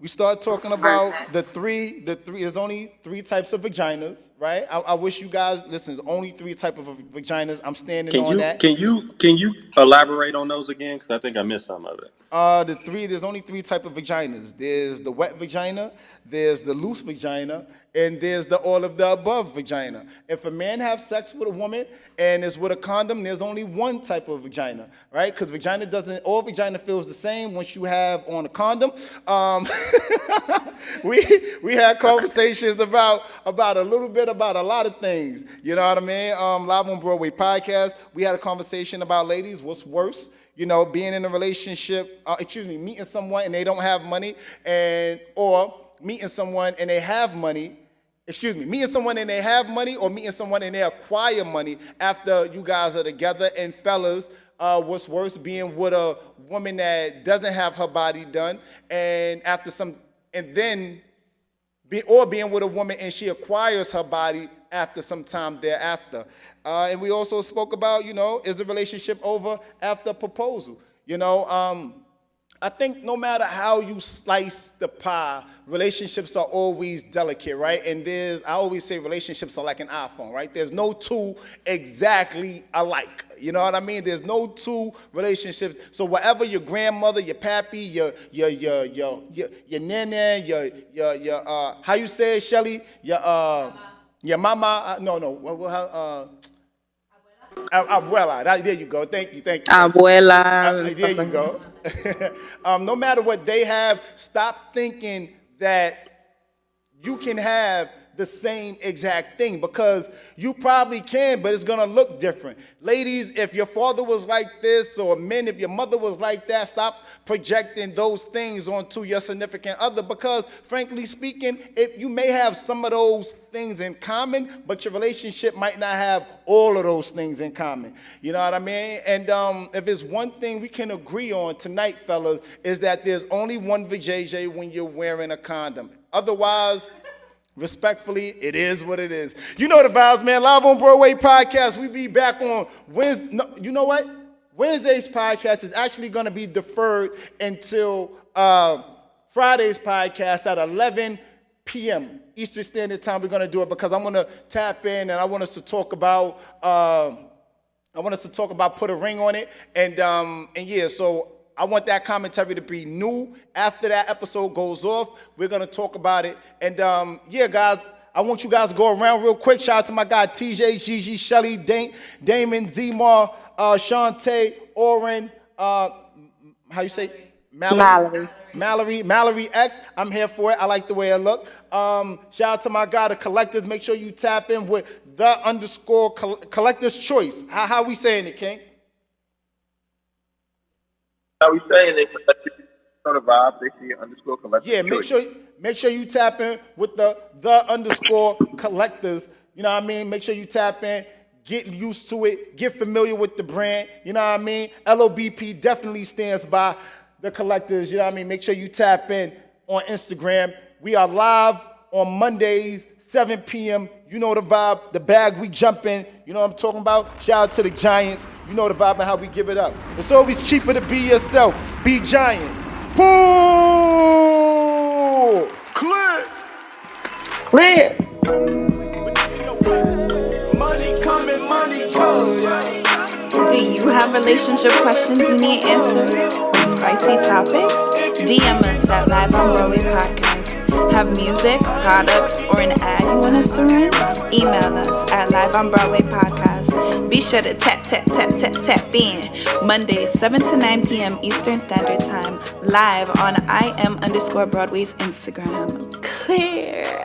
we started talking about the three. There's only three types of vaginas, right? I wish you guys listen. There's only three type of vaginas. I'm standing Can on you that. can you can you elaborate on those again? Because I think I missed some of it. There's only three type of vaginas. There's the wet vagina, there's the loose vagina, and there's the all of the above vagina. If a man have sex with a woman and is with a condom, there's only one type of vagina, right? Because all vagina feels the same once you have on a condom. We had conversations about a little bit about a lot of things. You know what I mean? Live on Broadway podcast, we had a conversation about, ladies, what's worse? You know, being in a relationship, meeting someone and they don't have money, or meeting someone and they have money, meeting someone and they have money, or meeting someone and they acquire money after you guys are together. And fellas, what's worse, being with a woman that doesn't have her body done, and being with a woman and she acquires her body after some time thereafter. And we also spoke about, is a relationship over after a proposal? I think no matter how you slice the pie, relationships are always delicate, right? And I always say relationships are like an iPhone, right? There's no two exactly alike. You know what I mean? There's no two relationships. So whatever your grandmother, your pappy, your nana, your how you say it, Shelly? Your mama, abuela. There you go. Thank you. Abuela and There stuff you like that. go. No matter what they have, stop thinking that you can have the same exact thing, because you probably can, but it's gonna look different. Ladies, if your father was like this, or men, if your mother was like that, stop projecting those things onto your significant other, because frankly speaking, you may have some of those things in common, but your relationship might not have all of those things in common. You know what I mean? And if there's one thing we can agree on tonight, fellas, is that there's only one vajayjay when you're wearing a condom. Otherwise, respectfully, it is what it is. You know the vibes, man. Live on Broadway podcast. We be back on Wednesday. No, you know what? Wednesday's podcast is actually going to be deferred until Friday's podcast at 11 p.m. Eastern Standard Time. We're going to do it because I'm going to tap in and I want us to talk about Put a Ring on It, and yeah. So I want that commentary to be new. After that episode goes off, we're going to talk about it. And yeah, guys, I want you guys to go around real quick. Shout out to my guy TJ, Gigi, Shelly, Damon, Zemar, Shantae, Oren, how you say? Mallory X. I'm here for it. I like the way it look. Shout out to my guy, the Collectors. Make sure you tap in with the Collector's Choice. How we saying it, King? How we saying it? On the vibe, they see _ collectors. Yeah, make sure you tap in with the _ collectors. You know what I mean? Make sure you tap in, get used to it, get familiar with the brand. You know what I mean? LOBP definitely stands by the collectors. You know what I mean? Make sure you tap in on Instagram. We are live on Mondays, 7 p.m. You know the vibe, the bag we jump in. You know what I'm talking about? Shout out to the Giants. You know the vibe and how we give it up. It's always cheaper to be yourself. Be Giant. Boo! Clear. Money coming, money go. Do you have relationship questions you need answered? Or spicy topics? DM us at Live on Broadway Podcast. Have music, products, or an ad you want us to run? Email us at Live on Broadway Podcast. Be sure to tap in. Mondays, 7 to 9 p.m. Eastern Standard Time. Live on IM_Broadway's Instagram. Clear.